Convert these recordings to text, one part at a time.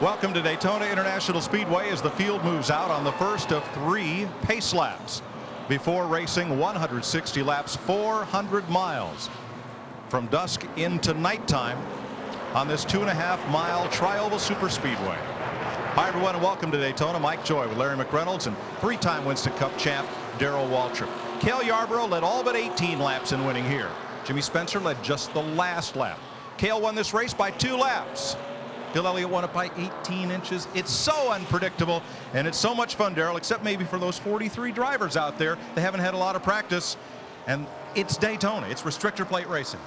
Welcome to Daytona International Speedway as the field moves out on the first of 3 pace laps before racing 160 laps, 400 miles from dusk into nighttime on this 2.5-mile tri-oval super speedway. Hi everyone and welcome to Daytona. Mike Joy with Larry McReynolds and 3-time Winston Cup champ Darrell Waltrip. Cale Yarborough led all but 18 laps in winning here. Jimmy Spencer led just the last lap. Cale won this race by 2 laps. Bill Elliott won it by 18 inches. It's so unpredictable, and it's so much fun, Darrell, except maybe for those 43 drivers out there. They haven't had a lot of practice, and it's Daytona. It's restrictor-plate racing.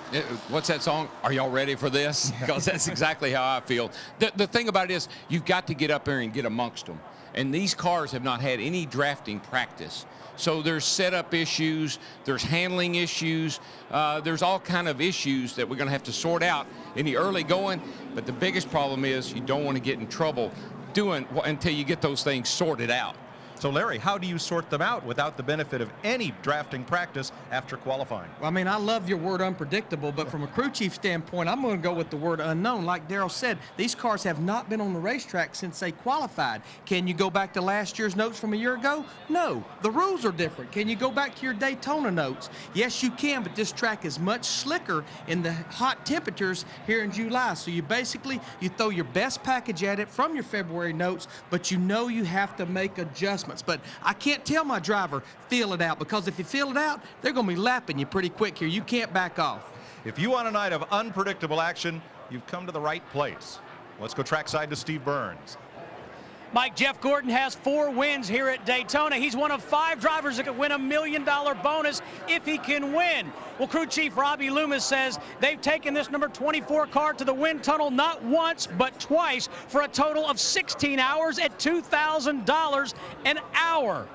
What's that song? Are y'all ready for this? Because that's exactly how I feel. The thing about it is you've got to get up there and get amongst them. And these cars have not had any drafting practice. So there's setup issues, there's handling issues, there's all kind of issues that we're going to have to sort out in the early going. But the biggest problem is you don't want to get in trouble doing until you get those things sorted out. So, Larry, how do you sort them out without the benefit of any drafting practice after qualifying? Well, I mean, I love your word unpredictable, but from a crew chief standpoint, I'm going to go with the word unknown. Like Darrell said, these cars have not been on the racetrack since they qualified. Can you go back to last year's notes from a year ago? No. The rules are different. Can you go back to your Daytona notes? Yes, you can, but this track is much slicker in the hot temperatures here in July. So you throw your best package at it from your February notes, but you know you have to make adjustments. But I can't tell my driver, feel it out, because if you feel it out, they're going to be lapping you pretty quick here. You can't back off. If you want a night of unpredictable action, you've come to the right place. Let's go trackside to Steve Burns. Mike, Jeff Gordon has 4 wins here at Daytona. He's one of 5 drivers that could win $1 million bonus if he can win. Well, crew chief Robbie Loomis says they've taken this number 24 car to the wind tunnel not once but twice for a total of 16 hours at $2,000 an hour.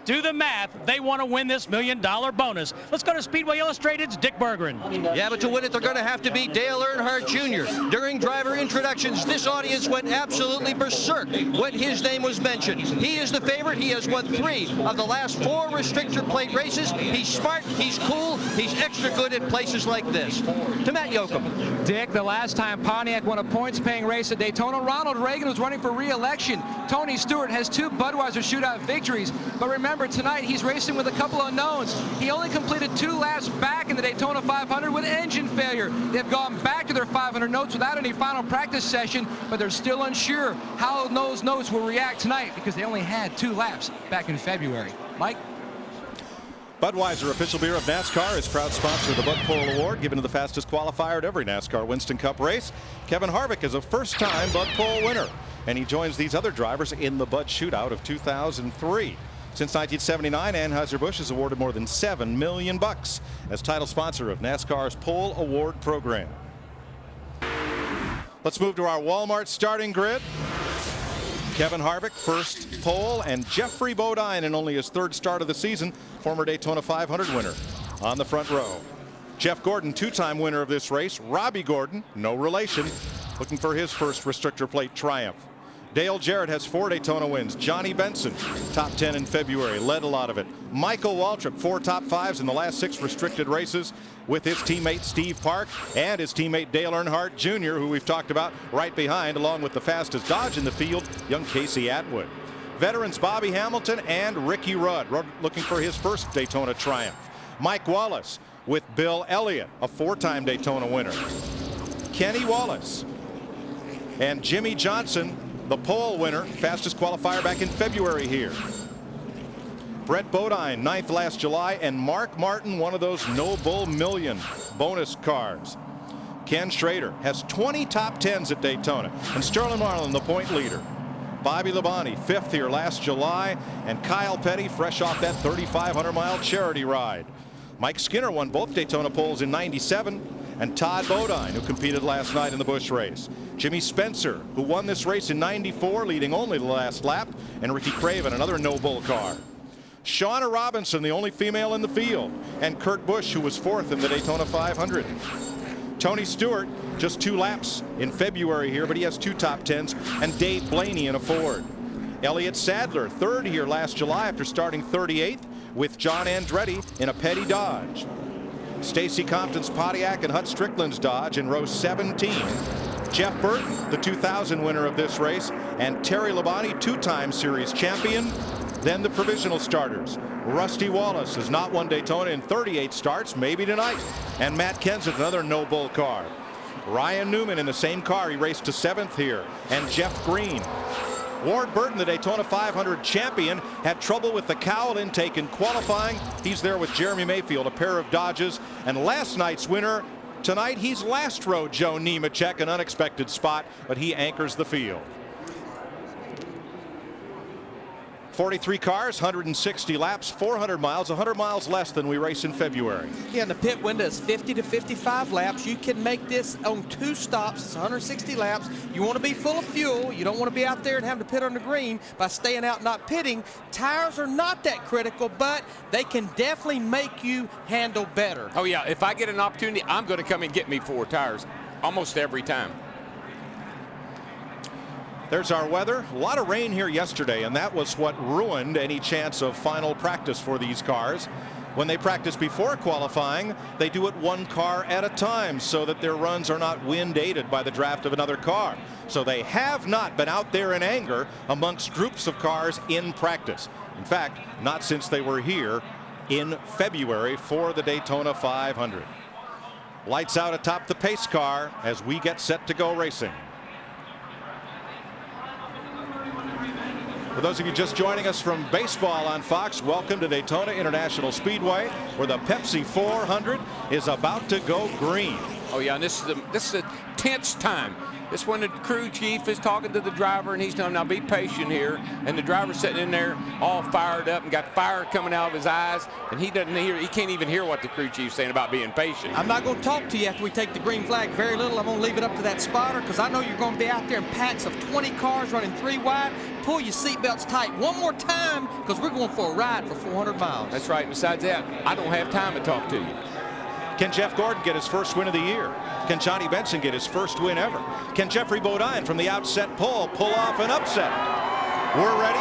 Do the math. They want to win this $1 million bonus. Let's go to Speedway Illustrated's Dick Berggren. Yeah, but to win it, they're going to have to beat Dale Earnhardt Jr. During driver introductions, this audience went absolutely berserk when his name was mentioned. He is the favorite. He has won 3 of the last 4 restrictor plate races. He's smart, he's cool, he's extra good at places like this. To Matt Yoakum. Dick, the last time Pontiac won a points-paying race at Daytona, Ronald Reagan was running for re-election. Tony Stewart has 2 Budweiser shootout victories, but remember, tonight he's racing with a couple unknowns. He only completed 2 laps back in the Daytona 500 with engine failure. They've gone back to their 500 notes without any final practice session, but they're still unsure how those notes will react tonight because they only had 2 laps back in February. Mike? Budweiser, official beer of NASCAR, is proud sponsor of the Bud Pole Award, given to the fastest qualifier at every NASCAR Winston Cup race. Kevin Harvick is a first-time Bud Pole winner, and he joins these other drivers in the Bud Shootout of 2003. Since 1979, Anheuser-Busch has awarded more than $7 million as title sponsor of NASCAR's Pole Award program. Let's move to our Walmart starting grid. Kevin Harvick, first pole, and Jeffrey Bodine in only his 3rd start of the season, former Daytona 500 winner, on the front row. Jeff Gordon, 2-time winner of this race. Robbie Gordon, no relation, looking for his first restrictor plate triumph. Dale Jarrett has 4 Daytona wins. Johnny Benson, top 10 in February, led a lot of it. Michael Waltrip, 4 top 5s in the last 6 restricted races with his teammate Steve Park and his teammate Dale Earnhardt Jr., who we've talked about, right behind, along with the fastest Dodge in the field, young Casey Atwood. Veterans Bobby Hamilton and Ricky Rudd looking for his first Daytona triumph. Mike Wallace with Bill Elliott, a 4-time Daytona winner. Kenny Wallace and Jimmy Johnson, the pole winner, fastest qualifier back in February here. Brett Bodine, 9th last July, and Mark Martin, one of those No Bull Million bonus cars. Ken Schrader has 20 top 10s at Daytona, and Sterling Marlin, the point leader. Bobby Labonte, 5th here last July, and Kyle Petty, fresh off that 3,500-mile charity ride. Mike Skinner won both Daytona poles in '97, and Todd Bodine, who competed last night in the Busch race. Jimmy Spencer, who won this race in '94, leading only the last lap, and Ricky Craven, another No Bull car. Shauna Robinson, the only female in the field, and Kurt Busch, who was 4th in the Daytona 500. Tony Stewart, just 2 laps in February here, but he has 2 top 10s, and Dave Blaney in a Ford. Elliott Sadler, 3rd here last July after starting 38th with John Andretti in a Petty Dodge. Stacy Compton's Pontiac and Hut Strickland's Dodge in row 17. Jeff Burton, the 2000 winner of this race, and Terry Labonte, 2-time series champion. Then the provisional starters. Rusty Wallace has not won Daytona in 38 starts, maybe tonight. And Matt Kenseth, another no bull car. Ryan Newman in the same car, he raced to 7th here. And Jeff Green. Ward Burton, the Daytona 500 champion, had trouble with the cowl intake in qualifying. He's there with Jeremy Mayfield, a pair of Dodges. And last night's winner, tonight he's last row Joe Nemechek, an unexpected spot, but he anchors the field. 43 cars, 160 laps, 400 miles, 100 miles less than we race in February. Yeah, and the pit window is 50 to 55 laps. You can make this on 2 stops. It's 160 laps. You want to be full of fuel. You don't want to be out there and having to pit on the green by staying out, not pitting. Tires are not that critical, but they can definitely make you handle better. Oh, yeah. If I get an opportunity, I'm going to come and get me 4 tires almost every time. There's our weather. A lot of rain here yesterday, and that was what ruined any chance of final practice for these cars. When they practice before qualifying, they do it 1 car at a time so that their runs are not wind aided by the draft of another car. So they have not been out there in anger amongst groups of cars in practice. In fact, not since they were here in February for the Daytona 500. Lights out atop the pace car as we get set to go racing. For those of you just joining us from baseball on Fox, welcome to Daytona International Speedway, where the Pepsi 400 is about to go green. Oh yeah, and this is a tense time. This when the crew chief is talking to the driver, and he's telling him, now be patient here. And the driver's sitting in there all fired up and got fire coming out of his eyes, and he can't even hear what the crew chief's saying about being patient. I'm not going to talk to you after we take the green flag. Very little. I'm going to leave it up to that spotter because I know you're going to be out there in packs of 20 cars running 3 wide. Pull your seatbelts tight one more time because we're going for a ride for 400 miles. That's right. Besides that, I don't have time to talk to you. Can Jeff Gordon get his first win of the year? Can Johnny Benson get his first win ever? Can Jeffrey Bodine from the outset pole pull off an upset? We're ready.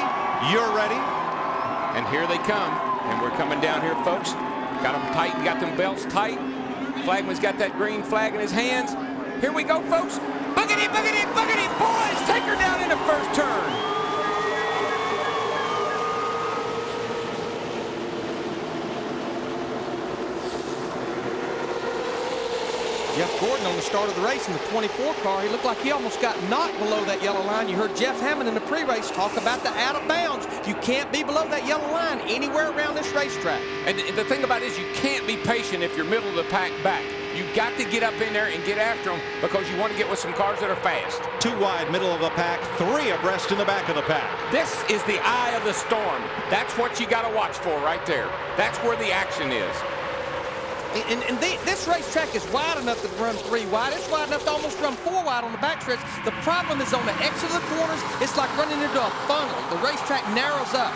You're ready. And here they come. And we're coming down here, folks. Got them tight. Got them belts tight. Flagman's got that green flag in his hands. Here we go, folks. Boogity, boogity, boogity. Boys, take her down in the first turn. Jeff Gordon on the start of the race in the 24 car, he looked like he almost got knocked below that yellow line. You heard Jeff Hammond in the pre-race talk about the out of bounds. You can't be below that yellow line anywhere around this racetrack. And the thing about it is you can't be patient if you're middle of the pack back. You've got to get up in there and get after them because you want to get with some cars that are fast. 2 wide, middle of the pack, 3 abreast in the back of the pack. This is the eye of the storm. That's what you got to watch for right there. That's where the action is. And this racetrack is wide enough to run 3 wide. It's wide enough to almost run 4 wide on the backstretch. The problem is on the exit of the corners, it's like running into a funnel. The racetrack narrows up.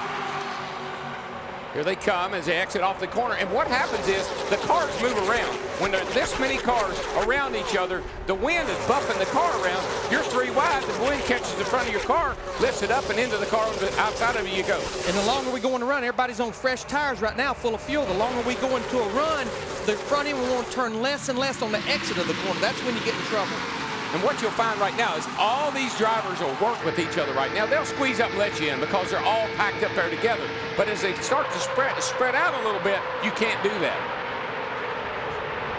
Here they come as they exit off the corner. And what happens is the cars move around. When there's this many cars around each other, the wind is buffing the car around. You're 3 wide. The wind catches the front of your car, lifts it up, and into the car on the outside of it you go. And the longer we go on the run, everybody's on fresh tires right now, full of fuel. The longer we go into a run, the front end will want to turn less and less on the exit of the corner. That's when you get in trouble. And what you'll find right now is all these drivers will work with each other right now. They'll squeeze up and let you in because they're all packed up there together. But as they start to spread out a little bit, you can't do that.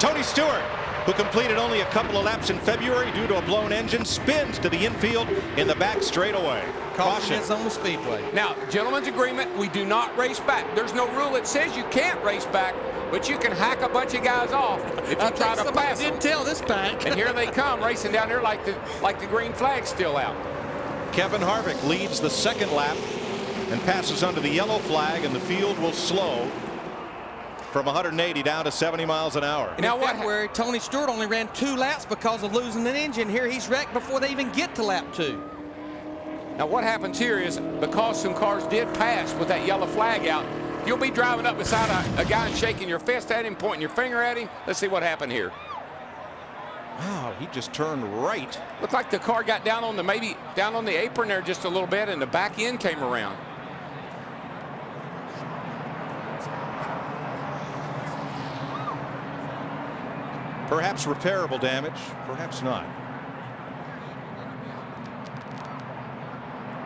Tony Stewart, who completed only a couple of laps in February due to a blown engine, spins to the infield in the back straightaway. Caution is on the speedway. Now, gentlemen's agreement, we do not race back. There's no rule that says you can't race back, but you can hack a bunch of guys off if you try to pass them. Didn't tell this pack. And here they come racing down here like the green flag's still out. Kevin Harvick leads the 2nd lap and passes under the yellow flag, and the field will slow from 180 down to 70 miles an hour. Now, in February, Tony Stewart only ran 2 laps because of losing an engine. Here he's wrecked before they even get to lap 2. Now what happens here is because some cars did pass with that yellow flag out, you'll be driving up beside a guy and shaking your fist at him, pointing your finger at him. Let's see what happened here. Wow, he just turned right. Looked like the car got down on the apron there just a little bit, and the back end came around. Perhaps repairable damage, perhaps not.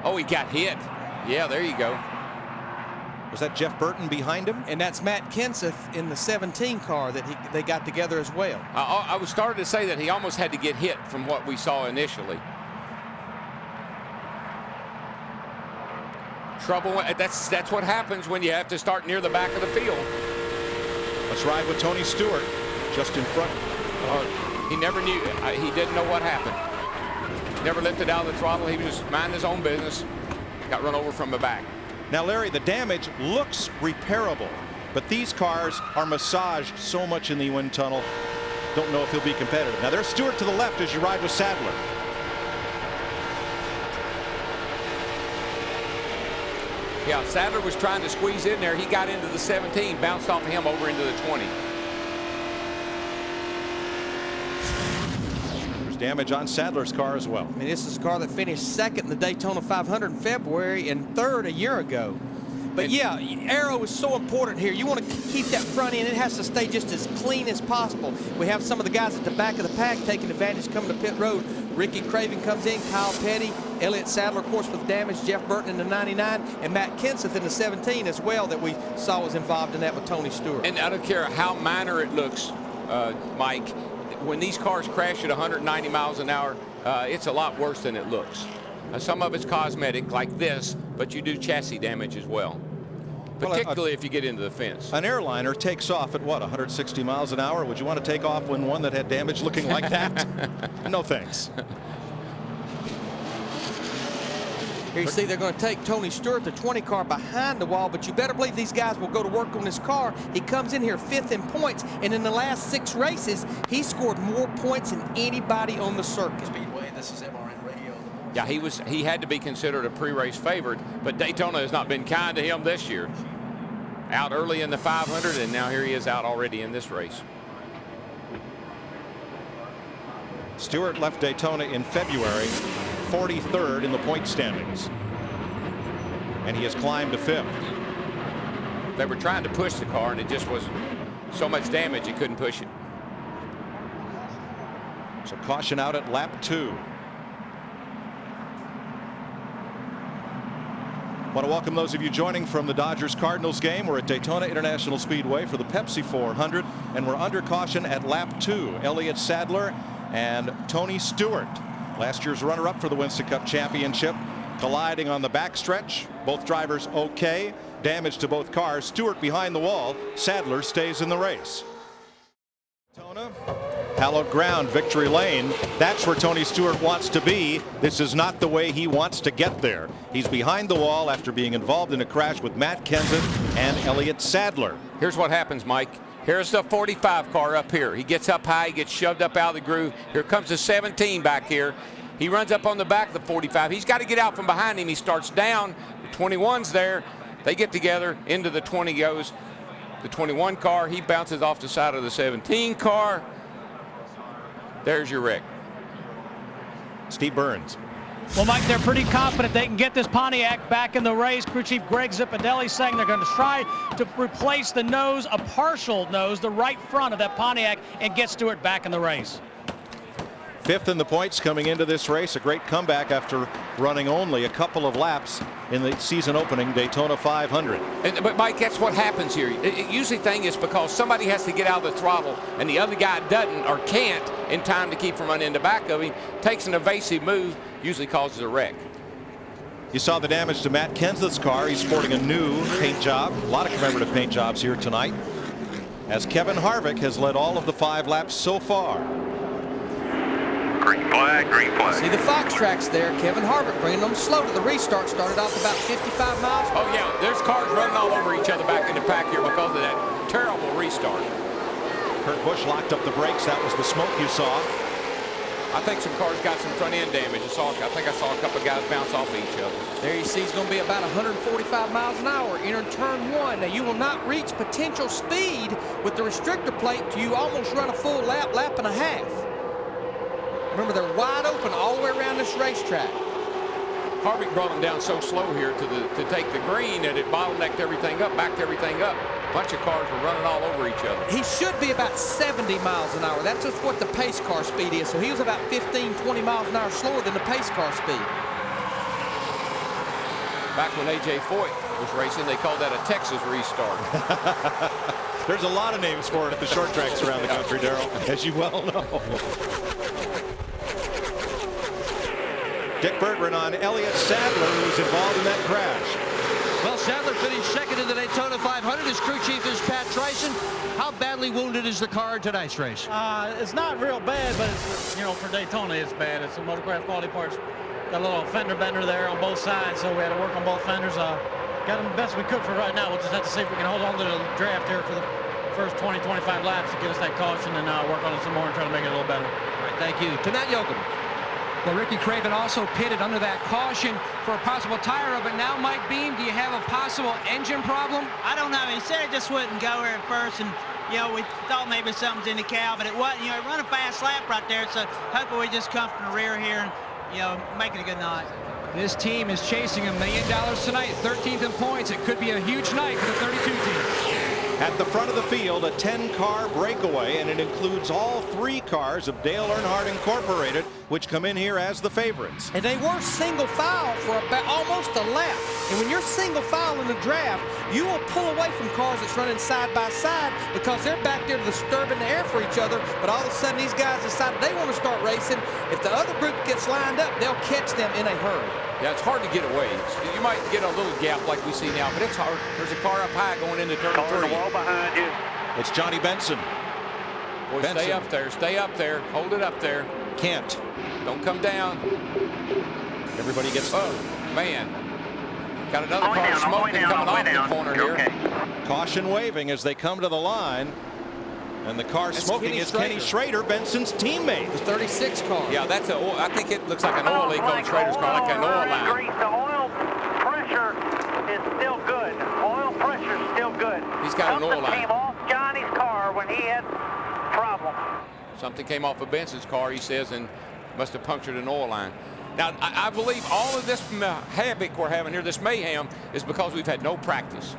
Oh, he got hit. Yeah, there you go. Was that Jeff Burton behind him? And that's Matt Kenseth in the 17 car that they got together as well. I was starting to say that he almost had to get hit from what we saw initially. Trouble, that's what happens when you have to start near the back of the field. Let's ride with Tony Stewart, just in front. He never knew, he didn't know what happened. Never lifted out of the throttle, he was just minding his own business. Got run over from the back. Now, Larry, the damage looks repairable, but these cars are massaged so much in the wind tunnel. Don't know if he'll be competitive. Now, there's Stewart to the left as you ride with Sadler. Yeah, Sadler was trying to squeeze in there. He got into the 17, bounced off of him over into the 20. There's damage on Sadler's car as well. I mean, this is a car that finished second in the Daytona 500 in February and third a year ago. But yeah, aero is so important here. You want to keep that front end. It has to stay just as clean as possible. We have some of the guys at the back of the pack taking advantage coming to pit road. Ricky Craven comes in, Kyle Petty, Elliott Sadler, of course, with damage, Jeff Burton in the 99, and Matt Kenseth in the 17 as well that we saw was involved in that with Tony Stewart. And I don't care how minor it looks, Mike, when these cars crash at 190 miles an hour, it's a lot worse than it looks. Some of it's cosmetic like this, but you do chassis damage as well. Particularly if you get into the fence. An airliner takes off at what, 160 miles an hour? Would you want to take off when one that had damage looking like that? No thanks. Here you see they're going to take Tony Stewart, the 20 car, behind the wall, but you better believe these guys will go to work on this car. He comes in here 5th in points, and in the last 6 races, he scored more points than anybody on the circuit. Speedway, this is MRN Radio. Yeah, he had to be considered a pre-race favorite, but Daytona has not been kind to him this year. Out early in the 500, and now here he is out already in this race. Stewart left Daytona in February, 43rd in the point standings. And he has climbed to 5th. They were trying to push the car, and it just was so much damage he couldn't push it. So caution out at lap 2. Want to welcome those of you joining from the Dodgers-Cardinals game. We're at Daytona International Speedway for the Pepsi 400, and we're under caution at lap 2. Elliott Sadler and Tony Stewart, last year's runner-up for the Winston Cup Championship, colliding on the backstretch. Both drivers okay. Damage to both cars. Stewart behind the wall. Sadler stays in the race. Daytona, hallowed ground, victory lane. That's where Tony Stewart wants to be. This is not the way he wants to get there. He's behind the wall after being involved in a crash with Matt Kenseth and Elliott Sadler. Here's what happens, Mike. Here's the 45 car up here. He gets up high, he gets shoved up out of the groove. Here comes the 17 back here. He runs up on the back of the 45. He's got to get out from behind him. He starts down. The 21's there. They get together. Into the 20 goes. The 21 car, he bounces off the side of the 17 car. There's your wreck. Steve Burns. Well, Mike, they're pretty confident they can get this Pontiac back in the race. Crew Chief Greg Zipadelli saying they're going to try to replace the nose, a partial nose, the right front of that Pontiac, and get Stewart back in the race. 5th in the points coming into this race. A great comeback after running only a couple of laps in the season opening Daytona 500. But Mike, that's what happens here. Usually thing is because somebody has to get out of the throttle and the other guy doesn't or can't in time to keep from running in the back of him. Takes an evasive move, usually causes a wreck. You saw the damage to Matt Kenseth's car. He's sporting a new paint job. A lot of commemorative paint jobs here tonight, as Kevin Harvick has led all of the 5 laps so far. Green flag, green flag. See the Fox tracks there. Kevin Harvick bringing them slow to the restart. Started off about 55 miles. Oh yeah, there's cars running all over each other back in the pack here because of that terrible restart. Kurt Busch locked up the brakes. That was the smoke you saw. I think some cars got some front end damage. I think I saw a couple of guys bounce off each other. There you see it's going to be about 145 miles an hour. Enter turn 1. Now you will not reach potential speed with the restrictor plate till you almost run a full lap, lap and a half. Remember, they're wide open all the way around this racetrack. Harvick brought him down so slow here to take the green that it bottlenecked everything up, backed everything up. A bunch of cars were running all over each other. He should be about 70 miles an hour. That's just what the pace car speed is. So he was about 15, 20 miles an hour slower than the pace car speed. Back when A.J. Foyt was racing, they called that a Texas restart. There's a lot of names for it at the short tracks around the country, Darrell, as you well know. Dick Bertrand on Elliott Sadler, who was involved in that crash. Well, Sadler finished second in the Daytona 500. His crew chief is Pat Trison. How badly wounded is the car in tonight's race? It's not real bad, but it's, you know, for Daytona it's bad. It's a motorcraft quality parts. Got a little fender bender there on both sides, so we had to work on both fenders. Got them the best we could for right now. We'll just have to see if we can hold on to the draft here for the first 20-25 laps to give us that caution and work on it some more and try to make it a little better. All right, thank you. To Matt Yoakum. Well, Ricky Craven also pitted under that caution for a possible tire rub. But now, Mike Beam, do you have a possible engine problem? I don't know. He said it just wouldn't go here at first, and you know we thought maybe something's in the cow, but it wasn't. You know, it run a fast lap right there, so hopefully we just come from the rear here and you know make it a good night. This team is chasing $1 million tonight, 13th in points. It could be a huge night for the 32 team. At the front of the field, a 10-car breakaway, and it includes all 3 cars of Dale Earnhardt Incorporated, which come in here as the favorites. And they were single file for about almost a lap. And when you're single file in the draft, you will pull away from cars that's running side by side because they're back there disturbing the air for each other. But all of a sudden, these guys decided they want to start racing. If the other group gets lined up, they'll catch them in a hurry. Yeah, it's hard to get away. You might get a little gap like we see now, but it's hard. There's a car up high going into turn 3. Behind you. It's Johnny Benson. Boy, Benson. stay up there. Stay up there. Hold it up there. Can't. Don't come down. Everybody gets. Oh, man. Got another car smoking coming off the corner here. Okay. Caution waving as they come to the line. And the car smoking is Kenny Schrader, Benson's teammate. The 36 car. Yeah, that's a. I think it looks like an oil leak on Schrader's car, like an oil line. The oil pressure is still good. Oil pressure is still good. He's got an oil line. Something came off Johnny's car when he had problem. Something came off of Benson's car, he says, and must have punctured an oil line. Now, I believe all of this havoc we're having here, this mayhem, is because we've had no practice.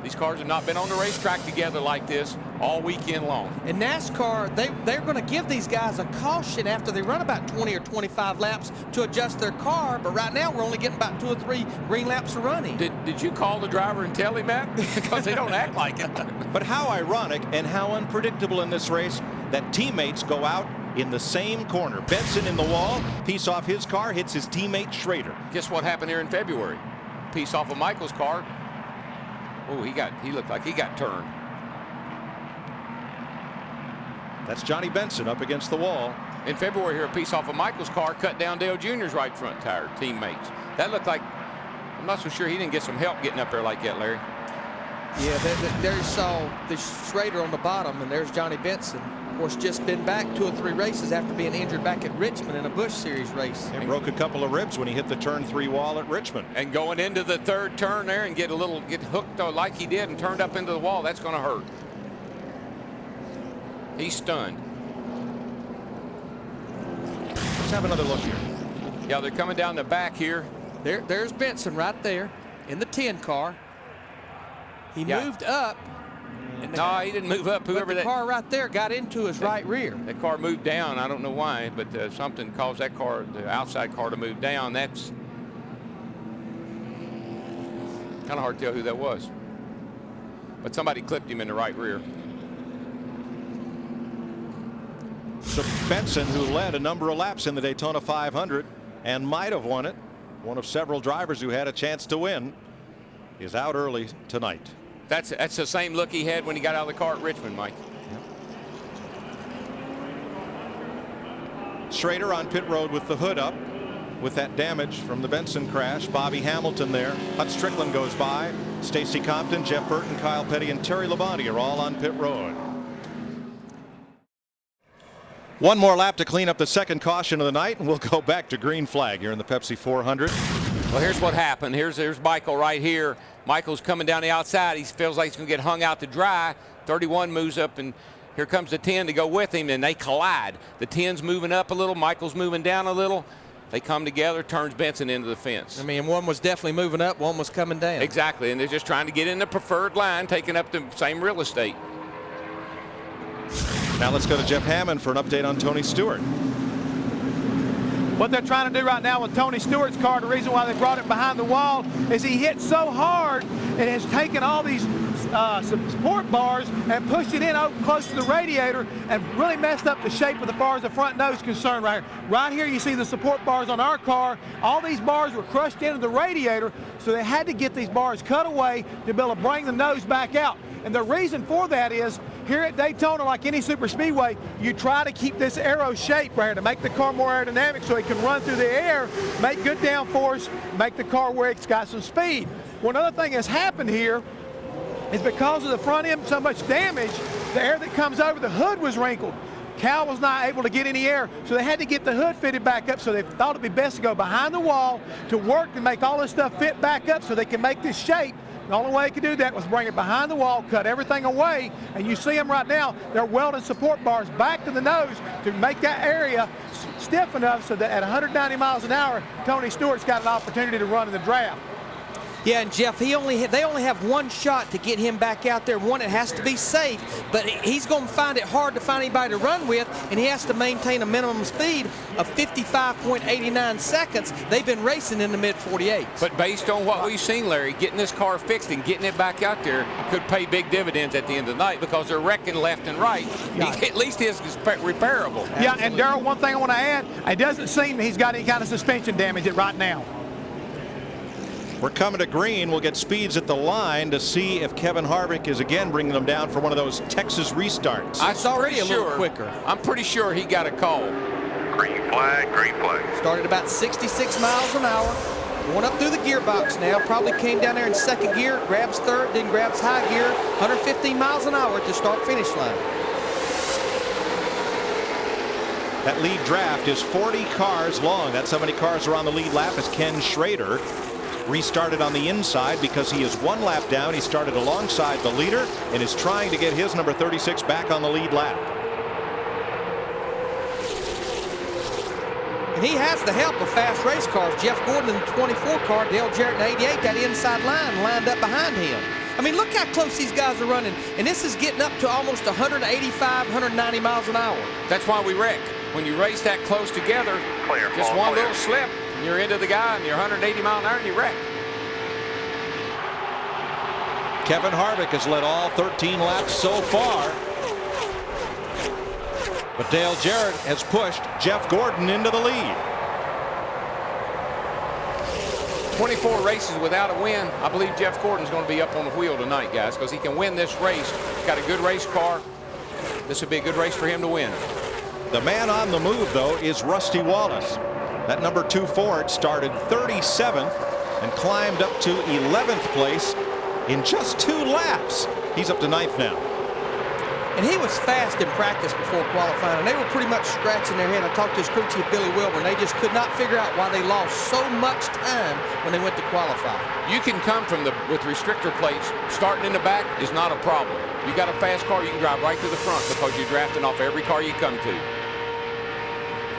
These cars have not been on the racetrack together like this all weekend long. In NASCAR, they're going to give these guys a caution after they run about 20 or 25 laps to adjust their car. But right now, we're only getting about 2 or 3 green laps of running. Did you call the driver and tell him that? Because they don't act like it. But how ironic and how unpredictable in this race that teammates go out in the same corner. Benson in the wall, piece off his car, hits his teammate Schrader. Guess what happened here in February? Piece off of Michael's car. Oh, he looked like he got turned. That's Johnny Benson up against the wall. In February here, a piece off of Michael's car cut down Dale Jr.'s right front tire, teammates. That looked like, I'm not so sure he didn't get some help getting up there like that, Larry. Yeah, there you saw the Schrader on the bottom, and there's Johnny Benson. Of course, just been back 2 or 3 races after being injured back at Richmond in a Busch Series race. He broke a couple of ribs when he hit the turn 3 wall at Richmond. And going into the 3rd turn there and get hooked like he did and turned up into the wall, that's going to hurt. He's stunned. Let's have another look here. Yeah, they're coming down the back here. There's Benson right there in the 10 car. He moved up. No, he didn't move up. But the car right there got into his right rear. That car moved down. I don't know why, but something caused that car, the outside car, to move down. That's kind of hard to tell who that was. But somebody clipped him in the right rear. So Benson, who led a number of laps in the Daytona 500 and might have won it, one of several drivers who had a chance to win, is out early tonight. That's the same look he had when he got out of the car at Richmond, Mike. Schrader on pit road with the hood up with that damage from the Benson crash. Bobby Hamilton there. Hut Strickland goes by. Stacy Compton, Jeff Burton, Kyle Petty, and Terry Labonte are all on pit road. One more lap to clean up the second caution of the night, and we'll go back to green flag here in the Pepsi 400. Well, here's what happened. Here's Michael right here. Michael's coming down the outside. He feels like he's going to get hung out to dry. 31 moves up, and here comes the 10 to go with him, and they collide. The 10's moving up a little. Michael's moving down a little. They come together, turns Benson into the fence. I mean, one was definitely moving up, one was coming down. Exactly, and they're just trying to get in the preferred line, taking up the same real estate. Now let's go to Jeff Hammond for an update on Tony Stewart. What they're trying to do right now with Tony Stewart's car, the reason why they brought it behind the wall, is he hit so hard it has taken all these support bars and pushed it in close to the radiator and really messed up the shape of the far as the front nose is concerned right here. Right here you see the support bars on our car. All these bars were crushed into the radiator, so they had to get these bars cut away to be able to bring the nose back out. And the reason for that is, here at Daytona, like any super speedway, you try to keep this arrow shape right here to make the car more aerodynamic so it can run through the air, make good downforce, make the car where it's got some speed. One other thing that's happened here is because of the front end so much damage, the air that comes over the hood was wrinkled. Cal was not able to get any air, so they had to get the hood fitted back up, so they thought it'd be best to go behind the wall to work and make all this stuff fit back up so they can make this shape. The only way they could do that was bring it behind the wall, cut everything away, and you see them right now, they're welding support bars back to the nose to make that area stiff enough so that at 190 miles an hour, Tony Stewart's got an opportunity to run in the draft. Yeah, and Jeff, they only have one shot to get him back out there. One, it has to be safe, but he's going to find it hard to find anybody to run with, and he has to maintain a minimum speed of 55.89 seconds. They've been racing in the mid-48s. But based on what we've seen, Larry, getting this car fixed and getting it back out there could pay big dividends at the end of the night because they're wrecking left and right. At least his is repairable. Yeah, and Darrell, one thing I want to add, it doesn't seem he's got any kind of suspension damage right now. We're coming to green. We'll get speeds at the line to see if Kevin Harvick is again bringing them down for one of those Texas restarts. It's already a little quicker. I'm pretty sure he got a call. Green flag, green flag. Started about 66 miles an hour. Going up through the gearbox now. Probably came down there in second gear, grabs third, then grabs high gear. 115 miles an hour at the start-finish line. That lead draft is 40 cars long. That's how many cars are on the lead lap as Ken Schrader restarted on the inside because he is one lap down. He started alongside the leader and is trying to get his number 36 back on the lead lap. And he has the help of fast race cars. Jeff Gordon in the 24 car, Dale Jarrett in 88, that inside line lined up behind him. I mean, look how close these guys are running. And this is getting up to almost 185, 190 miles an hour. That's why we wreck. When you race that close together, just one little slip, and you're into the guy, and you're 180 miles an hour, and you wreck. Kevin Harvick has led all 13 laps so far. But Dale Jarrett has pushed Jeff Gordon into the lead. 24 races without a win. I believe Jeff Gordon's going to be up on the wheel tonight, guys, because he can win this race. He's got a good race car. This would be a good race for him to win. The man on the move, though, is Rusty Wallace. That number 2 Ford started 37th and climbed up to 11th place in just 2 laps. He's up to 9th now. And he was fast in practice before qualifying, and they were pretty much scratching their head. I talked to his crew chief, Billy Wilburn. They just could not figure out why they lost so much time when they went to qualify. You can come from with restrictor plates. Starting in the back is not a problem. You got a fast car, you can drive right to the front because you're drafting off every car you come to.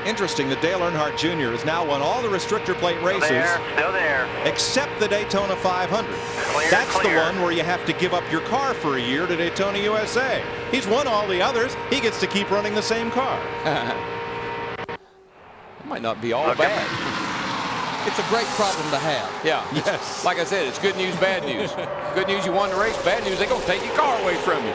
Interesting that Dale Earnhardt Jr. has now won all the restrictor plate races. Still there. Except the Daytona 500. That's the one where you have to give up your car for a year to Daytona USA. He's won all the others. He gets to keep running the same car. It might not be all bad. It's a great problem to have. Yeah. Yes. Like I said, it's good news, bad news. Good news, you won the race. Bad news, they're going to take your car away from you.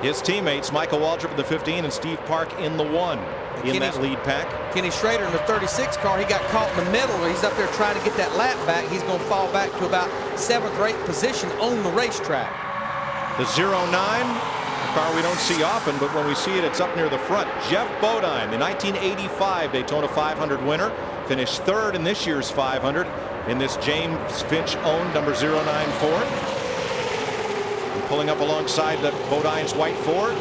His teammates, Michael Waltrip in the 15 and Steve Park in the 1 in that lead pack. Kenny Schrader in the 36 car, he got caught in the middle. He's up there trying to get that lap back. He's going to fall back to about 7th or 8th position on the racetrack. The 09, a car we don't see often, but when we see it, it's up near the front. Jeff Bodine, the 1985 Daytona 500 winner, finished 3rd in this year's 500 in this James Finch-owned number 09 Ford. And pulling up alongside the Bodine's white Ford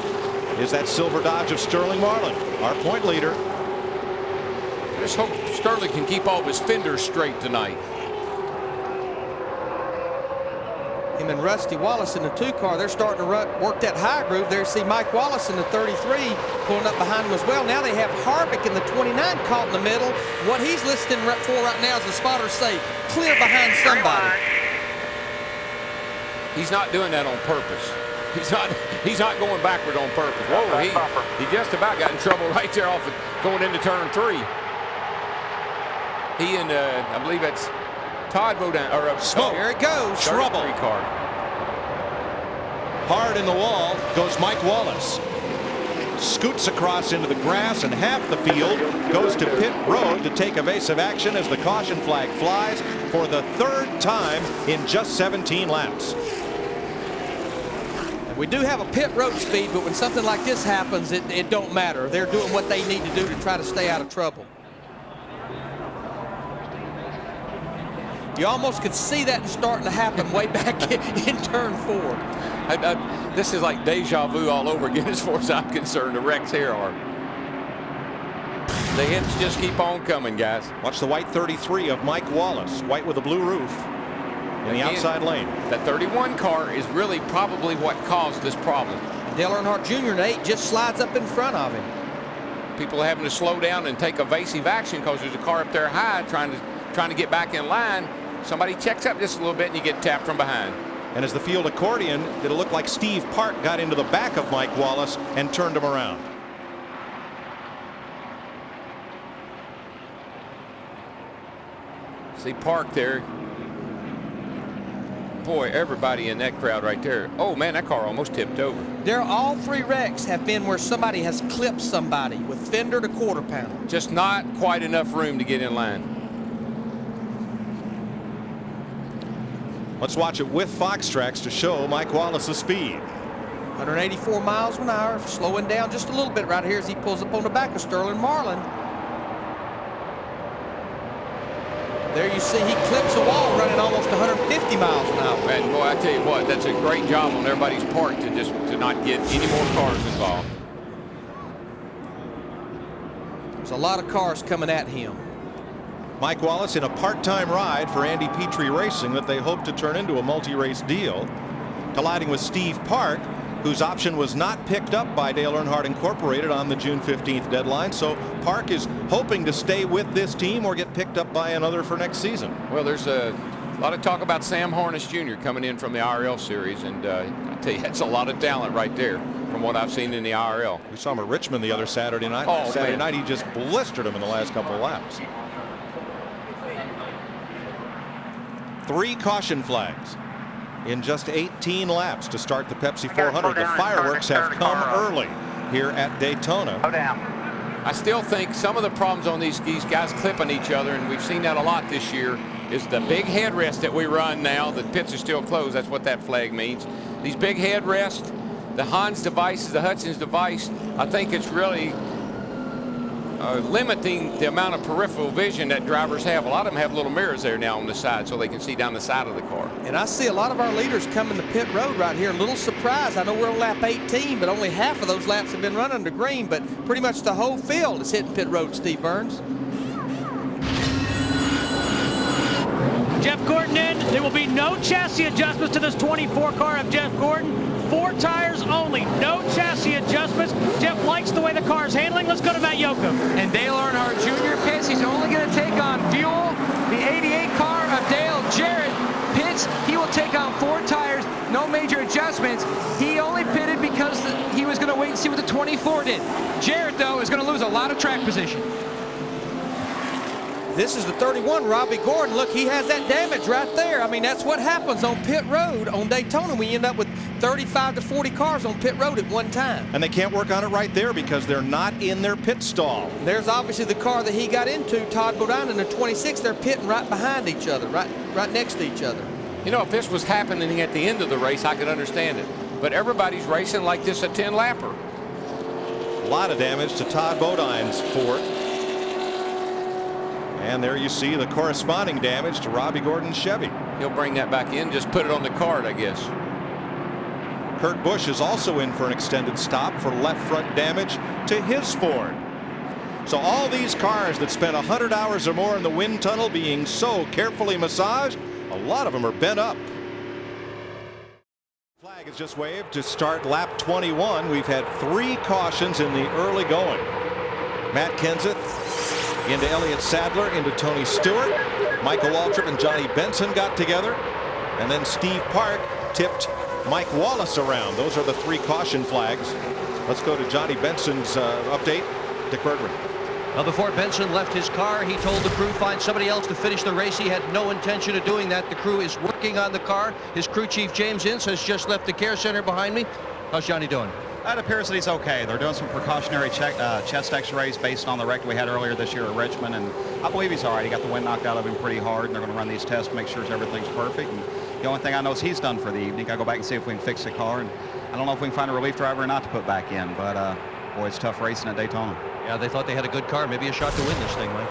is that silver Dodge of Sterling Marlin, our point leader. I just hope Sterling can keep all of his fenders straight tonight. Him and Rusty Wallace in the 2 car, they're starting to work that high groove. There, see Mike Wallace in the 33 pulling up behind him as well. Now they have Harvick in the 29 caught in the middle. What he's listing for right now is the spotters say clear behind somebody. He's not doing that on purpose. He's not going backward on purpose. Whoa, he just about got in trouble right there off of going into turn 3. He and I believe that's Todd Bodine, or Smoke. Here it goes. Trouble. car. Hard in the wall goes Mike Wallace. Scoots across into the grass, and half the field goes to pit road to take evasive action as the caution flag flies for the third time in just 17 laps. We do have a pit road speed, but when something like this happens, it don't matter. They're doing what they need to do to try to stay out of trouble. You almost could see that starting to happen way back in turn 4. This is like deja vu all over again as far as I'm concerned. The wrecks here are. The hits just keep on coming, guys. Watch the white 33 of Mike Wallace, white with a blue roof, in the outside lane. That 31 car is really probably what caused this problem. Dale Earnhardt Jr. in 8 just slides up in front of him. People are having to slow down and take evasive action because there's a car up there high trying to get back in line. Somebody checks up just a little bit and you get tapped from behind. And as the field accordion, it'll look like Steve Park got into the back of Mike Wallace and turned him around. See Park there. Boy, everybody in that crowd right there. Oh man, that car almost tipped over. All 3 wrecks have been where somebody has clipped somebody with fender to quarter panel. Just not quite enough room to get in line. Let's watch it with Fox Tracks to show Mike Wallace's speed. 184 miles an hour, slowing down just a little bit right here as he pulls up on the back of Sterling Marlin. There you see he clips the wall running almost 150 miles an hour. And boy, I tell you what, that's a great job on everybody's part to not get any more cars involved. There's a lot of cars coming at him. Mike Wallace in a part-time ride for Andy Petrie Racing that they hope to turn into a multi-race deal, colliding with Steve Park, whose option was not picked up by Dale Earnhardt Incorporated on the June 15th deadline. So Park is hoping to stay with this team or get picked up by another for next season. Well, there's a lot of talk about Sam Harness Jr. coming in from the IRL series, and I tell you, that's a lot of talent right there from what I've seen in the IRL. We saw him at Richmond the other Saturday night. Oh, Saturday man. night he just blistered him in the last couple of laps. 3 caution flags in just 18 laps to start the Pepsi 400. The fireworks have come early here at Daytona. I still think some of the problems on these guys clipping each other, and we've seen that a lot this year, is the big headrest that we run now. The pits are still closed. That's what that flag means. These big headrests, the Hans device, the Hudson's device, I think it's really limiting the amount of peripheral vision that drivers have. A lot of them have little mirrors there now on the side so they can see down the side of the car. And I see a lot of our leaders coming to pit road right here. A little surprised. I know we're on lap 18, but only half of those laps have been run under green, but pretty much the whole field is hitting pit road, Steve Burns. Jeff Gordon in. There will be no chassis adjustments to this 24 car of Jeff Gordon. 4 tires only, no chassis adjustments. Jeff likes the way the car is handling. Let's go to Matt Yoakum. And Dale Earnhardt Jr. pits. He's only going to take on fuel. The 88 car of Dale Jarrett pits. He will take on 4 tires, no major adjustments. He only pitted because he was going to wait and see what the 24 did. Jarrett, though, is going to lose a lot of track position. This is the 31, Robbie Gordon. Look, he has that damage right there. I mean, that's what happens on pit road on Daytona. We end up with 35 to 40 cars on pit road at one time. And they can't work on it right there because they're not in their pit stall. There's obviously the car that he got into, Todd Bodine in the 26. They're pitting right behind each other, right next to each other. You know, if this was happening at the end of the race, I could understand it. But everybody's racing like this a 10-lapper. A lot of damage to Todd Bodine's Ford. And there you see the corresponding damage to Robbie Gordon's Chevy. He'll bring that back in, just put it on the card, I guess. Kurt Busch is also in for an extended stop for left front damage to his Ford. So all these cars that spent 100 hours or more in the wind tunnel being so carefully massaged, a lot of them are bent up. Flag is just waved to start lap 21. We've had 3 cautions in the early going. Matt Kenseth into Elliott Sadler, into Tony Stewart. Michael Waltrip and Johnny Benson got together. And then Steve Park tipped Mike Wallace around. Those are the 3 caution flags. Let's go to Johnny Benson's update. Dick Bergman. Now, before Benson left his car, he told the crew find somebody else to finish the race. He had no intention of doing that. The crew is working on the car. His crew chief, James Ince, has just left the care center behind me. How's Johnny doing? It appears that he's okay. They're doing some precautionary chest x-rays based on the wreck we had earlier this year at Richmond, and I believe he's all right. He got the wind knocked out of him pretty hard, and they're going to run these tests to make sure everything's perfect. And the only thing I know is he's done for the evening. Got to go back and see if we can fix the car, and I don't know if we can find a relief driver or not to put back in, but boy, it's tough racing at Daytona. Yeah, they thought they had a good car, maybe a shot to win this thing, Mike.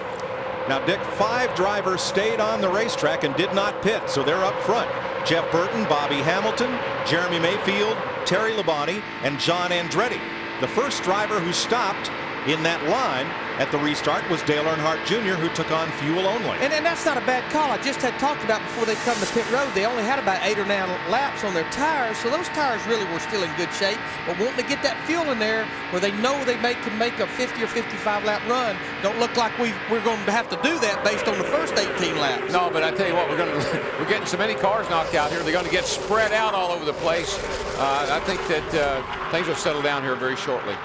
Now, Dick, 5 drivers stayed on the racetrack and did not pit, so they're up front. Jeff Burton, Bobby Hamilton, Jeremy Mayfield, Terry Labonte, and John Andretti. The first driver who stopped in that line at the restart was Dale Earnhardt Jr., who took on fuel only. And that's not a bad call. I just had talked about before they come to pit road, they only had about 8 or 9 laps on their tires, so those tires really were still in good shape. But wanting to get that fuel in there where they know they can make a 50 or 55 lap run, don't look like we're going to have to do that based on the first 18 laps. No, but I tell you what, we're getting so many cars knocked out here. They're going to get spread out all over the place. I think that things will settle down here very shortly.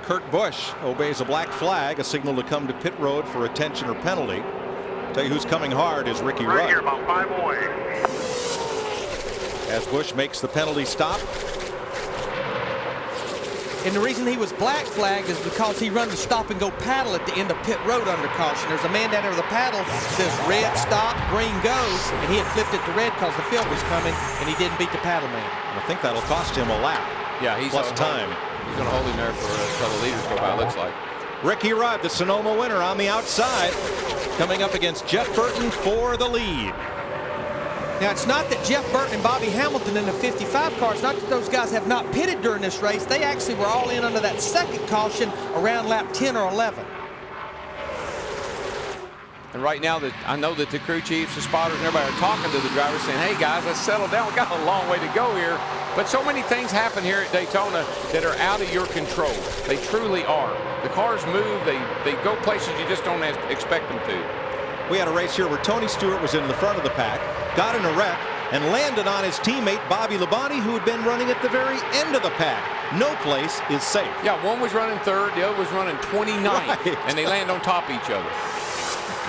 Kurt Busch obeys a black flag, a signal to come to pit road for attention or penalty. Tell you who's coming hard is Ricky Rudd. Right here, about 5 away. As Busch makes the penalty stop. And the reason he was black flagged is because he run the stop and go paddle at the end of pit road under caution. There's a man down there with a paddle that says red stop, green go, and he had flipped it to red because the field was coming, and he didn't beat the paddle man. I think that'll cost him a lap. Yeah, he's plus time. He's going to hold him there for until the leaders go by, it looks like. Ricky Rudd, the Sonoma winner, on the outside, coming up against Jeff Burton for the lead. Now, it's not that Jeff Burton and Bobby Hamilton in the 55 car, it's not that those guys have not pitted during this race. They actually were all in under that second caution around lap 10 or 11. And right now, I know that the crew chiefs, the spotters, and everybody are talking to the drivers saying, hey, guys, let's settle down. We've got a long way to go here. But so many things happen here at Daytona that are out of your control. They truly are. The cars move. They go places you just don't expect them to. We had a race here where Tony Stewart was in the front of the pack, got in a wreck, and landed on his teammate Bobby Labonte, who had been running at the very end of the pack. No place is safe. Yeah, one was running third, the other was running 29th, right. And they land on top of each other.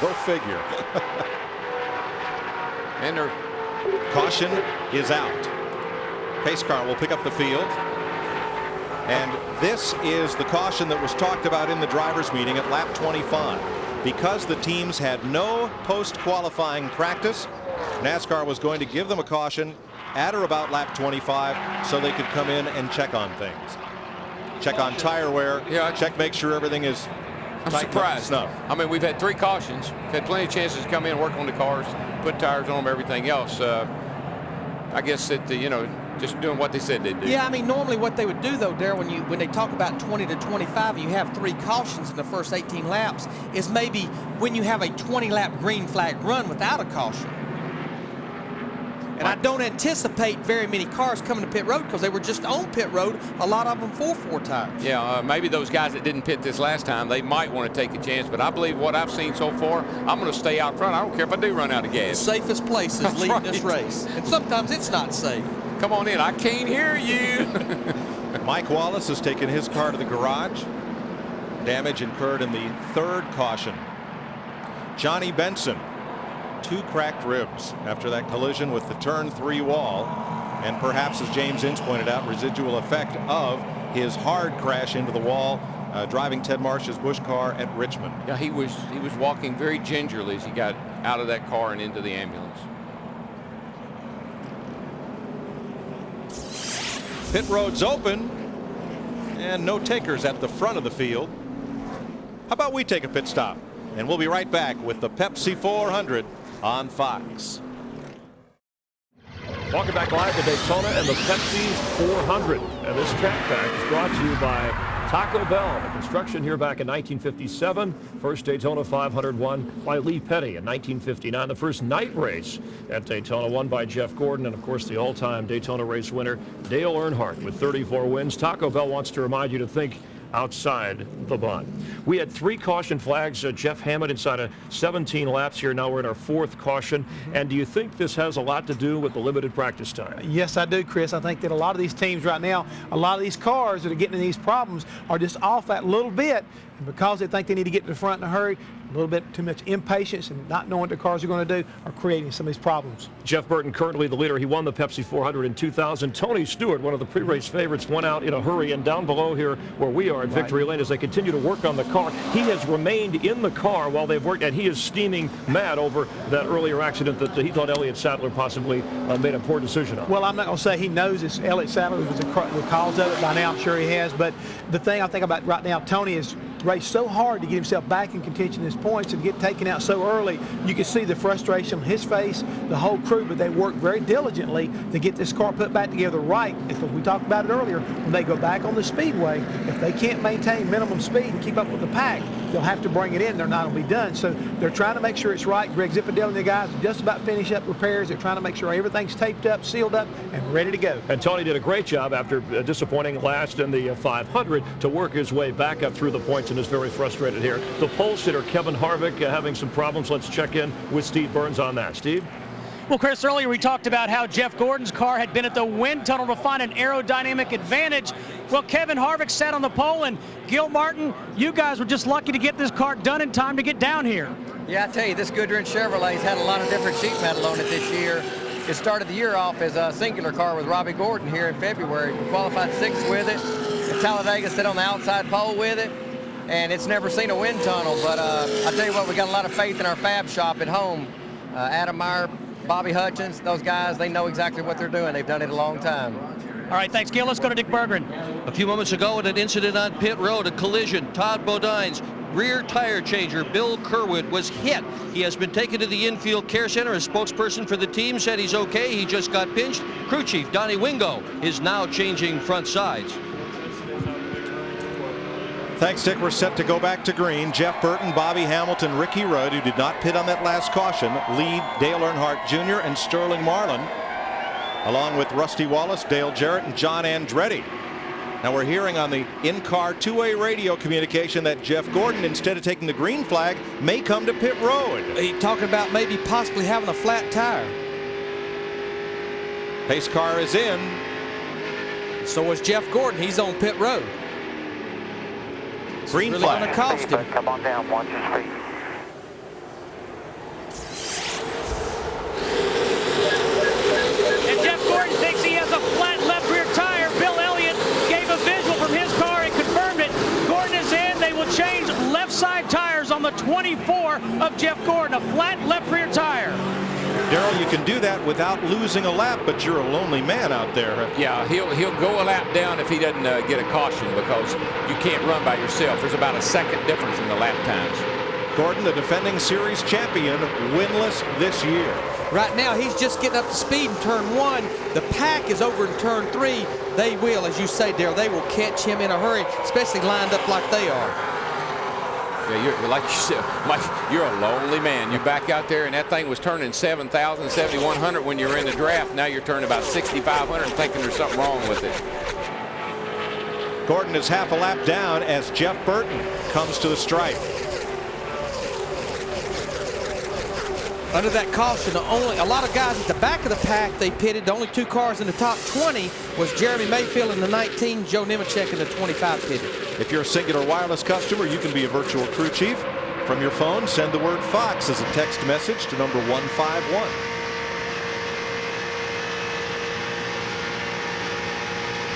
Go figure. And their caution is out. Pace car will pick up the field. And this is the caution that was talked about in the drivers' meeting at lap 25. Because the teams had no post-qualifying practice, NASCAR was going to give them a caution at or about lap 25 so they could come in and check on things. Check on tire wear. Yeah, check, make sure everything is I'm surprised. I mean, we've had 3 cautions. We've had plenty of chances to come in and work on the cars, put tires on them, everything else. I guess that, you know, just doing what they said they'd do. Yeah, I mean, normally what they would do, though, Darryl, when they talk about 20 to 25 and you have 3 cautions in the first 18 laps, is maybe when you have a 20-lap green flag run without a caution. And I don't anticipate very many cars coming to pit road because they were just on pit road, a lot of them 4 tires. Yeah, maybe those guys that didn't pit this last time, they might want to take a chance, but I believe what I've seen so far, I'm going to stay out front. I don't care if I do run out of gas. The safest place is leading this race. And sometimes it's not safe. Come on in, I can't hear you. Mike Wallace has taken his car to the garage. Damage incurred in the 3rd caution. Johnny Benson, 2 cracked ribs after that collision with the turn 3 wall, and perhaps, as James Ince pointed out, residual effect of his hard crash into the wall driving Ted Marsh's Busch car at Richmond. Yeah, he was walking very gingerly as he got out of that car and into the ambulance. Pit road's open and no takers at the front of the field. How about we take a pit stop, and we'll be right back with the Pepsi 400 on Fox. Welcome back live to Daytona and the Pepsi 400. And this track fact is brought to you by Taco Bell. The construction here back in 1957. First Daytona 500 won by Lee Petty in 1959. The first night race at Daytona won by Jeff Gordon. And, of course, the all-time Daytona race winner, Dale Earnhardt, with 34 wins. Taco Bell wants to remind you to think outside the bunt. We had 3 caution flags. Jeff Hammond inside of 17 laps here. Now we're in our 4th caution. And do you think this has a lot to do with the limited practice time? Yes, I do, Chris. I think that a lot of these teams right now, a lot of these cars that are getting in these problems are just off that little bit. And because they think they need to get to the front in a hurry, a little bit too much impatience and not knowing what the cars are going to do are creating some of these problems. Jeff Burton currently the leader. He won the Pepsi 400 in 2000. Tony Stewart, one of the pre-race favorites, went out in a hurry. And down below here where we are at Victory Lane, as they continue to work on the car, he has remained in the car while they've worked, and he is steaming mad over that earlier accident that he thought Elliott Sadler possibly made a poor decision on. Well, I'm not going to say he knows it's Elliott Sadler was the cause of it. By now, I'm sure he has. But the thing I think about right now, Tony is raced so hard to get himself back in contention in his points and get taken out so early. You can see the frustration on his face, the whole crew, but they work very diligently to get this car put back together right. We talked about it earlier. When they go back on the speedway, if they can't maintain minimum speed and keep up with the pack, they'll have to bring it in. They're not going to be done. So they're trying to make sure it's right. Greg Zipadelli and the guys are just about finish up repairs. They're trying to make sure everything's taped up, sealed up, and ready to go. And Tony did a great job after disappointing last in the 500 to work his way back up through the points, and is very frustrated here. The pole sitter, Kevin Harvick, having some problems. Let's check in with Steve Burns on that. Steve? Well, Chris, earlier we talked about how Jeff Gordon's car had been at the wind tunnel to find an aerodynamic advantage. Well, Kevin Harvick sat on the pole, and Gil Martin, you guys were just lucky to get this car done in time to get down here. Yeah, I tell you, this Goodyear Chevrolet's had a lot of different sheet metal on it this year. It started the year off as a singular car with Robbie Gordon here in February. We qualified 6th with it. And Talladega sit on the outside pole with it. And it's never seen a wind tunnel, but I tell you what, we got a lot of faith in our fab shop at home. Adam Meyer, Bobby Hutchins, those guys, they know exactly what they're doing. They've done it a long time. All right, thanks, Gil. Let's go to Dick Berggren. A few moments ago at an incident on pit road, a collision, Todd Bodine's rear tire changer, Bill Kerwood, was hit. He has been taken to the infield care center. A spokesperson for the team said he's okay. He just got pinched. Crew chief Donnie Wingo is now changing front sides. Thanks, Dick. We're set to go back to green. Jeff Burton, Bobby Hamilton, Ricky Rudd, who did not pit on that last caution, lead Dale Earnhardt Jr. and Sterling Marlin, along with Rusty Wallace, Dale Jarrett, and John Andretti. Now we're hearing on the in-car two-way radio communication that Jeff Gordon, instead of taking the green flag, may come to pit road. He's talking about maybe possibly having a flat tire. Pace car is in. So is Jeff Gordon. He's on pit road. Green really flag. Going to cost him. Come on down, watch your speed. And Jeff Gordon thinks he has a flat left rear tire. Bill Elliott gave a visual from his car and confirmed it. Gordon is in. They will change left side tires on the 24 of Jeff Gordon. A flat left rear tire. Darrell, you can do that without losing a lap, but you're a lonely man out there. Yeah, he'll go a lap down if he doesn't get a caution, because you can't run by yourself. There's about a second difference in the lap times. Gordon, the defending series champion, winless this year. Right now, he's just getting up to speed in turn 1. The pack is over in turn 3. They will, as you say, Darrell, they will catch him in a hurry, especially lined up like they are. Yeah, you're like you said, Mike, you're a lonely man. You back out there, and that thing was turning 7,000, 7,100 when you were in the draft. Now you're turning about 6,500 and thinking there's something wrong with it. Gordon is half a lap down as Jeff Burton comes to the stripe. Under that caution, a lot of guys at the back of the pack, they pitted. The only 2 cars in the top 20 was Jeremy Mayfield in the 19, Joe Nemechek in the 25 pitted. If you're a Singular Wireless customer, you can be a virtual crew chief. From your phone, send the word Fox as a text message to number 151.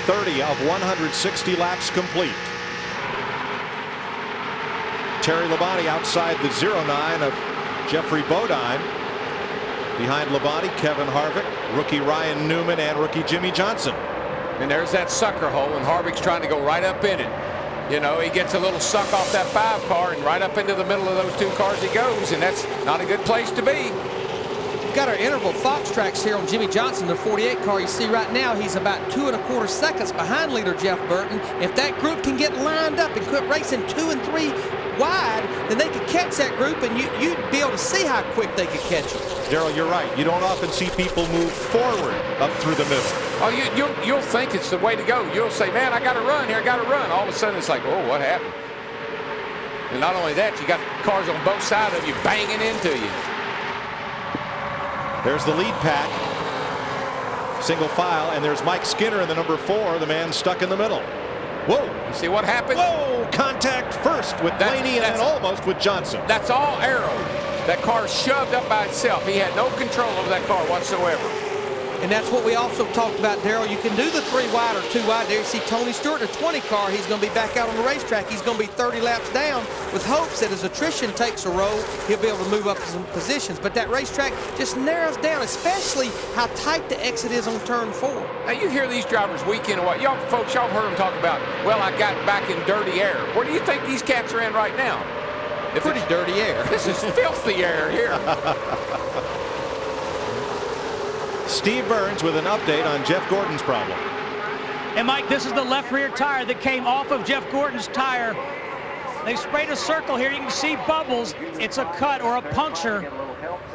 .30 of 160 laps complete. Terry Labonte outside the 09 of Jeffrey Bodine. Behind Labonte, Kevin Harvick, rookie Ryan Newman, and rookie Jimmy Johnson. And there's that sucker hole, and Harvick's trying to go right up in it. You know, he gets a little suck off that 5 car, and right up into the middle of those 2 cars he goes, and that's not a good place to be. We've got our interval Fox tracks here on Jimmy Johnson, the 48 car. You see right now he's about 2 1/4 seconds behind leader Jeff Burton. If that group can get lined up and quit racing 2 and 3 wide, then they could catch that group, and you'd be able to see how quick they could catch them. Darrell, you're right. You don't often see people move forward up through the middle. Oh, you'll think it's the way to go. You'll say, man, I got to run here, I got to run. All of a sudden, it's like, oh, what happened? And not only that, you got cars on both sides of you banging into you. There's the lead pack. Single file, and there's Mike Skinner in the number 4, the man stuck in the middle. Whoa. You see what happened? Whoa, contact first with Blaney and then almost with Johnson. That's all arrow. That car shoved up by itself. He had no control over that car whatsoever. And that's what we also talked about, Darrell. You can do the 3 wide or 2 wide. There you see Tony Stewart in a 20 car. He's going to be back out on the racetrack. He's going to be 30 laps down with hopes that as attrition takes a roll, he'll be able to move up some positions. But that racetrack just narrows down, especially how tight the exit is on turn 4. Now, you hear these drivers week in and what? Y'all folks, y'all heard them talk about, well, I got back in dirty air. Where do you think these cats are in right now? Pretty dirty air. This is filthy air here. Steve Burns with an update on Jeff Gordon's problem. And Mike, this is the left rear tire that came off of Jeff Gordon's tire. They sprayed a circle here. You can see bubbles. It's a cut or a puncture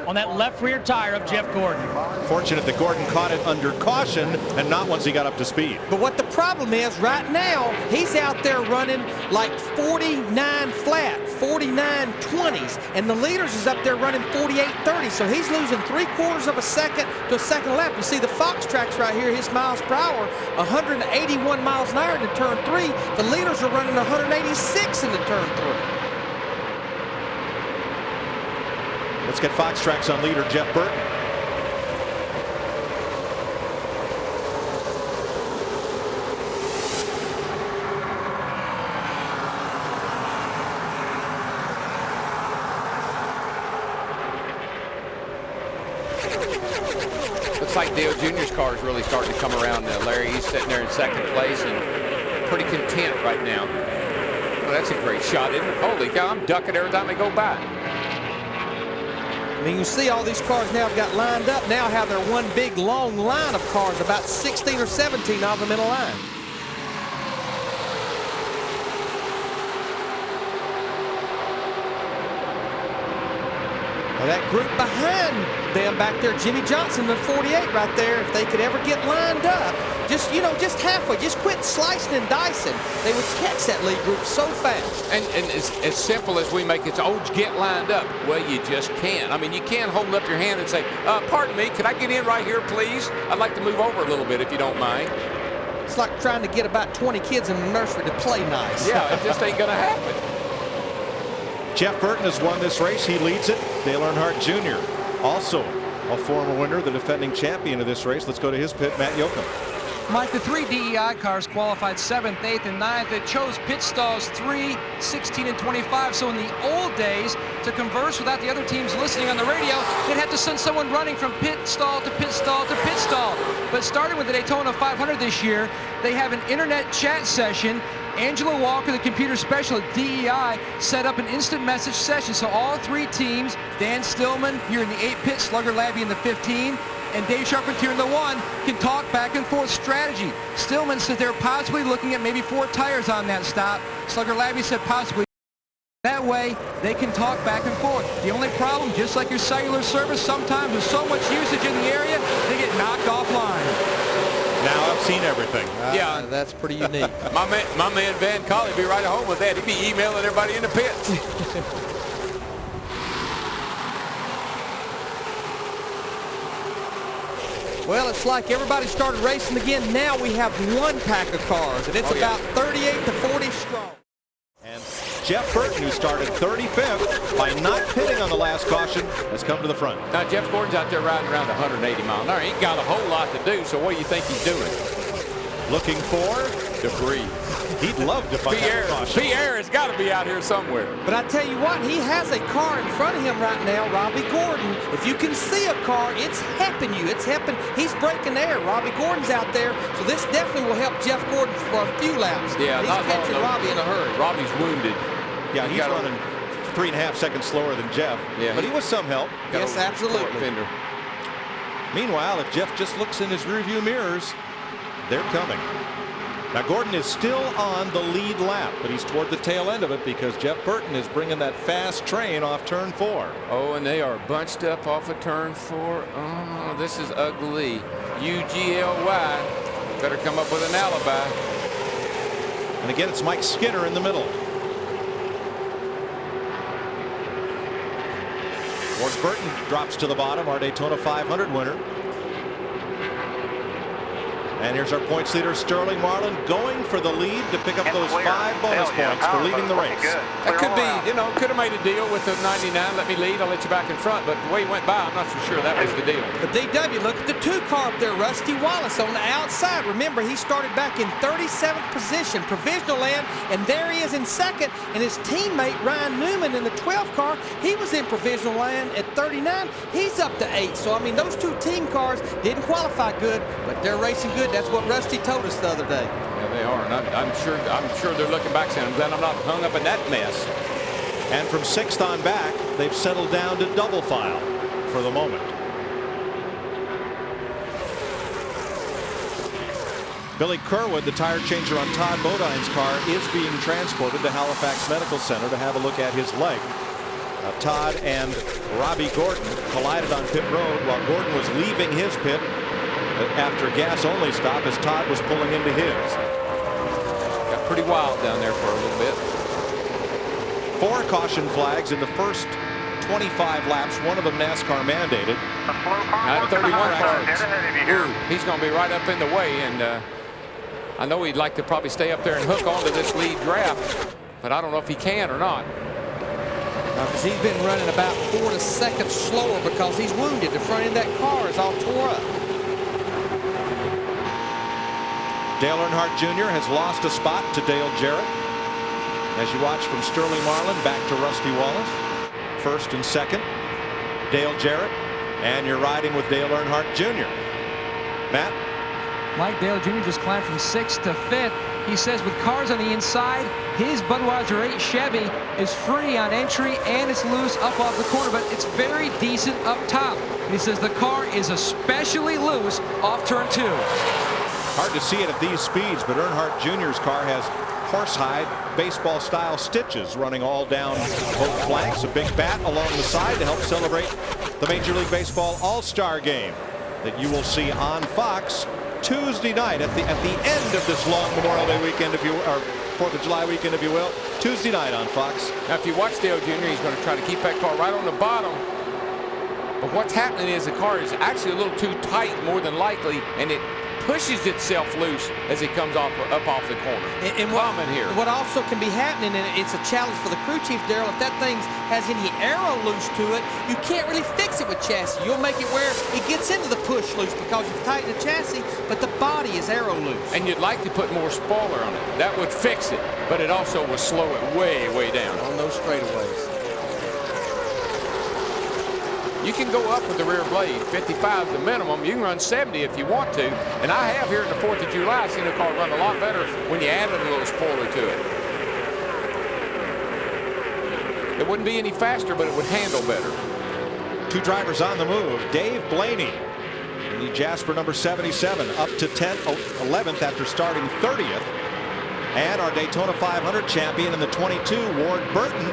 on that left rear tire of Jeff Gordon. Fortunate that Gordon caught it under caution and not once he got up to speed. But what the problem is right now, he's out there running like 49 flat, 49 20s, and the leaders is up there running 48 30. So he's losing 3/4 of a second to a second lap. You see the Fox tracks right here, his miles per hour, 181 miles an hour into turn 3. The leaders are running 186 into turn 3. Let's get Fox Tracks on leader Jeff Burton. Looks like Dale Jr.'s car is really starting to come around now. Larry, he's sitting there in second place and pretty content right now. Well, that's a great shot, isn't it? Holy cow, I'm ducking every time they go by. I mean, you see all these cars now got lined up, now have their one big long line of cars, about 16 or 17 of them in a line. Now that group behind them back there, Jimmy Johnson, the 48 right there, if they could ever get lined up, just, you know, just halfway, just quit slicing and dicing, they would catch that lead group so fast. And as simple as we make it, oh, get lined up. Well, you just can't. I mean, you can't hold up your hand and say, pardon me, can I get in right here, please? I'd like to move over a little bit if you don't mind. It's like trying to get about 20 kids in the nursery to play nice. Yeah, it just ain't going to happen. Jeff Burton has won this race. He leads it. Dale Earnhardt Jr. also a former winner, the defending champion of this race. Let's go to his pit, Matt Yoakum. Mike, the 3 DEI cars qualified 7th, 8th, and 9th. It chose pit stalls 3, 16, and 25. So in the old days, to converse without the other teams listening on the radio, they'd have to send someone running from pit stall to pit stall to pit stall. But starting with the Daytona 500 this year, they have an internet chat session. Angela Walker, the computer specialist at DEI, set up an instant message session. So all 3 teams, Dan Stillman here in the 8 pit, Slugger Labby in the 15, and Dave Charpentier in the 1, can talk back and forth strategy. Stillman said they're possibly looking at maybe 4 tires on that stop. Slugger Labby said possibly. That way, they can talk back and forth. The only problem, just like your cellular service, sometimes with so much usage in the area, they get knocked offline. Now I've seen everything. Yeah, that's pretty unique. my man Van Colley be right at home with that. He'd be emailing everybody in the pits. Well, it's like everybody started racing again. Now we have 1 pack of cars, and it's about 38 to 40 strong. And Jeff Burton, who started 35th by not pitting on the last caution, has come to the front. Now, Jeff Gordon's out there riding around 180 miles an hour. He ain't got a whole lot to do, so what do you think he's doing? Looking for debris. He'd love to find out caution. Pierre has got to be out here somewhere. But I tell you what, he has a car in front of him right now, Robbie Gordon. If you can see a car, it's helping you. It's helping. He's breaking air. Robbie Gordon's out there, so this definitely will help Jeff Gordon for a few laps. Yeah, he's catching Robbie in a hurry. Robbie's wounded. Yeah, he's running 3.5 seconds slower than Jeff. Yeah, but he was some help. Yes, absolutely. Meanwhile, if Jeff just looks in his rearview mirrors, they're coming. Now Gordon is still on the lead lap, but he's toward the tail end of it because Jeff Burton is bringing that fast train off turn 4. Oh, and they are bunched up off of turn 4. Oh, this is ugly. UGLY. Better come up with an alibi. And again, it's Mike Skinner in the middle. Ward Burton drops to the bottom, our Daytona 500 winner. And here's our points leader, Sterling Marlin, going for the lead to pick up those 5 bonus points for leading the race. That could be, you know, could have made a deal with the 99. Let me lead, I'll let you back in front. But the way he went by, I'm not so sure that was the deal. But DW, look at the 2 car up there, Rusty Wallace on the outside. Remember, he started back in 37th position, provisional land, and there he is in 2nd. And his teammate, Ryan Newman, in the 12th car, he was in provisional land at 39. He's up to 8. So, I mean, those 2 team cars didn't qualify good, but they're racing good. That's what Rusty told us the other day. Yeah, they are, and I'm sure they're looking back saying, I'm glad I'm not hung up in that mess. And from 6th on back, they've settled down to double file for the moment. Billy Kerwood, the tire changer on Todd Bodine's car, is being transported to Halifax Medical Center to have a look at his leg. Todd and Robbie Gordon collided on pit road while Gordon was leaving his pit after gas-only stop as Todd was pulling into his. Got pretty wild down there for a little bit. 4 caution flags in the first 25 laps, one of them NASCAR mandated. At 31 cars. He's going to be right up in the way, and I know he'd like to probably stay up there and hook onto this lead draft, but I don't know if he can or not. Because he's been running about 4 seconds slower because he's wounded. The front end of that car is all tore up. Dale Earnhardt Jr. has lost a spot to Dale Jarrett. As you watch from Sterling Marlin back to Rusty Wallace. 1st and 2nd, Dale Jarrett. And you're riding with Dale Earnhardt Jr. Matt? Mike, Dale Jr. just climbed from 6th to 5th. He says with cars on the inside, his Budweiser 8 Chevy is free on entry and it's loose up off the corner, but it's very decent up top. And he says the car is especially loose off turn 2. Hard to see it at these speeds, but Earnhardt Jr.'s car has horsehide baseball-style stitches running all down both flanks. A big bat along the side to help celebrate the Major League Baseball All-Star Game that you will see on Fox Tuesday night at the end of this long Memorial Day weekend, if you or 4th of July weekend, if you will. Tuesday night on Fox. Now, if you watch Dale Jr., he's going to try to keep that car right on the bottom. But what's happening is the car is actually a little too tight, more than likely, and it pushes itself loose as it comes up off the corner. And what also can be happening, and it's a challenge for the crew chief, Darrell, if that thing has any aero loose to it, you can't really fix it with chassis. You'll make it where it gets into the push loose because you've tightened the chassis, but the body is aero loose. And you'd like to put more spoiler on it. That would fix it, but it also would slow it way, way down. On those straightaways. You can go up with the rear blade. 55 is the minimum. You can run 70 if you want to. And I have here in the 4th of July seen a car run a lot better when you added a little spoiler to it. It wouldn't be any faster, but it would handle better. 2 drivers on the move. Dave Blaney in the Jasper number 77 up to 11th after starting 30th. And our Daytona 500 champion in the 22, Ward Burton.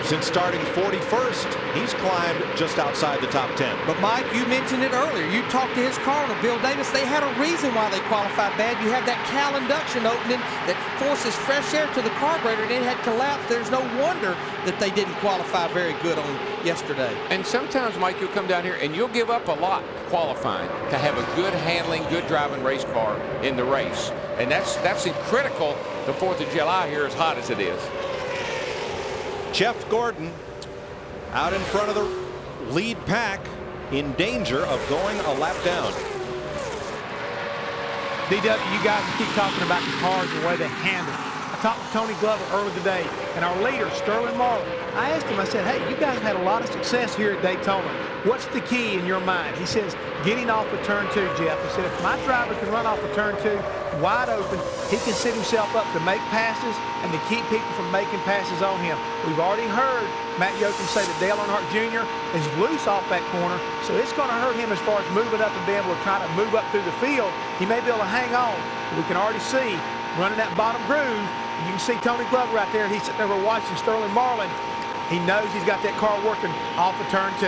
Since starting 41st, he's climbed just outside the top 10. But Mike, you mentioned it earlier. You talked to his car owner, Bill Davis. They had a reason why they qualified bad. You have that cowl induction opening that forces fresh air to the carburetor, and it had collapsed. There's no wonder that they didn't qualify very good on yesterday. And sometimes, Mike, you'll come down here and you'll give up a lot qualifying to have a good handling, good driving race car in the race. And that's critical the 4th of July here, as hot as it is. Jeff Gordon out in front of the lead pack, in danger of going a lap down. DW, you guys keep talking about the cars and the way they handle. I talked to Tony Glover earlier today, and our leader, Sterling Marlin. I asked him, I said, hey, you guys have had a lot of success here at Daytona. What's the key in your mind? He says, getting off of turn 2, Jeff. He said, if my driver can run off of turn 2 wide open, he can set himself up to make passes and to keep people from making passes on him. We've already heard Matt Yoakum say that Dale Earnhardt Jr. is loose off that corner, so it's going to hurt him as far as moving up and being able to try to move up through the field. He may be able to hang on. We can already see running that bottom groove. You can see Tony Glover right there. He's sitting over watching Sterling Marlin. He knows he's got that car working off of turn 2.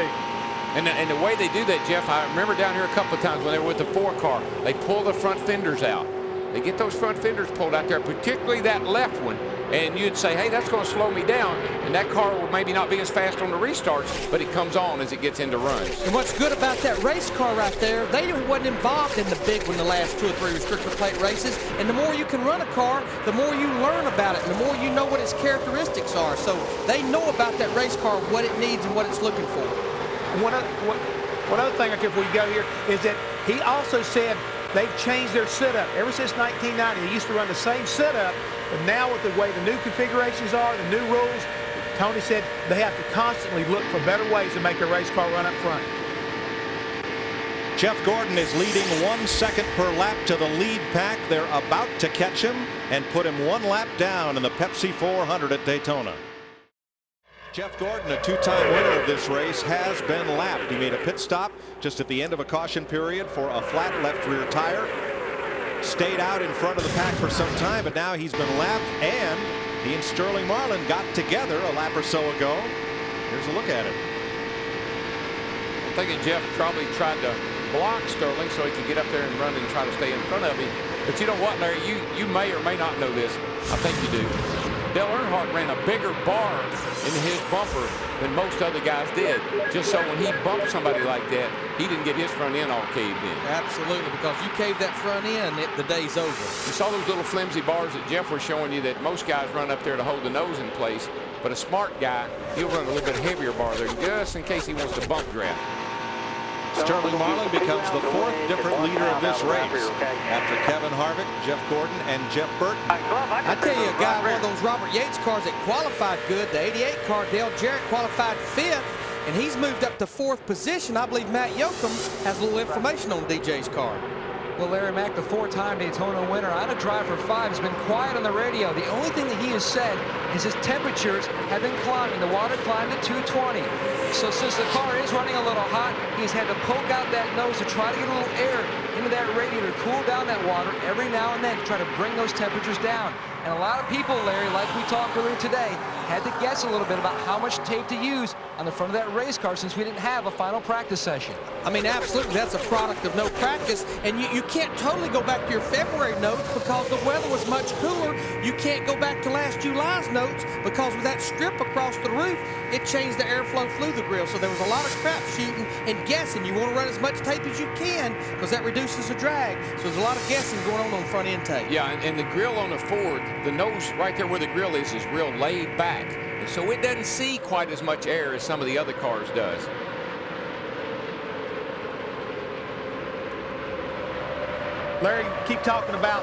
And the way they do that, Jeff, I remember down here a couple of times when they were with the 4 car, they pull the front fenders out. They get those front fenders pulled out there, particularly that left one, and you'd say, hey, that's going to slow me down, and that car will maybe not be as fast on the restarts, but it comes on as it gets into runs. And what's good about that race car right there, they wasn't involved in the big one the last 2 or 3 restrictor plate races, and the more you can run a car, the more you learn about it, and the more you know what its characteristics are. So they know about that race car, what it needs and what it's looking for. One other thing, before we go here, is that he also said they've changed their setup. Ever since 1990, they used to run the same setup, but now with the way the new configurations are, the new rules, Tony said they have to constantly look for better ways to make a race car run up front. Jeff Gordon is leading 1 second per lap to the lead pack. They're about to catch him and put him 1 lap down in the Pepsi 400 at Daytona. Jeff Gordon, a 2-time winner of this race, has been lapped. He made a pit stop just at the end of a caution period for a flat left rear tire. Stayed out in front of the pack for some time, but now he's been lapped, and he and Sterling Marlin got together a lap or so ago. Here's a look at it. I'm thinking Jeff probably tried to block Sterling so he could get up there and run and try to stay in front of him. But you know what, Larry? You may or may not know this. I think you do. Dale Earnhardt ran a bigger bar into his bumper than most other guys did, just so when he bumped somebody like that, he didn't get his front end all caved in. Absolutely, because you cave that front end, the day's over. You saw those little flimsy bars that Jeff was showing you that most guys run up there to hold the nose in place, but a smart guy, he'll run a little bit heavier bar there just in case he wants to bump draft. Sterling Marlin becomes the 4th different leader of this race after Kevin Harvick, Jeff Gordon, and Jeff Burton. I tell you, a guy, one of those Robert Yates cars that qualified good, the 88 car, Dale Jarrett qualified 5th, and he's moved up to 4th position. I believe Matt Yoakum has a little information on DJ's car. Well, Larry Mack, the 4-time Daytona winner, on a drive for 5, has been quiet on the radio. The only thing that he has said is his temperatures have been climbing. The water climbed to 220. So since the car is running a little hot, he's had to poke out that nose to try to get a little air into that radiator, cool down that water every now and then to try to bring those temperatures down. And a lot of people, Larry, like we talked earlier today, had to guess a little bit about how much tape to use on the front of that race car since we didn't have a final practice session. I mean, absolutely, that's a product of no practice, and you can't totally go back to your February notes because the weather was much cooler. You can't go back to last July's notes because with that strip across the roof, it changed the airflow through the grill. So there was a lot of crap shooting and guessing. You want to run as much tape as you can because that reduces the drag. So there's a lot of guessing going on the front end tape. Yeah, and the grill on the Ford, the nose right there where the grill is real laid back. And so it doesn't see quite as much air as some of the other cars does. Larry, keep talking about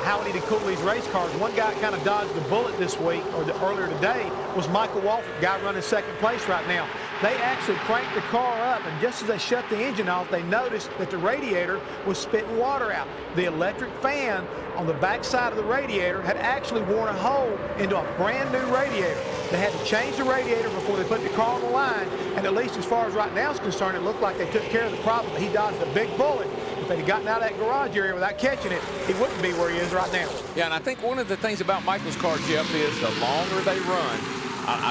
how we need to cool these race cars. One guy kind of dodged the bullet this week, or earlier today, was Michael Waltrip, guy running 2nd place right now. They actually cranked the car up, and just as they shut the engine off, they noticed that the radiator was spitting water out. The electric fan on the back side of the radiator had actually worn a hole into a brand new radiator. They had to change the radiator before they put the car on the line, and at least as far as right now is concerned, it looked like they took care of the problem. He dodged a big bullet. If they'd gotten out of that garage area without catching it, he wouldn't be where he is right now. Yeah, and I think one of the things about Michael's car, Jeff, is the longer they run,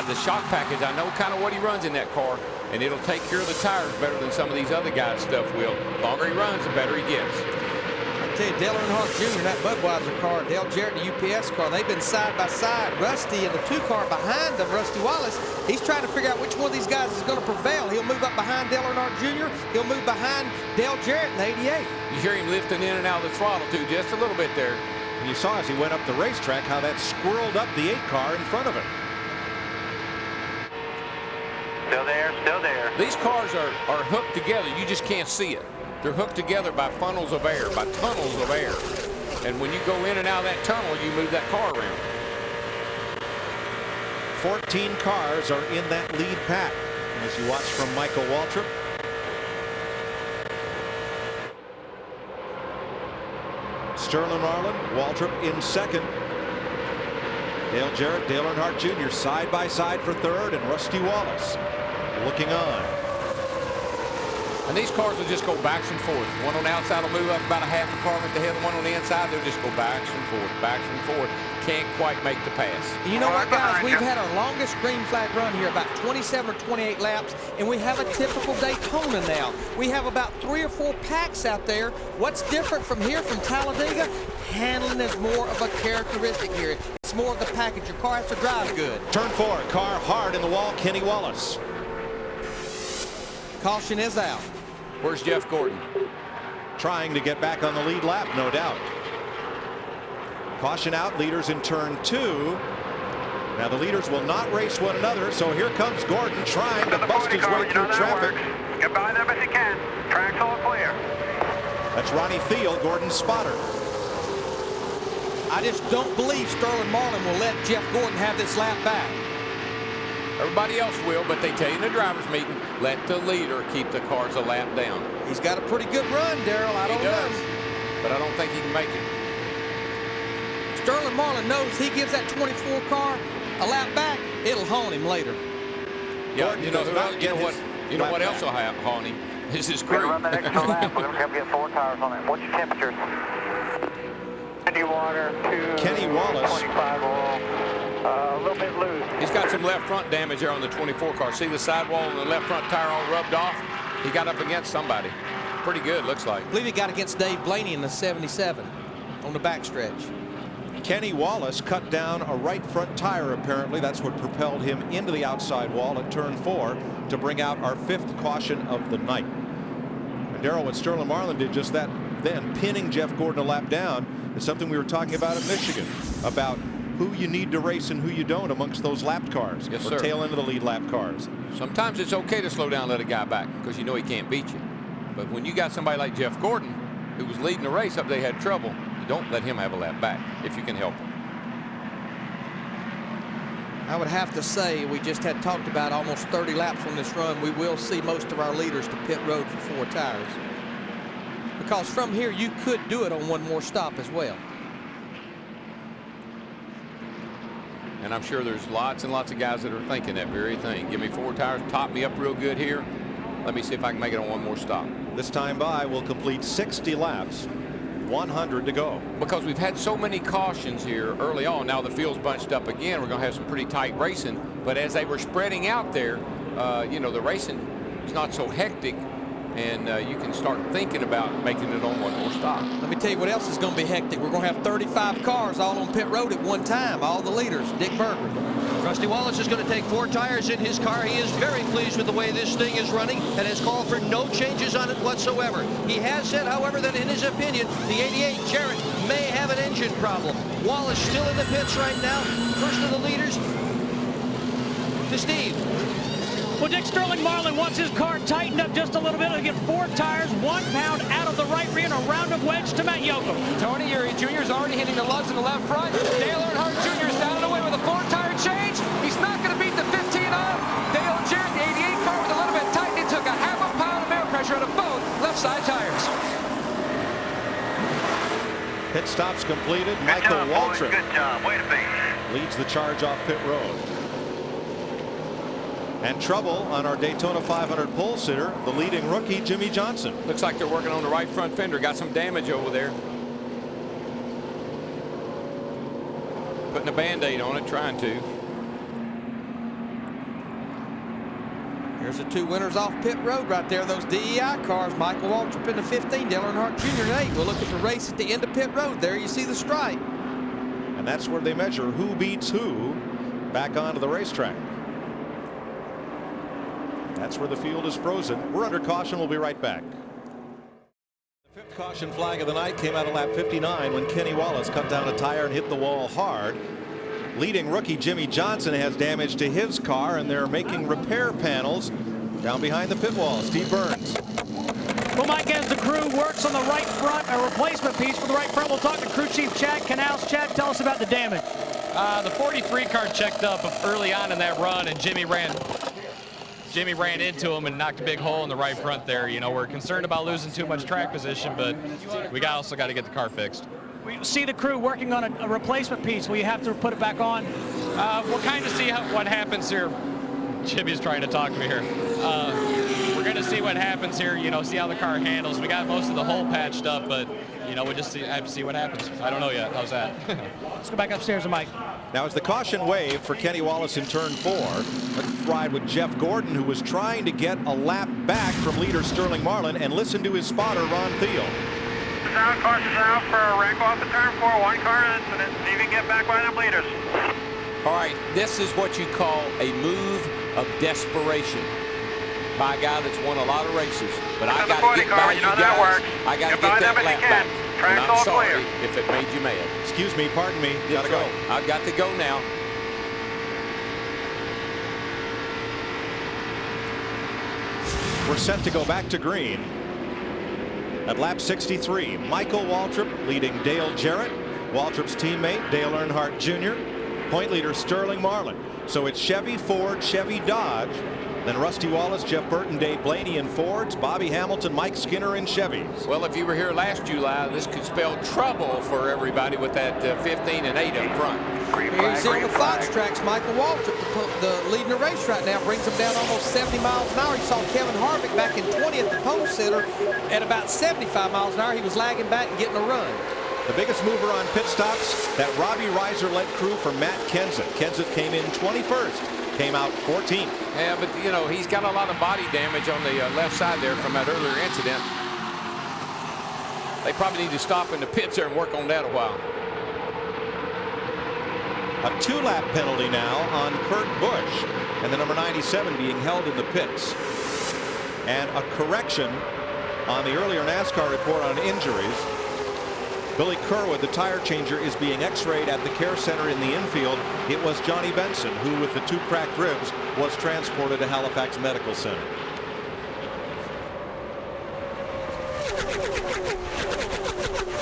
the shock package, I know kind of what he runs in that car, and it'll take care of the tires better than some of these other guys' stuff will. The longer he runs, the better he gets. I tell you, Dale Earnhardt Jr., that Budweiser car, Dale Jarrett, the UPS car, they've been side by side. Rusty in the 2 car behind them, Rusty Wallace, he's trying to figure out which one of these guys is going to prevail. He'll move up behind Dale Earnhardt Jr., he'll move behind Dale Jarrett in the 88. You hear him lifting in and out of the throttle, too, just a little bit there. And you saw as he went up the racetrack how that squirreled up the 8 car in front of him. Still there, still there. These cars are hooked together. You just can't see it. They're hooked together by funnels of air, by tunnels of air. And when you go in and out of that tunnel, you move that car around. 14 cars are in that lead pack. And as you watch from Michael Waltrip, Sterling Marlin, Waltrip in second. Dale Jarrett, Dale Earnhardt Jr. side by side for third, and Rusty Wallace looking on. And these cars will just go backs and forth. One on the outside will move up about a half a car length ahead. The one on the inside, they'll just go backs and forth, backs and forth. Can't quite make the pass. You know what, guys? We've had our longest green flag run here, about 27 or 28 laps, and we have a typical Daytona now. We have about 3 or 4 packs out there. What's different from here, from Talladega? Handling is more of a characteristic here. It's more of the package. Your car has to drive good. Turn 4, car hard in the wall, Kenny Wallace. Caution is out. Where's Jeff Gordon? Trying to get back on the lead lap, no doubt. Caution out, leaders in turn 2. Now the leaders will not race one another, so here comes Gordon trying to bust his way through traffic. Get by them if you can. Track's all clear. That's Ronnie Thiel, Gordon's spotter. I just don't believe Sterling Marlin will let Jeff Gordon have this lap back. Everybody else will, but they tell you in the driver's meeting, let the leader keep the cars a lap down. He's got a pretty good run, Darrell. I don't know. But I don't think he can make it. Sterling Marlin knows he gives that 24 car a lap back, it'll haunt him later. Yeah, you know what else will haunt him? Is his crew. We're going to run that extra lap. We're going to have to get 4 tires on it. What's your temperatures? Empty water, 2. Kenny Wallace. 25 oil. A little bit loose. He's got some left front damage there on the 24 car. See the sidewall and the left front tire all rubbed off? He got up against somebody. Pretty good, looks like. I believe he got against Dave Blaney in the 77 on the backstretch. Kenny Wallace cut down a right front tire, apparently. That's what propelled him into the outside wall at turn 4 to bring out our 5th caution of the night. And Darrell, what Sterling Marlin did just that then, pinning Jeff Gordon a lap down, is something we were talking about at Michigan, about who you need to race and who you don't amongst those lapped cars. Yes, or sir. tail end of the lead lap cars. Sometimes it's okay to slow down and let a guy back because you know he can't beat you. But when you got somebody like Jeff Gordon who was leading the race up, they had trouble. You don't let him have a lap back if you can help him. I would have to say we just had talked about almost 30 laps on this run. We will see most of our leaders to pit road for 4 tires. Because from here you could do it on one more stop as well. And I'm sure there's lots and lots of guys that are thinking that very thing. Give me 4 tires, top me up real good here. Let me see if I can make it on one more stop. This time by will complete 60 laps, 100 to go. Because we've had so many cautions here early on. Now the field's bunched up again. We're going to have some pretty tight racing. But as they were spreading out there, you know, the racing is not so hectic. And you can start thinking about making it on one more stop. Let me tell you what else is going to be hectic. We're going to have 35 cars all on pit road at one time. All the leaders, Dick Berger. Rusty Wallace is going to take 4 tires in his car. He is very pleased with the way this thing is running and has called for no changes on it whatsoever. He has said, however, that in his opinion, the 88 Jarrett may have an engine problem. Wallace still in the pits right now. First of the leaders to Steve. Well, Dick, Sterling Marlin wants his car tightened up just a little bit. He'll get 4 tires, 1 pound out of the right rear, and a round-up wedge to Matt Yoakum. Tony Eury Jr. is already hitting the lugs in the left front. Dale Earnhardt Jr. is down and away with a 4-tire change. He's not going to beat the 15 on. Dale Jarrett, the 88 car, with a little bit tight. He took a half a pound of air pressure out of both left side tires. Pit stops completed. Michael Waltrip Good job. Way to be. leads the charge off pit road. And trouble on our Daytona 500 pole sitter, the leading rookie, Jimmy Johnson. Looks like they're working on the right front fender. Got some damage over there. Putting a Band-Aid on it, trying to. Here's the 2 winners off pit road right there. Those DEI cars. Michael Waltrip in the 15, Dale Earnhardt Jr. in 8. We'll look at the race at the end of pit road. There you see the stripe. And that's where they measure who beats who back onto the racetrack. That's where the field is frozen. We're under caution. We'll be right back. The 5th caution flag of the night came out of lap 59 when Kenny Wallace cut down a tire and hit the wall hard. Leading rookie Jimmy Johnson has damage to his car, and they're making repair panels down behind the pit wall. Steve Burns. Well, Mike, as the crew works on the right front, a replacement piece for the right front, we'll talk to crew chief Chad Canals. Chad, tell us about the damage. The 43 car checked up early on in that run, and Jimmy ran into him and knocked a big hole in the right front there. You know, we're concerned about losing too much track position, but we also got to get the car fixed. We see the crew working on a replacement piece. Will you have to put it back on? We'll kind of see what happens here. Jimmy's trying to talk to me here. We're going to see what happens here, you know, see how the car handles. We got most of the hole patched up, but, you know, we just have to see what happens. I don't know yet. How's that? Let's go back upstairs to Mike. Now, as the caution waved for Kenny Wallace in turn 4, let's ride with Jeff Gordon, who was trying to get a lap back from leader Sterling Marlin, and listen to his spotter, Ron Thiel. Down, caution out for a wreck off of turn 4, one car incident. See if you can get back by them leaders. All right, this is what you call a move of desperation by a guy that's won a lot of races. But I got to get by you guys. I got to get that lap back. And I'm sorry if it made you mad. Excuse me, pardon me. Gotta go. I've got to go now. We're set to go back to green. At lap 63, Michael Waltrip leading Dale Jarrett. Waltrip's teammate, Dale Earnhardt Jr. Point leader, Sterling Marlin. So it's Chevy, Ford, Chevy, Dodge. Then Rusty Wallace, Jeff Burton, Dave Blaney in Fords, Bobby Hamilton, Mike Skinner in Chevys. Well, if you were here last July, this could spell trouble for everybody with that 15 and 8 up front. Here you see on the Fox tracks, Michael Waltrip, the leading the race right now, brings him down almost 70 miles an hour. You saw Kevin Harvick back in 20 at the pole sitter at about 75 miles an hour. He was lagging back and getting a run. The biggest mover on pit stops, that Robbie Reiser-led crew for Matt Kenseth. Kenseth came in 21st, came out 14th. Yeah, but, you know, he's got a lot of body damage on the left side there from that earlier incident. They probably need to stop in the pits there and work on that a while. A 2-lap penalty now on Kurt Busch, and the number 97 being held in the pits. And a correction on the earlier NASCAR report on injuries. Billy Kerwood, the tire changer, is being x-rayed at the care center in the infield. It was Johnny Benson who, with the 2 cracked ribs, was transported to Halifax Medical Center.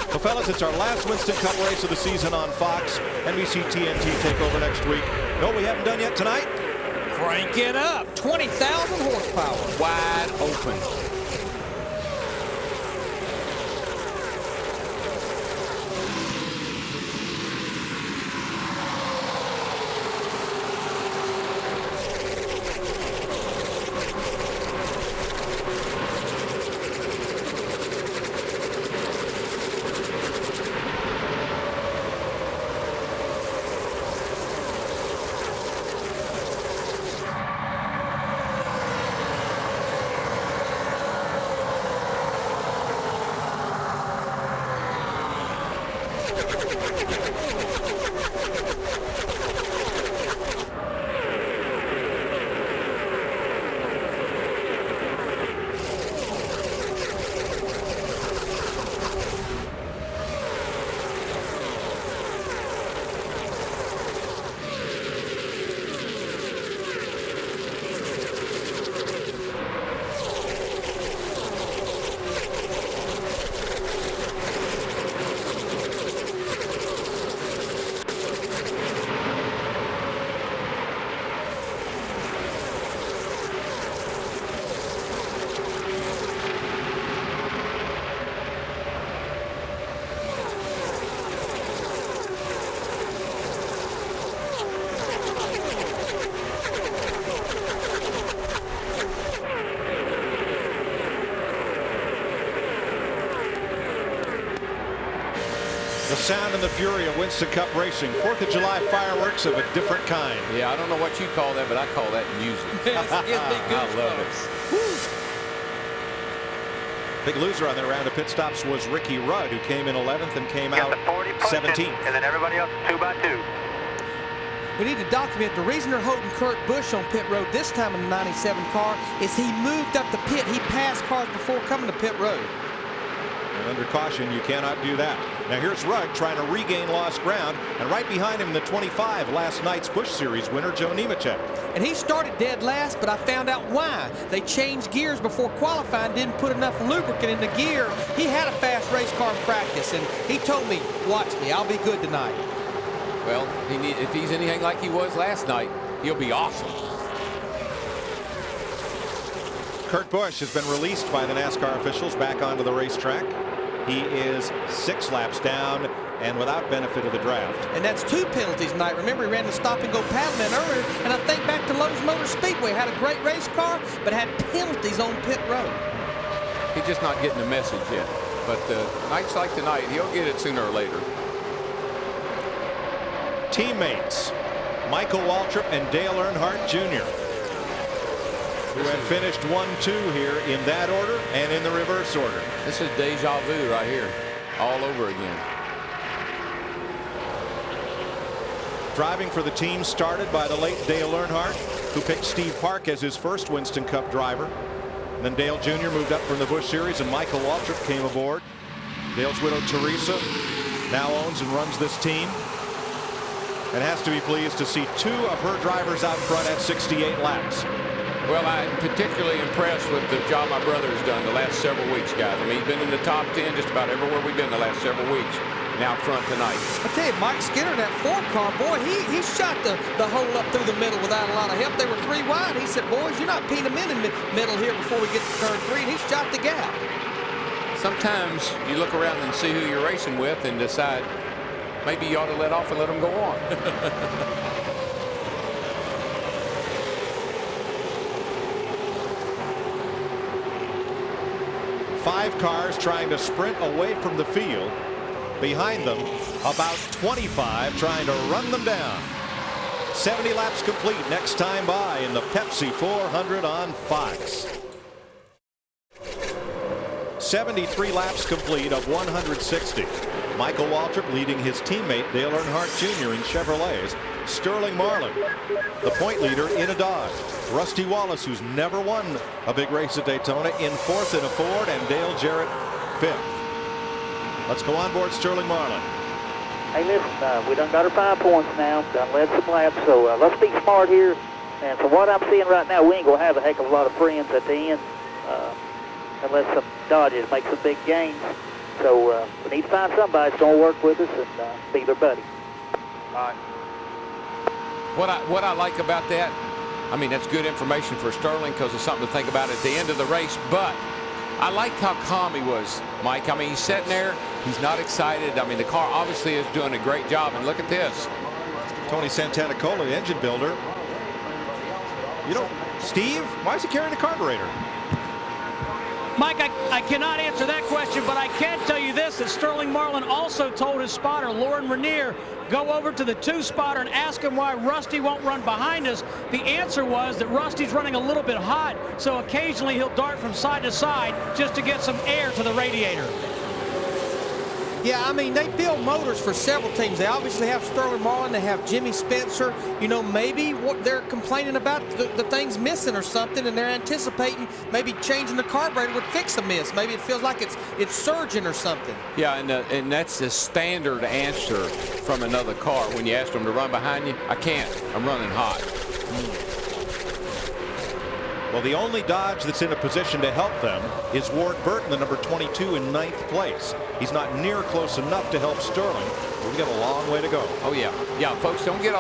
Well, fellas, it's our last Winston Cup race of the season on Fox. NBC TNT take over next week. No, we haven't done yet tonight. Crank it up. 20,000 horsepower. Wide open. The sound and the fury of Winston Cup racing. 4th of July fireworks of a different kind. Yeah, I don't know what you call that, but I call that music. I love it. Big loser on their round of pit stops was Ricky Rudd, who came in 11th and came out 17th. And then everybody else 2 by 2. We need to document the reason they're holding Kurt Busch on pit road this time in the 97 car is he moved up the pit. He passed cars before coming to pit road. And under caution, you cannot do that. Now here's Rudd trying to regain lost ground, and right behind him in the 25, last night's Busch Series winner, Joe Nemechek. And he started dead last, but I found out why. They changed gears before qualifying, didn't put enough lubricant in the gear. He had a fast race car in practice, and he told me, watch me, I'll be good tonight. Well, if he's anything like he was last night, he'll be awesome. Kurt Busch has been released by the NASCAR officials back onto the racetrack. He is 6 laps down and without benefit of the draft. And that's 2 penalties tonight. Remember, he ran the stop-and-go paddling earlier, and I think back to Lowe's Motor Speedway. Had a great race car, but had penalties on pit road. He's just not getting the message yet. But nights like tonight, he'll get it sooner or later. Teammates, Michael Waltrip and Dale Earnhardt Jr., who had finished 1-2 here in that order and in the reverse order. This is deja vu right here, all over again. Driving for the team started by the late Dale Earnhardt, who picked Steve Park as his first Winston Cup driver. And then Dale Jr. moved up from the Busch Series, and Michael Waltrip came aboard. Dale's widow Teresa now owns and runs this team, and has to be pleased to see 2 of her drivers out front at 68 laps. Well, I'm particularly impressed with the job my brother has done the last several weeks, guys. I mean, he's been in the top 10 just about everywhere we've been the last several weeks. Now front tonight. I tell you, Mike Skinner, that Ford car, boy, he shot the hole up through the middle without a lot of help. They were 3 wide. He said, boys, you're not peeing them in the middle here before we get to turn 3, and he shot the gap. Sometimes you look around and see who you're racing with and decide maybe you ought to let off and let them go on. 5 cars trying to sprint away from the field. Behind them, about 25 trying to run them down. 70 laps complete next time by in the Pepsi 400 on Fox. 73 laps complete of 160. Michael Waltrip leading his teammate Dale Earnhardt Jr. in Chevrolets. Sterling Marlin, the point leader in a Dodge. Rusty Wallace, who's never won a big race at Daytona, in 4th in a Ford, and Dale Jarrett 5th. Let's go on board Sterling Marlin. Hey, listen, we done got our 5 points now, done led some laps, so let's be smart here. And from what I'm seeing right now, we ain't going to have a heck of a lot of friends at the end unless some Dodges make some big gains. So we need to find somebody that's going to work with us and be their buddy. All right. What I like about that, I mean, that's good information for Sterling because it's something to think about at the end of the race, but I liked how calm he was, Mike. I mean, he's sitting there. He's not excited. I mean, the car obviously is doing a great job, and look at this. Tony Santanicola, the engine builder. You know, Steve, why is he carrying a carburetor? Mike, I cannot answer that question, but I can tell you this, that Sterling Marlin also told his spotter, Lauren Renier, go over to the 2 spotter and ask him why Rusty won't run behind us. The answer was that Rusty's running a little bit hot, so occasionally he'll dart from side to side just to get some air to the radiator. Yeah, I mean, they build motors for several teams. They obviously have Sterling Marlin. They have Jimmy Spencer. You know, maybe what they're complaining about, the thing's missing or something, and they're anticipating maybe changing the carburetor would fix a miss. Maybe it feels like it's surging or something. Yeah, and that's the standard answer from another car. When you ask them to run behind you, I can't. I'm running hot. Well, the only Dodge that's in a position to help them is Ward Burton, the number 22 in 9th place. He's not near close enough to help Sterling. We've got a long way to go. Oh yeah, folks, don't get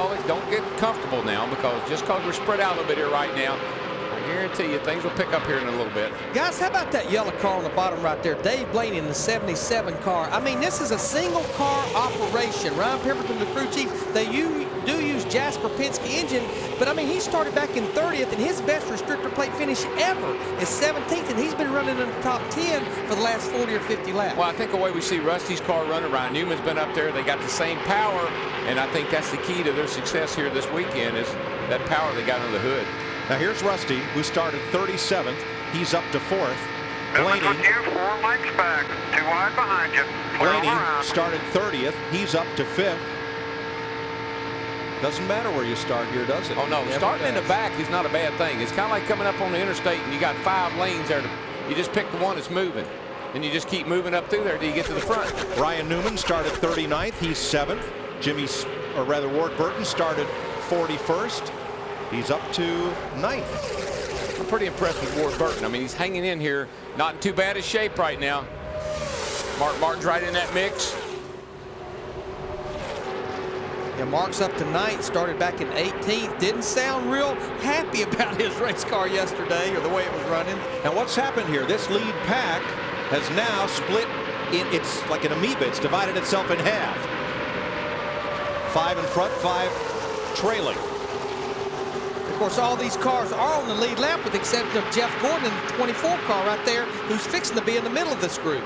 comfortable now, because just because we're spread out a little bit here right now, I guarantee you things will pick up here in a little bit. Guys, how about that yellow car on the bottom right there? Dave Blaney in the 77 car. I mean, this is a single car operation. Ryan Pemberton, the crew chief, they do use Jasper Penske engine, but I mean, he started back in 30th, and his best restrictor plate finish ever is 17th, and he's been running in the top 10 for the last 40 or 50 laps. Well, I think the way we see Rusty's car running, Ryan Newman's been up there. They got the same power, and I think that's the key to their success here this weekend is that power they got under the hood. Now here's Rusty, who started 37th. He's up to 4th. Blaney, 4 lengths back. 2 wide behind you. Blaney started 30th. He's up to 5th. Doesn't matter where you start here, does it? Oh, no. Starting in the back is not a bad thing. It's kind of like coming up on the interstate and you got 5 lanes there. You just pick the one that's moving, and you just keep moving up through there till you get to the front. Ryan Newman started 39th. He's 7th. Ward Burton started 41st. He's up to 9th. I'm pretty impressed with Ward Burton. I mean, he's hanging in here, not in too bad a shape right now. Mark Martin's right in that mix. Yeah, Mark's up to 9th, started back in 18th. Didn't sound real happy about his race car yesterday or the way it was running. And what's happened here? This lead pack has now split. It's like an amoeba. It's divided itself in half. 5 in front, 5 trailing. Of course, all these cars are on the lead lap with the exception of Jeff Gordon in the 24 car right there, who's fixing to be in the middle of this group.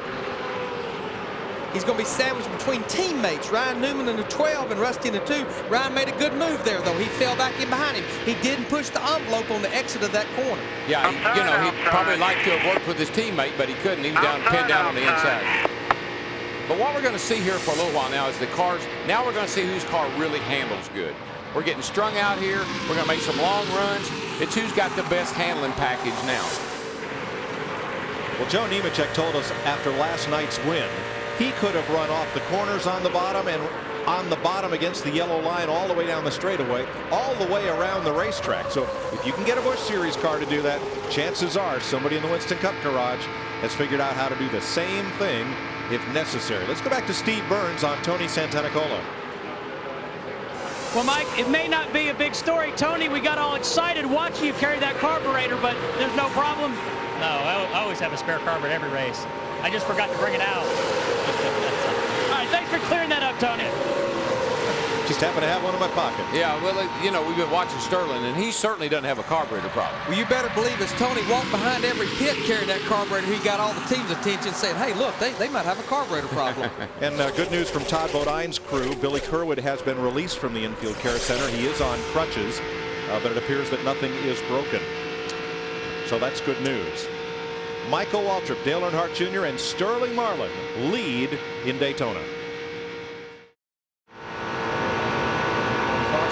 He's going to be sandwiched between teammates, Ryan Newman in the 12 and Rusty in the 2. Ryan made a good move there, though. He fell back in behind him. He didn't push the envelope on the exit of that corner. Yeah, he'd probably like to have worked with his teammate, but he couldn't. He was pinned down on the inside. But what we're going to see here for a little while now is the cars. Now we're going to see whose car really handles good. We're getting strung out here. We're going to make some long runs. It's who's got the best handling package now. Well, Joe Nemechek told us after last night's win, he could have run off the corners on the bottom and on the bottom against the yellow line all the way down the straightaway, all the way around the racetrack. So if you can get a Busch Series car to do that, chances are somebody in the Winston Cup garage has figured out how to do the same thing if necessary. Let's go back to Steve Burns on Tony Santanicola. Well, Mike, it may not be a big story. Tony, we got all excited watching you carry that carburetor, but there's no problem. No, I always have a spare carburetor every race. I just forgot to bring it out. All right, thanks for clearing that up, Tony. Just happen to have one in my pocket. Yeah, well, you know, we've been watching Sterling, and he certainly doesn't have a carburetor problem. Well, you better believe as Tony walked behind every pit carrying that carburetor, he got all the team's attention saying, hey, look, they might have a carburetor problem. And good news from Todd Bodine's crew. Billy Kerwood has been released from the infield care center. He is on crutches, but it appears that nothing is broken. So that's good news. Michael Waltrip, Dale Earnhardt Jr., and Sterling Marlin lead in Daytona.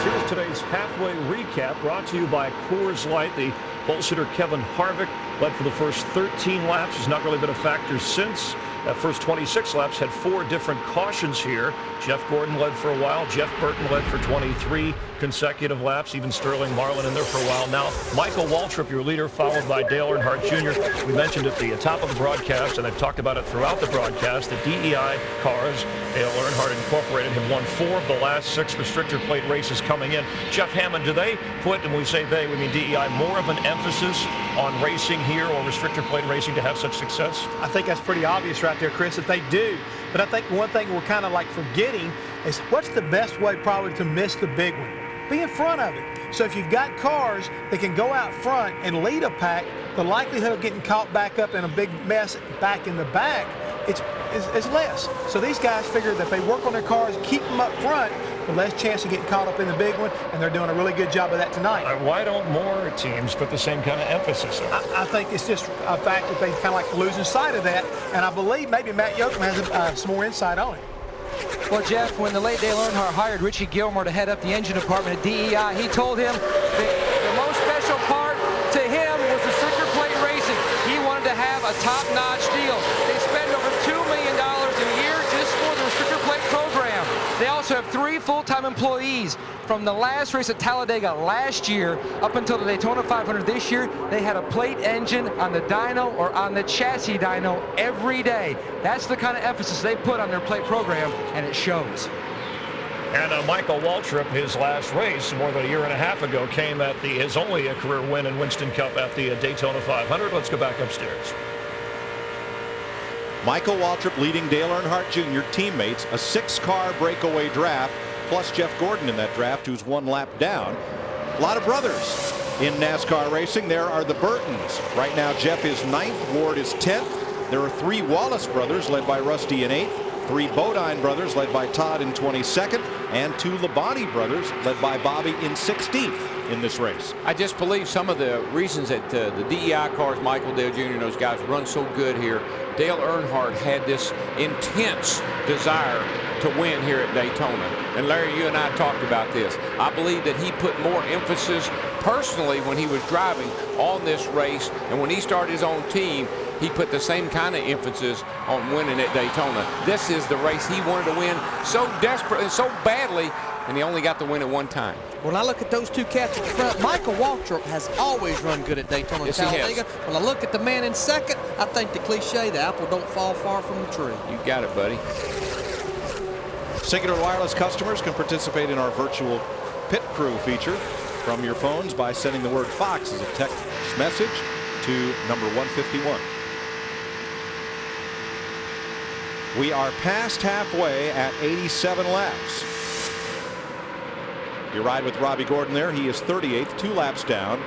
Here's today's halfway recap brought to you by Coors Light. The pole sitter Kevin Harvick led for the first 13 laps. Has not really been a factor since. That first 26 laps had 4 different cautions here. Jeff Gordon led for a while. Jeff Burton led for 23 consecutive laps. Even Sterling Marlin in there for a while. Now, Michael Waltrip, your leader, followed by Dale Earnhardt Jr. We mentioned at the top of the broadcast, and I've talked about it throughout the broadcast, the DEI cars. Dale Earnhardt Incorporated have won 4 of the last 6 restrictor plate races coming in. Jeff Hammond, do they put, and when we say they, we mean DEI, more of an emphasis on racing here or restrictor plate racing to have such success? I think that's pretty obvious right there, Chris, that they do. But I think one thing we're kind of like forgetting is what's the best way probably to miss the big one? Be in front of it. So if you've got cars that can go out front and lead a pack, the likelihood of getting caught back up in a big mess back in the back is less. So these guys figure that if they work on their cars, keep them up front, the less chance of getting caught up in the big one, and they're doing a really good job of that tonight. Why don't more teams put the same kind of emphasis on it? I think it's just a fact that they kind of like losing sight of that, and I believe maybe Matt Yoakum has some more insight on it. Well, Jeff, when the late Dale Earnhardt hired Richie Gilmore to head up the engine department at DEI, he told him the most special part to him was the restrictor plate racing. He wanted to have a top-notch deal. They spend over $2 million a year just for the restrictor plate program. They also have 3 full-time employees. From the last race at Talladega last year up until the Daytona 500 this year, they had a plate engine on the dyno or on the chassis dyno every day. That's the kind of emphasis they put on their plate program, and it shows. And Michael Waltrip, his last race more than a year and a half ago, came at his only career win in Winston Cup at the Daytona 500. Let's go back upstairs. Michael Waltrip leading Dale Earnhardt Jr. teammates, a 6-car breakaway draft, plus Jeff Gordon in that draft, who's 1 lap down. A lot of brothers in NASCAR racing. There are the Burtons. Right now, Jeff is 9th, Ward is 10th. There are 3 Wallace brothers, led by Rusty in 8th. 3 Bodine brothers, led by Todd in 22nd. And 2 Labonte brothers, led by Bobby in 16th in this race. I just believe some of the reasons that the DEI cars, Michael, Dale Jr., and those guys run so good here. Dale Earnhardt had this intense desire to win here at Daytona. And Larry, you and I talked about this. I believe that he put more emphasis personally when he was driving on this race. And when he started his own team, he put the same kind of emphasis on winning at Daytona. This is the race he wanted to win so desperately and so badly, and he only got to win it 1 time. When I look at those 2 cats at the front, Michael Waltrip has always run good at Daytona and Talladega. When I look at the man in second, I think the cliche, the apple don't fall far from the tree. You got it, buddy. Singular Wireless customers can participate in our virtual pit crew feature from your phones by sending the word Fox as a text message to number 151. We are past halfway at 87 laps. You ride with Robbie Gordon there. He is 38th, 2 laps down.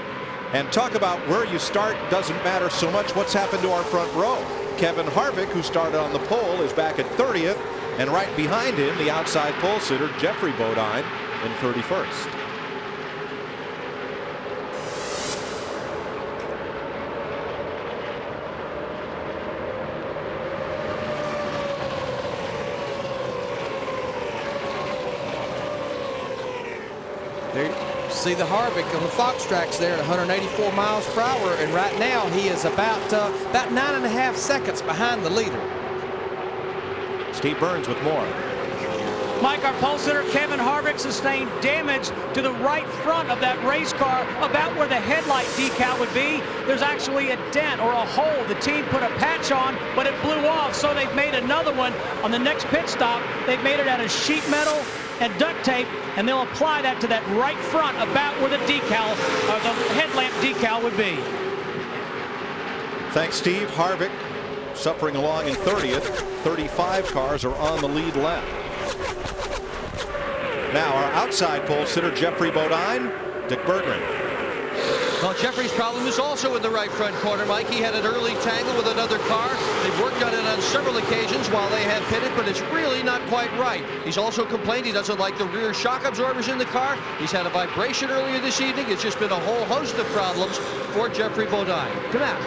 And talk about where you start doesn't matter so much. What's happened to our front row? Kevin Harvick, who started on the pole, is back at 30th. And right behind him, the outside pole sitter, Jeffrey Bodine, in 31st. There you see the Harvick on the Fox tracks there at 184 miles per hour, and right now he is about 9.5 seconds behind the leader. Steve Burns with more. Mike, our pole sitter Kevin Harvick sustained damage to the right front of that race car, about where the headlight decal would be. There's actually a dent or a hole. The team put a patch on, but it blew off, so they've made another one on the next pit stop. They've made it out of sheet metal and duct tape, and they'll apply that to that right front, about where the decal, or the headlamp decal would be. Thanks, Steve. Harvick suffering along in 30th. 35 cars are on the lead lap. Now our outside pole sitter Jeffrey Bodine, Dick Berggren. Well, Jeffrey's problem is also in the right front corner, Mike. He had an early tangle with another car. They've worked on it on several occasions while they have pitted, but it's really not quite right. He's also complained he doesn't like the rear shock absorbers in the car. He's had a vibration earlier this evening. It's just been a whole host of problems for Jeffrey Bodine. Come out.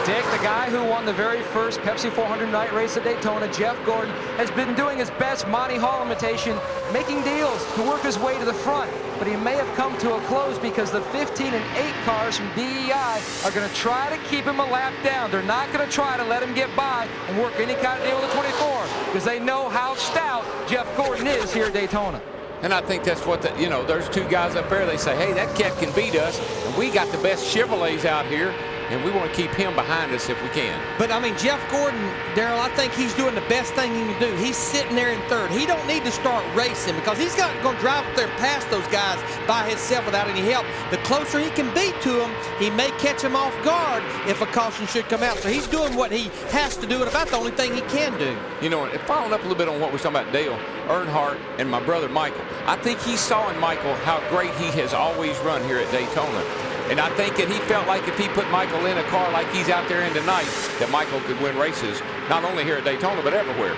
Dick, the guy who won the very first Pepsi 400 night race at Daytona, Jeff Gordon, has been doing his best Monty Hall imitation, making deals to work his way to the front. But he may have come to a close because the 15 and 8 cars from DEI are going to try to keep him a lap down. They're not going to try to let him get by and work any kind of deal with the 24 because they know how stout Jeff Gordon is here at Daytona. And I think that's what there's 2 guys up there. They say, hey, that cat can beat us, and we got the best Chevrolets out here. And we want to keep him behind us if we can. But, I mean, Jeff Gordon, Darrell, I think he's doing the best thing he can do. He's sitting there in third. He don't need to start racing because he's going to drive up there and pass those guys by himself without any help. The closer he can be to them, he may catch him off guard if a caution should come out. So he's doing what he has to do and about the only thing he can do. You know, following up a little bit on what we were talking about Dale Earnhardt and my brother Michael, I think he saw in Michael how great he has always run here at Daytona. And I think that he felt like if he put Michael in a car like he's out there in tonight, that Michael could win races, not only here at Daytona, but everywhere.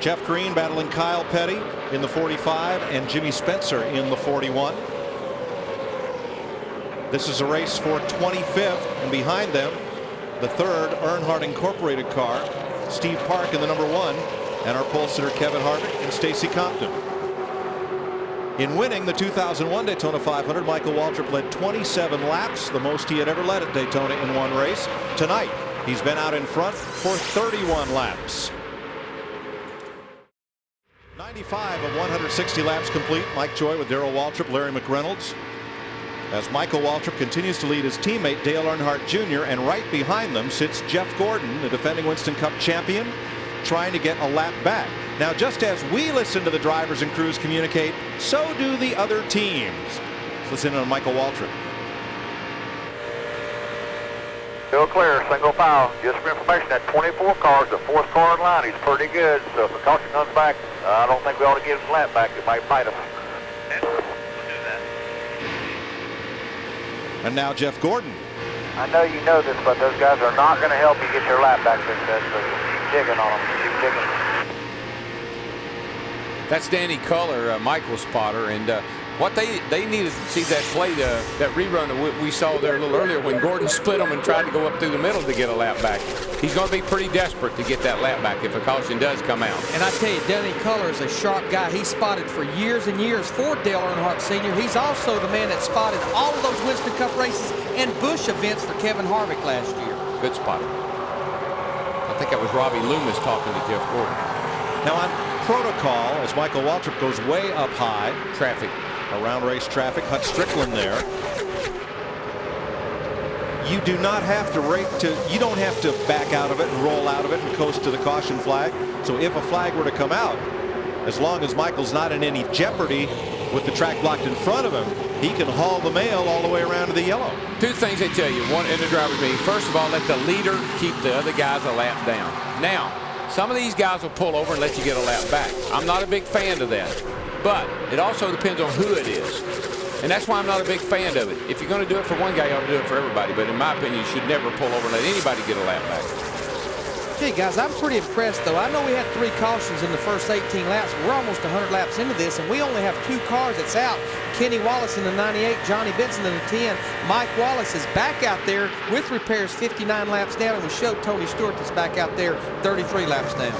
Jeff Green battling Kyle Petty in the 45 and Jimmy Spencer in the 41. This is a race for 25th, and behind them, the 3rd Earnhardt Incorporated car, Steve Park in the number 1. And our pole sitter Kevin Harvick and Stacy Compton. In winning the 2001 Daytona 500, Michael Waltrip led 27 laps, the most he had ever led at Daytona in one race. Tonight, he's been out in front for 31 laps. 95 of 160 laps complete. Mike Joy with Darrell Waltrip, Larry McReynolds. As Michael Waltrip continues to lead his teammate Dale Earnhardt Jr. and right behind them sits Jeff Gordon, the defending Winston Cup champion, trying to get a lap back. Now, just as we listen to the drivers and crews communicate, so do the other teams. Let's listen to Michael Waltrip. Still clear, single file. Just for information, that 24 car is the 4th car in line. He's pretty good, so if the caution comes back, I don't think we ought to give him a lap back. It might bite him. And now Jeff Gordon. I know you know this, but those guys are not going to help you get your lap back this good, so keep digging on them. Keep digging. That's Danny Culler, Michael's spotter, and what they needed to see that play, that rerun that we saw there a little earlier when Gordon split them and tried to go up through the middle to get a lap back. He's going to be pretty desperate to get that lap back if a caution does come out. And I tell you, Danny Culler is a sharp guy. He spotted for years and years for Dale Earnhardt Sr. He's also the man that spotted all of those Winston Cup races and Busch events for Kevin Harvick last year. Good spotter. I think that was Robbie Loomis talking to Jeff Gordon. Now on protocol, as Michael Waltrip goes way up high, traffic, around race traffic, Hut Strickland there. you do not have to you don't have to back out of it and roll out of it and coast to the caution flag. So if a flag were to come out, as long as Michael's not in any jeopardy with the track blocked in front of him, he can haul the mail all the way around to the yellow. Two things they tell you, one in the driver's meeting. First of all, let the leader keep the other guys a lap down. Now, some of these guys will pull over and let you get a lap back. I'm not a big fan of that, but it also depends on who it is. And that's why I'm not a big fan of it. If you're going to do it for one guy, you ought to do it for everybody. But in my opinion, you should never pull over and let anybody get a lap back. Hey guys, I'm pretty impressed though. I know we had 3 cautions in the first 18 laps. We're almost 100 laps into this, and we only have 2 cars that's out. Kenny Wallace in the 98, Johnny Benson in the 10. Mike Wallace is back out there with repairs 59 laps down, and we showed Tony Stewart that's back out there 33 laps down.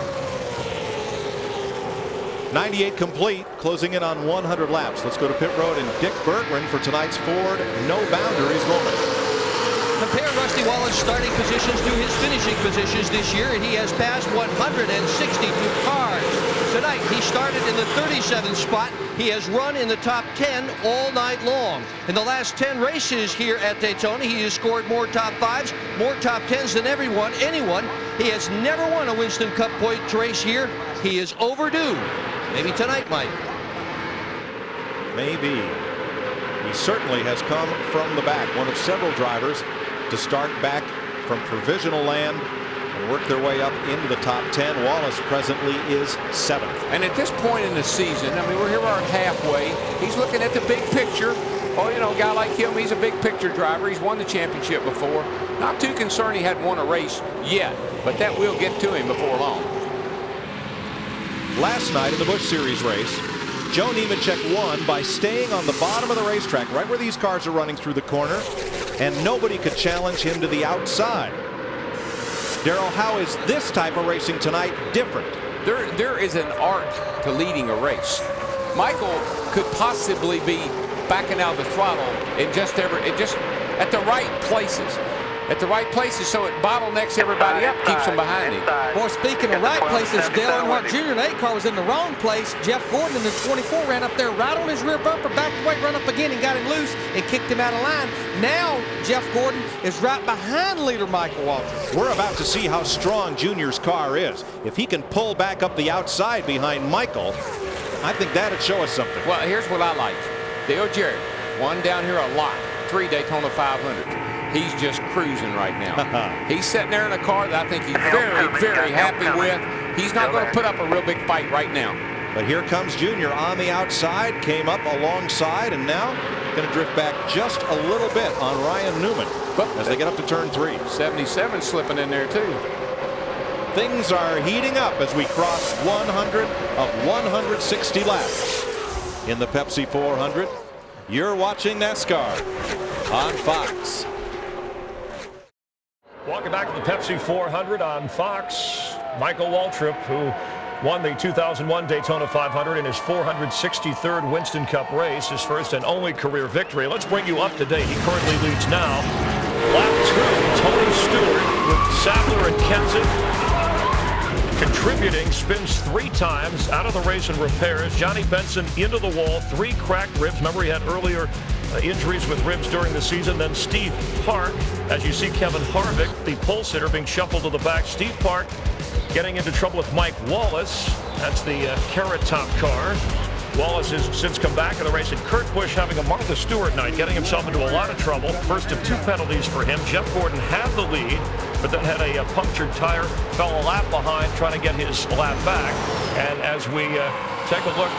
98 complete, closing in on 100 laps. Let's go to pit road and Dick Berggren for tonight's Ford No Boundaries moment. Compare Rusty Wallace's starting positions to his finishing positions this year, and he has passed 162 cars. Tonight, he started in the 37th spot. He has run in the top 10 all night long. In the last 10 races here at Daytona, he has scored more top 5s, more top 10s than anyone. He has never won a Winston Cup points race here. He is overdue. Maybe tonight, Mike. Maybe. He certainly has come from the back, one of several drivers to start back from provisional land and work their way up into the top 10. Wallace presently is 7th. And at this point in the season, I mean, we're here about halfway. He's looking at the big picture. Oh, you know, a guy like him, he's a big picture driver. He's won the championship before. Not too concerned he hadn't won a race yet, but that will get to him before long. Last night in the Busch Series race, Joe Nemechek won by staying on the bottom of the racetrack, right where these cars are running through the corner, and nobody could challenge him to the outside. Darrell, how is this type of racing tonight different? There is an art to leading a race. Michael could possibly be backing out the throttle and just at the right places. So it bottlenecks everybody up, keeps them behind him. Boy, speaking of right places, Dale Earnhardt Jr. in 8 car was in the wrong place. Jeff Gordon in the 24 ran up there right on his rear bumper, backed away, run up again and got him loose and kicked him out of line. Now Jeff Gordon is right behind leader Michael Waltrip. We're about to see how strong Junior's car is. If he can pull back up the outside behind Michael, I think that'd show us something. Well, here's what I like. Dale Jarrett won down here a lot. 3 Daytona 500s. He's just cruising right now. He's sitting there in a car that I think he's very, very happy with. He's not going to put up a real big fight right now. But here comes Junior on the outside, came up alongside, and now going to drift back just a little bit on Ryan Newman as they get up to turn 3. 77 slipping in there too. Things are heating up as we cross 100 of 160 laps in the Pepsi 400. You're watching NASCAR on Fox. Welcome back to the Pepsi 400 on Fox. Michael Waltrip, who won the 2001 Daytona 500 in his 463rd Winston Cup race, his first and only career victory. Let's bring you up to date. He currently leads now. Lap 2, Tony Stewart with Sadler and Kenseth contributing, spins 3 times out of the race and repairs. Johnny Benson into the wall, 3 cracked ribs. Remember, he had earlier injuries with ribs during the season. Then Steve Park, as you see Kevin Harvick, the pole sitter, being shuffled to the back. Steve Park getting into trouble with Mike Wallace. That's the Carrot Top car. Wallace has since come back in the race, and Kurt Busch having a Martha Stewart night, getting himself into a lot of trouble. First of 2 penalties for him. Jeff Gordon had the lead, but then had a punctured tire, fell a lap behind trying to get his lap back. And as we take a look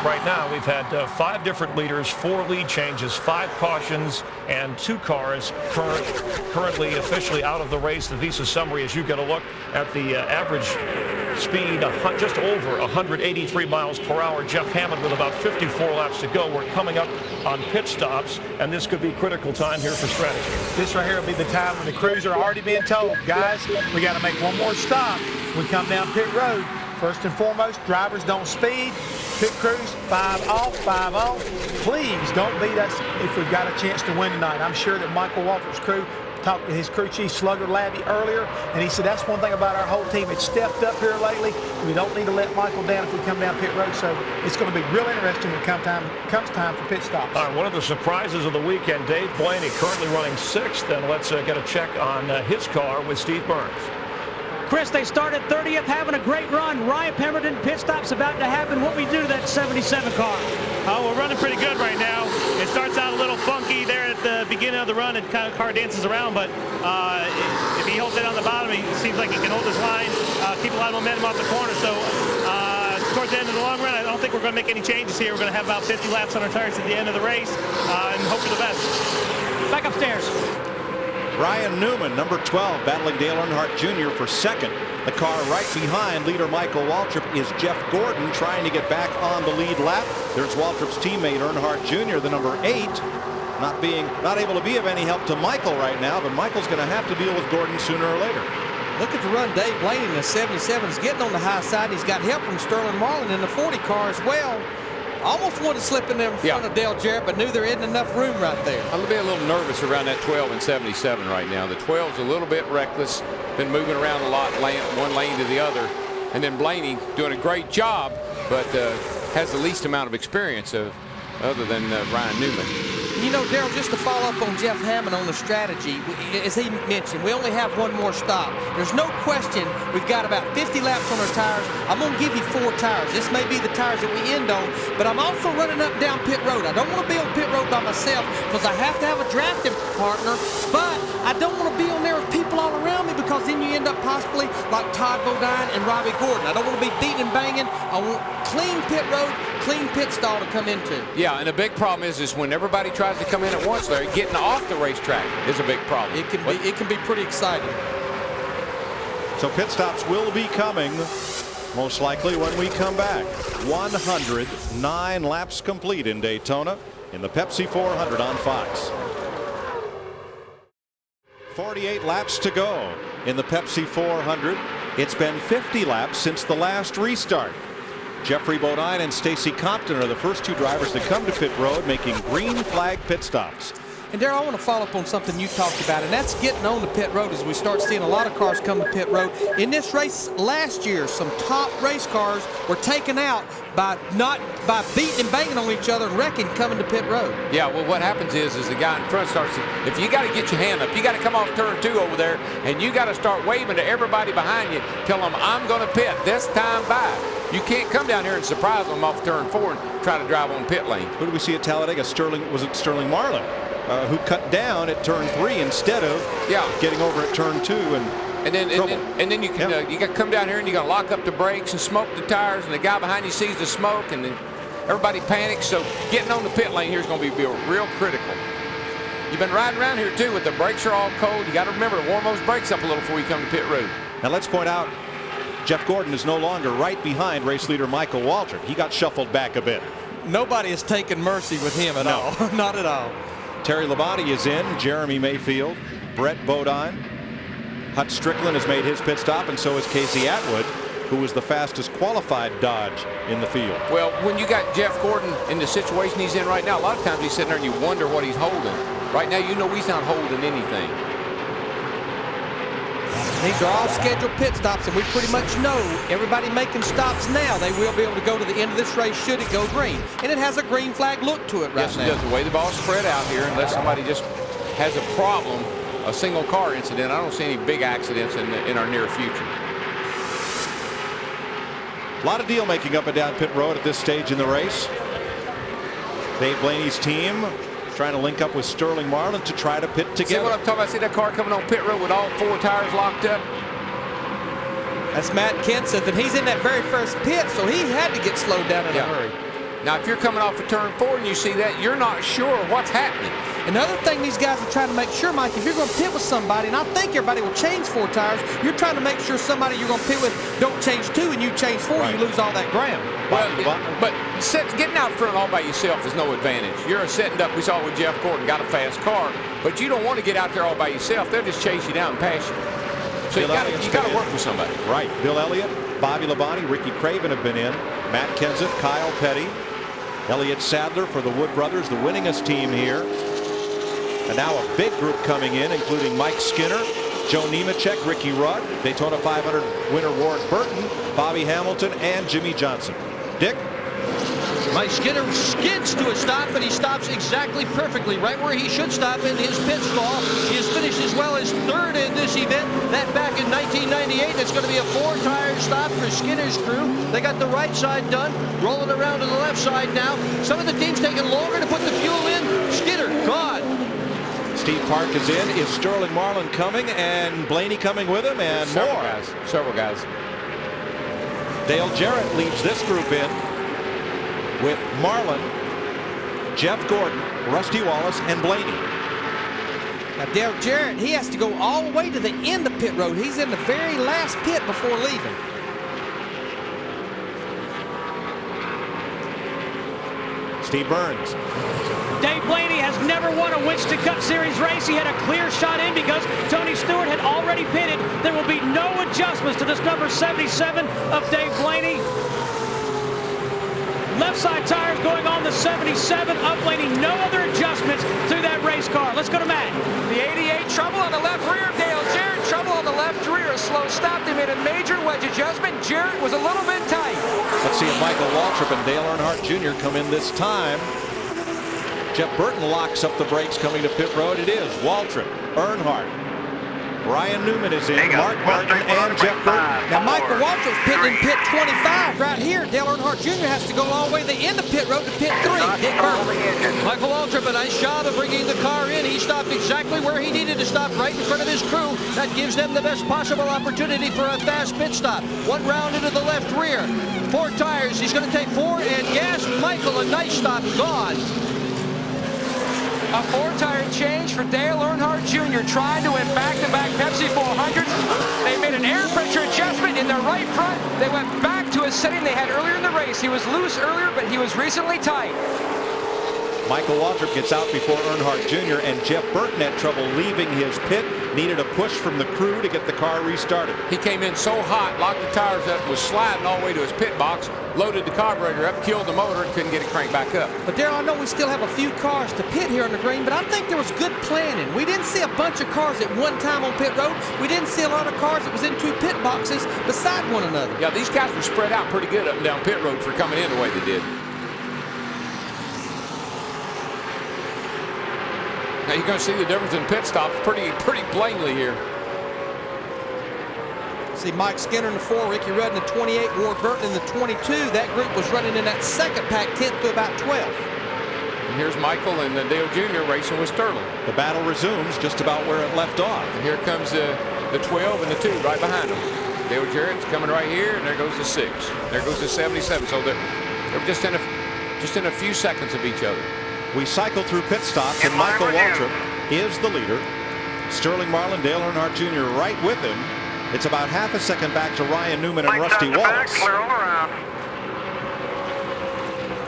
right now, we've had 5 different leaders, 4 lead changes, 5 cautions, and 2 cars currently officially out of the race. The Visa summary, as you get a look at the average speed, just over 183 miles per hour. Jeff Hammond with about 54 laps to go. We're coming up on pit stops, and this could be critical time here for strategy. This right here will be the time when the crews are already being told, guys, we got to make one more stop. We come down pit road. First and foremost, drivers don't speed. Pit crews, 5 off, 5 on. Please don't beat us if we've got a chance to win tonight. I'm sure that Michael Waltrip's crew talked to his crew chief, Slugger Labby, earlier, and he said that's one thing about our whole team. It's stepped up here lately. We don't need to let Michael down if we come down pit road, so it's going to be real interesting when it comes time for pit stops. All right, one of the surprises of the weekend, Dave Blaney, currently running 6th, and let's get a check on his car with Steve Burns. Chris, they started 30th, having a great run. Ryan Pemberton, pit stop's about to happen. What we do to that 77 car? We're running pretty good right now. It starts out a little funky there at the beginning of the run. It kind of car dances around, but if he holds it on the bottom, it seems like he can hold his line, keep a lot of momentum off the corner. So towards the end of the long run, I don't think we're going to make any changes here. We're going to have about 50 laps on our tires at the end of the race and hope for the best. Back upstairs. Ryan Newman, number 12, battling Dale Earnhardt Jr. for 2nd. The car right behind leader Michael Waltrip is Jeff Gordon trying to get back on the lead lap. There's Waltrip's teammate Earnhardt Jr., the number 8, not able to be of any help to Michael right now, but Michael's going to have to deal with Gordon sooner or later. Look at the run Dave Blaney in the 77 is getting on the high side. He's got help from Sterling Marlin in the 40 car as well. Almost wanted to slip in there in front of Dale Jarrett, but knew there isn't enough room right there. I'm a little nervous around that 12 and 77 right now. The 12's a little bit reckless, been moving around a lot, one lane to the other. And then Blaney doing a great job, but has the least amount of experience other than Ryan Newman. You know, Darrell, just to follow up on Jeff Hammond on the strategy, as he mentioned, we only have one more stop. There's no question we've got about 50 laps on our tires. I'm going to give you 4 tires. This may be the tires that we end on, but I'm also running up and down pit road. I don't want to be on pit road by myself because I have to have a drafting partner, but I don't want to be on there with people all around me because then you end up possibly like Todd Bodine and Robbie Gordon. I don't want to be beating and banging. I want clean pit road, clean pit stall to come into. Yeah, and a big problem is when everybody tries to come in at once, Larry, getting off the racetrack is a big problem. It can be pretty exciting. So pit stops will be coming most likely when we come back. 109 laps complete in Daytona in the Pepsi 400 on Fox. 48 laps to go in the Pepsi 400. It's been 50 laps since the last restart. Jeffrey Bodine and Stacy Compton are the first 2 drivers to come to pit road making green flag pit stops. And Darrell, I want to follow up on something you talked about, and that's getting on the pit road as we start seeing a lot of cars come to pit road. In this race last year, some top race cars were taken out by beating and banging on each other and wrecking coming to pit road. Yeah, well, what happens is the guy in front starts, if you got to get your hand up, you got to come off turn 2 over there, and you got to start waving to everybody behind you, tell them, I'm going to pit this time by. You can't come down here and surprise them off turn 4 and try to drive on pit lane. Who do we see at Talladega? Was it Sterling Marlin? Who cut down at turn 3 instead of getting over at turn 2 and then you can you got to come down here and you got to lock up the brakes and smoke the tires, and the guy behind you sees the smoke and then everybody panics. So getting on the pit lane here is going to be real critical. You've been riding around here too with the brakes are all cold. You got to remember to warm those brakes up a little before you come to pit road. Now let's point out Jeff Gordon is no longer right behind race leader Michael Waltrip. He got shuffled back a bit. Nobody has taken mercy with him at all. Not at all. Terry Labonte is in, Jeremy Mayfield, Brett Bodine. Hut Strickland has made his pit stop, and so has Casey Atwood, who was the fastest qualified Dodge in the field. Well, when you got Jeff Gordon in the situation he's in right now, a lot of times he's sitting there and you wonder what he's holding. Right now, you know he's not holding anything. These are all scheduled pit stops, and we pretty much know everybody making stops now, they will be able to go to the end of this race should it go green. And it has a green flag look to it right now. Yes, it does. The way the ball's spread out here, unless somebody just has a problem, a single car incident, I don't see any big accidents in our near future. A lot of deal making up and down pit road at this stage in the race. Dave Blaney's team trying to link up with Sterling Marlin to try to pit together. See what I'm talking about? See that car coming on pit road with all 4 tires locked up? That's Matt Kenseth, and he's in that very first pit, so he had to get slowed down in a hurry. Now, if you're coming off of turn 4 and you see that, you're not sure what's happening. Another thing these guys are trying to make sure, Mike, if you're going to pit with somebody, and I think everybody will change 4 tires, you're trying to make sure somebody you're going to pit with don't change 2 and you change 4, you lose all that ground. Well, but getting out front all by yourself is no advantage. You're setting up, we saw with Jeff Gordon, got a fast car, but you don't want to get out there all by yourself. They'll just chase you down and pass you. So you got to work with somebody. Right. Bill Elliott, Bobby Labonte, Ricky Craven have been in. Matt Kenseth, Kyle Petty, Elliott Sadler for the Wood Brothers, the winningest team here. And now a big group coming in, including Mike Skinner, Joe Nemechek, Ricky Rudd, Daytona 500 winner Ward Burton, Bobby Hamilton, and Jimmy Johnson. Dick? Mike Skinner skids to a stop, but he stops exactly perfectly, right where he should stop in his pit stall. He has finished as well as third in this event. That back in 1998. It's going to be a 4-tire stop for Skinner's crew. They got the right side done, rolling around to the left side now. Some of the teams taking longer to put the fuel in. Skinner, gone. Steve Park is in. Is Sterling Marlin coming, and Blaney coming with him, and Several guys. Dale Jarrett leads this group in with Marlin, Jeff Gordon, Rusty Wallace, and Blaney. Now Dale Jarrett, he has to go all the way to the end of pit road. He's in the very last pit before leaving. Steve Burns. Dave Blaney has never won a Winston Cup Series race. He had a clear shot in because Tony Stewart had already pitted. There will be no adjustments to this number 77 of Dave Blaney. Left side tires going on the 77 of Blaney. No other adjustments to that race car. Let's go to Matt. The 88, trouble on the left rear. Dale Jarrett, trouble on the left rear. A slow stop. They made a major wedge adjustment. Jarrett was a little bit tight. Let's see if Michael Waltrip and Dale Earnhardt Jr. come in this time. Jeff Burton locks up the brakes coming to pit road. It is Waltrip, Earnhardt, Ryan Newman is in, Mark Martin, and Jeff Burton. Now Michael Waltrip's pitting in pit 25 right here. Dale Earnhardt Jr. has to go all the way to the end of pit road to pit 3. Dick Burton. Michael Waltrip, a nice job of bringing the car in. He stopped exactly where he needed to stop, right in front of his crew. That gives them the best possible opportunity for a fast pit stop. 1 round into the left rear. 4 tires. He's going to take 4 and gas. Michael, a nice stop, gone. A 4-tire change for Dale Earnhardt Jr. trying to win back-to-back Pepsi 400s. They made an air pressure adjustment in the right front. They went back to a setting they had earlier in the race. He was loose earlier, but he was recently tight. Michael Waltrip gets out before Earnhardt Jr. and Jeff Burton had trouble leaving his pit. Needed a push from the crew to get the car restarted. He came in so hot, locked the tires up, was sliding all the way to his pit box, loaded the carburetor up, killed the motor, and couldn't get it cranked back up. But Darryl, I know we still have a few cars to pit here on the green, but I think there was good planning. We didn't see a bunch of cars at one time on pit road. We didn't see a lot of cars that was in 2 pit boxes beside one another. Yeah, these guys were spread out pretty good up and down pit road for coming in the way they did. Now you're going to see the difference in pit stops pretty plainly here. See Mike Skinner in the 4, Ricky Rudd in the 28, Ward Burton in the 22. That group was running in that second pack, 10th to about 12th. And here's Michael and Dale Jr. racing with Sterling. The battle resumes just about where it left off. And here comes the 12 and the 2 right behind them. Dale Jarrett's coming right here, and there goes the 6. There goes the 77. So they're just in a few seconds of each other. We cycle through pit stops, and Michael Waltrip is the leader. Sterling Marlin, Dale Earnhardt Jr. right with him. It's about half a second back to Ryan Newman and Rusty Wallace.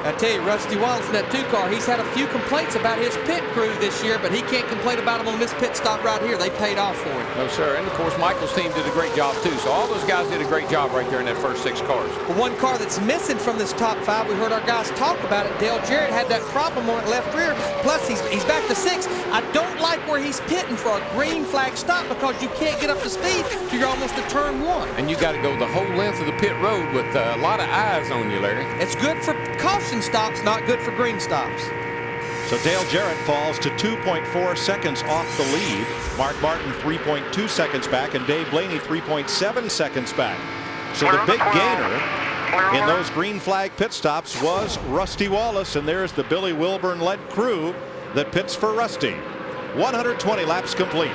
I tell you, Rusty Wallace in that 2 car, he's had a few complaints about his pit crew this year, but he can't complain about them on this pit stop right here. They paid off for it. No, sir. And, of course, Michael's team did a great job, too. So all those guys did a great job right there in that first 6 cars. But one car that's missing from this top 5, we heard our guys talk about it. Dale Jarrett had that problem on that left rear. Plus, he's back to 6. I don't like where he's pitting for a green flag stop because you can't get up to speed till you're almost at turn 1. And you got to go the whole length of the pit road with a lot of eyes on you, Larry. It's good for caution stops, not good for green stops. So Dale Jarrett falls to 2.4 seconds off the lead. Mark Martin 3.2 seconds back, and Dave Blaney 3.7 seconds back. So the big gainer in those green flag pit stops was Rusty Wallace, and there's the Billy Wilburn-led crew that pits for Rusty. 120 laps complete.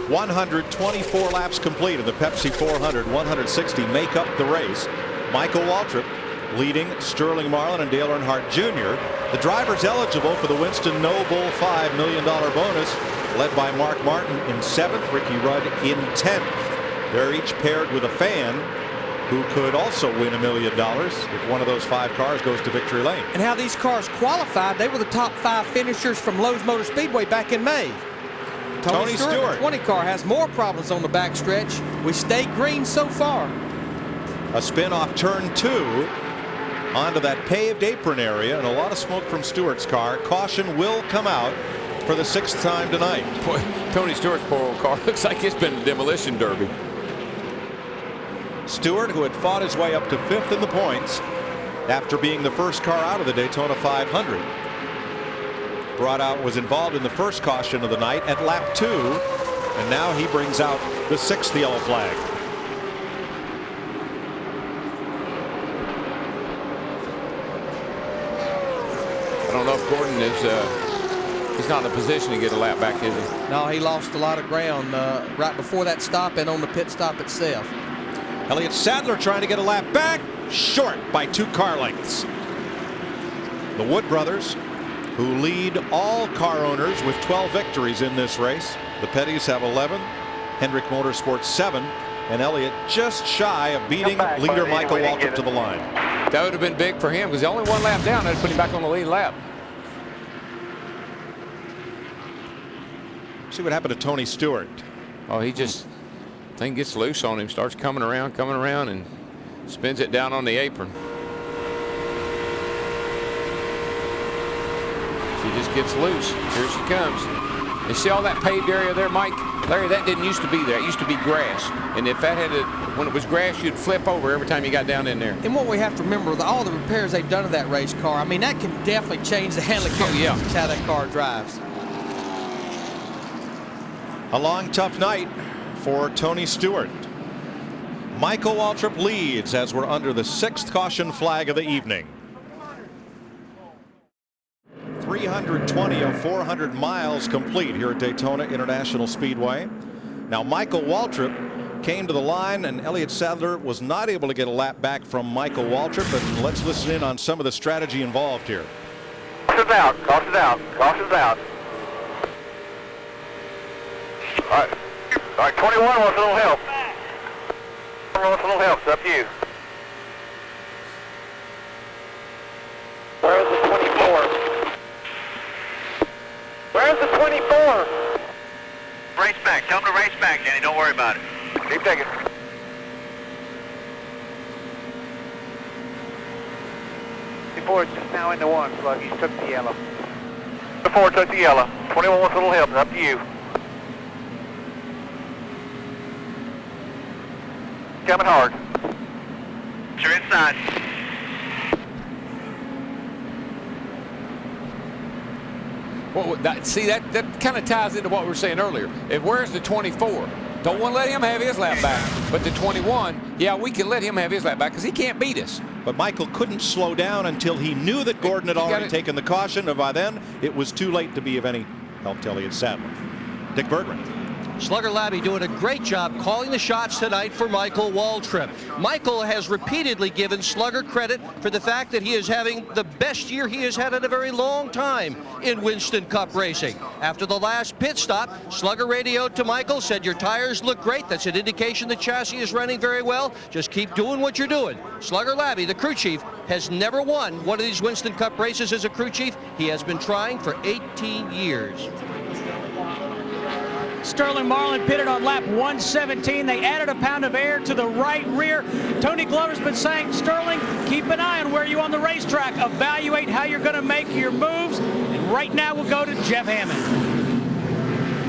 124 laps complete of the Pepsi 400. 160 make up the race. Michael Waltrip leading Sterling Marlin and Dale Earnhardt Jr. The drivers eligible for the Winston No Bull $5 million bonus, led by Mark Martin in 7th, Ricky Rudd in 10th. They're each paired with a fan who could also win $1 million if one of those 5 cars goes to victory lane. And how these cars qualified, they were the top 5 finishers from Lowe's Motor Speedway back in May. Tony Stewart, the 20 car, has more problems on the backstretch. We stay green so far. A spin off turn 2. onto that paved apron area, and a lot of smoke from Stewart's car. Caution will come out for the 6th time tonight. Boy, Tony Stewart's poor old car looks like it's been a demolition derby. Stewart, who had fought his way up to 5th in the points after being the first car out of the Daytona 500, was involved in the first caution of the night at lap 2, and now he brings out the 6th yellow flag. I don't know if Gordon is he's not in a position to get a lap back, is he? No, he lost a lot of ground right before that stop and on the pit stop itself. Elliott Sadler trying to get a lap back, short by 2 car lengths. The Wood brothers, who lead all car owners with 12 victories in this race. The Pettys have 11, Hendrick Motorsports 7, and Elliott just shy of beating leader Michael Waltrip to the line. That would have been big for him because the only 1 lap down. That'd put him back on the lead lap. See what happened to Tony Stewart. Oh, he just thing gets loose on him, starts coming around, and spins it down on the apron. She just gets loose. Here she comes. You see all that paved area there, Mike? Larry, that didn't used to be there. It used to be grass. And if that had when it was grass, you'd flip over every time you got down in there. And what we have to remember, all the repairs they've done to that race car, I mean, that can definitely change the handling characteristics how that car drives. A long, tough night for Tony Stewart. Michael Waltrip leads as we're under the 6th caution flag of the evening. 320 of 400 miles complete here at Daytona International Speedway. Now Michael Waltrip came to the line, and Elliott Sadler was not able to get a lap back from Michael Waltrip. And let's listen in on some of the strategy involved here. Caution's out, caution's out, caution's out. All right, 21 wants a little help. 21 wants a little help, it's up to you. Where's the 24? Where's the 24? Race back. Tell him to race back, Danny. Don't worry about it. Keep taking. Before it's just now into 1, Slug. He's took the yellow. Before took the yellow. 21 wants a little help. It's up to you. Coming hard. You're inside. Well, see, that kind of ties into what we were saying earlier. Where's the 24? Don't want to let him have his lap back. But the 21, yeah, we can let him have his lap back because he can't beat us. But Michael couldn't slow down until he knew that Gordon had already taken the caution, and by then it was too late to be of any help to Elliott Sadler. Dick Berggren. Slugger Labbe doing a great job calling the shots tonight for Michael Waltrip. Michael has repeatedly given Slugger credit for the fact that he is having the best year he has had in a very long time in Winston Cup racing. After the last pit stop, Slugger radioed to Michael, said, "Your tires look great. That's an indication the chassis is running very well. Just keep doing what you're doing." Slugger Labbe, the crew chief, has never won one of these Winston Cup races as a crew chief. He has been trying for 18 years. Sterling Marlin pitted on lap 117. They added a pound of air to the right rear. Tony Glover's been saying, Sterling, keep an eye on where you're on the racetrack. Evaluate how you're going to make your moves. And right now we'll go to Jeff Hammond.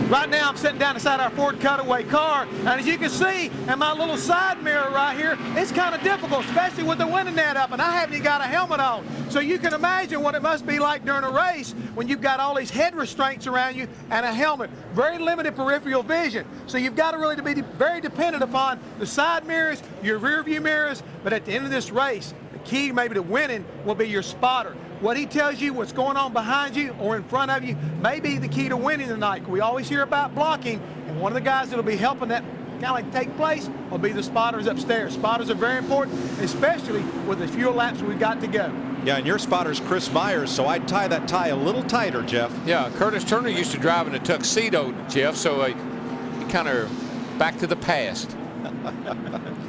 Right now I'm sitting down beside our Ford Cutaway car, and as you can see in my little side mirror right here, it's kind of difficult, especially with the winning net up, and I haven't even got a helmet on. So you can imagine what it must be like during a race when you've got all these head restraints around you and a helmet. Very limited peripheral vision. So you've got to really be very dependent upon the side mirrors, your rear view mirrors, but at the end of this race, the key maybe to winning will be your spotter. What he tells you, what's going on behind you or in front of you, may be the key to winning tonight. We always hear about blocking, and one of the guys that will be helping that kind of like take place will be the spotters upstairs. Spotters are very important, especially with the few laps we've got to go. Yeah, and your spotter's Chris Myers, so I'd tie that tie a little tighter, Jeff. Yeah, Curtis Turner used to drive in a tuxedo, Jeff, so he kind of back to the past.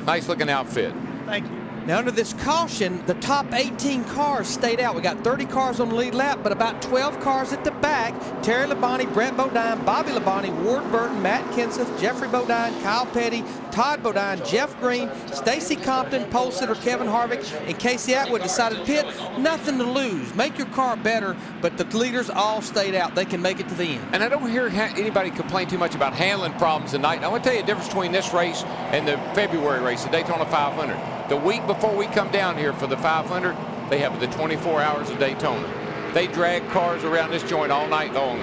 Nice looking outfit. Thank you. Now, under this caution, the top 18 cars stayed out. We got 30 cars on the lead lap, but about 12 cars at the back. Terry Labonte, Brent Bodine, Bobby Labonte, Ward Burton, Matt Kenseth, Jeffrey Bodine, Kyle Petty, Todd Bodine, Jeff Green, Stacy Compton, pole sitter Kevin Harvick, and Casey Atwood decided to pit. Nothing to lose. Make your car better, but the leaders all stayed out. They can make it to the end. And I don't hear anybody complain too much about handling problems tonight. And I want to tell you the difference between this race and the February race, the Daytona 500. The week before we come down here for the 500, they have the 24 hours of Daytona. They drag cars around this joint all night long,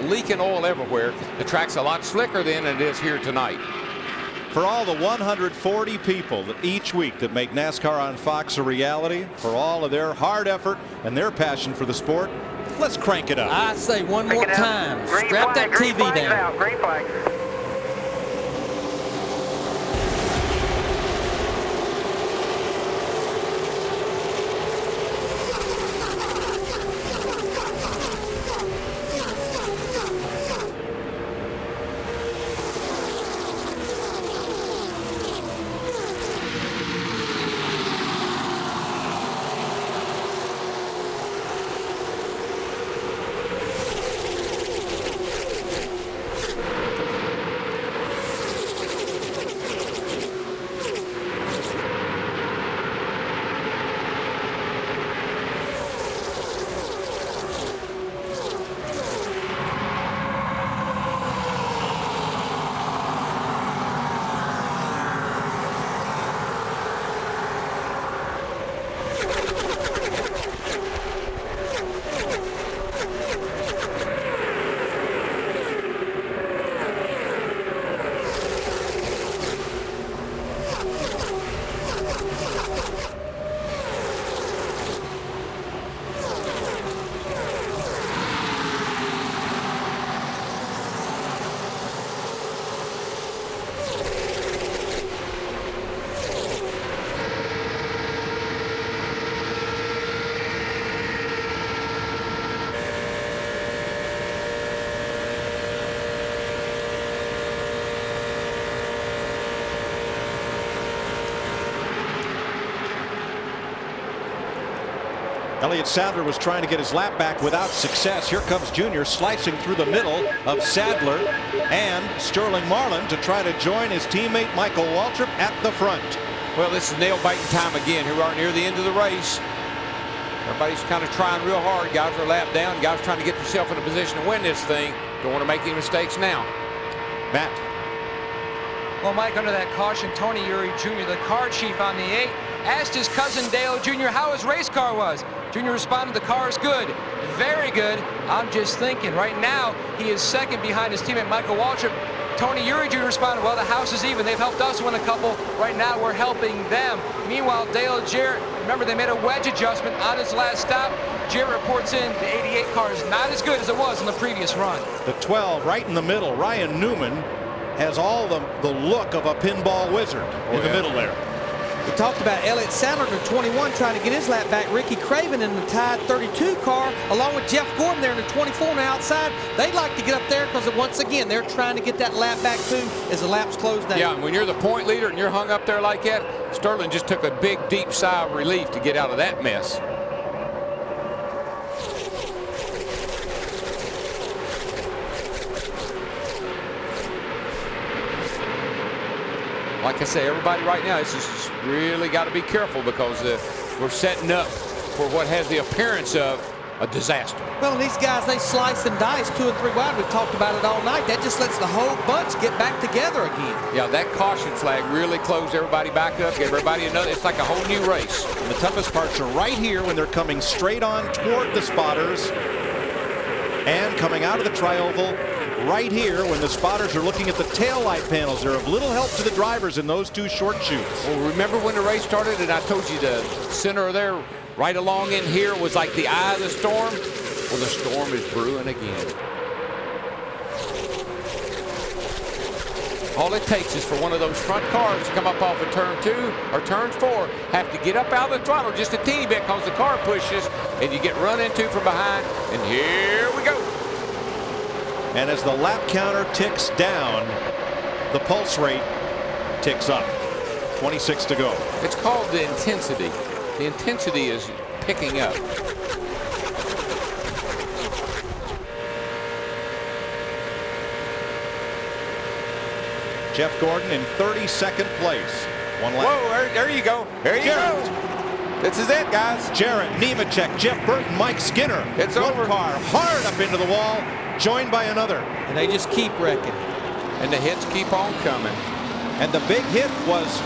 leaking oil everywhere. The track's a lot slicker than it is here tonight. For all the 140 people that each week that make NASCAR on Fox a reality, for all of their hard effort and their passion for the sport, let's crank it up. I say one more time, strap that TV down. Green flag. Elliott Sadler was trying to get his lap back without success. Here comes Junior slicing through the middle of Sadler and Sterling Marlin to try to join his teammate Michael Waltrip at the front. Well, this is nail-biting time again. Here we are near the end of the race. Everybody's kind of trying real hard. Guys are a lap down. Guys trying to get themselves in a position to win this thing. Don't want to make any mistakes now. Matt. Well, Mike, under that caution, Tony Eury Jr., the car chief on the 8, asked his cousin Dale Jr. how his race car was. Jr. responded, the car is good, very good. I'm just thinking. Right now, he is second behind his teammate Michael Waltrip. Tony Eury Jr. responded, well, the house is even. They've helped us win a couple. Right now, we're helping them. Meanwhile, Dale Jarrett, remember, they made a wedge adjustment on his last stop. Jarrett reports in the 88 car is not as good as it was in the previous run. The 12 right in the middle, Ryan Newman, has all the look of a pinball wizard in the middle there. We talked about Elliott Sadler in the 21 trying to get his lap back. Ricky Craven in the tied 32 car, along with Jeff Gordon there in the 24 on the outside. They'd like to get up there because, once again, they're trying to get that lap back too as the laps close down. Yeah, and when you're the point leader and you're hung up there like that, Sterling just took a big, deep sigh of relief to get out of that mess. Like I say, everybody right now, this is really got to be careful because we're setting up for what has the appearance of a disaster. Well, and these guys, they slice and dice 2 and 3 wide. We've talked about it all night. That just lets the whole bunch get back together again. Yeah, that caution flag really closed everybody back up, gave everybody another. It's like a whole new race. And the toughest parts are right here when they're coming straight on toward the spotters and coming out of the tri-oval. Right here when the spotters are looking at the taillight panels. They're of little help to the drivers in those 2 short chutes. Well, remember when the race started and I told you the center there right along in here was like the eye of the storm? Well, the storm is brewing again. All it takes is for one of those front cars to come up off of turn 2 or turn 4, have to get up out of the throttle just a teeny bit because the car pushes and you get run into from behind, and here we go. And as the lap counter ticks down, the pulse rate ticks up. 26 to go. It's called the intensity. The intensity is picking up. Jeff Gordon in 32nd place. One lap. Whoa, there you go. There you go. This is it, guys. Jarrett, Nemechek, Jeff Burton, Mike Skinner. It's One over. car hard up into the wall, joined by another. And they just keep wrecking. And the hits keep on coming. And the big hit was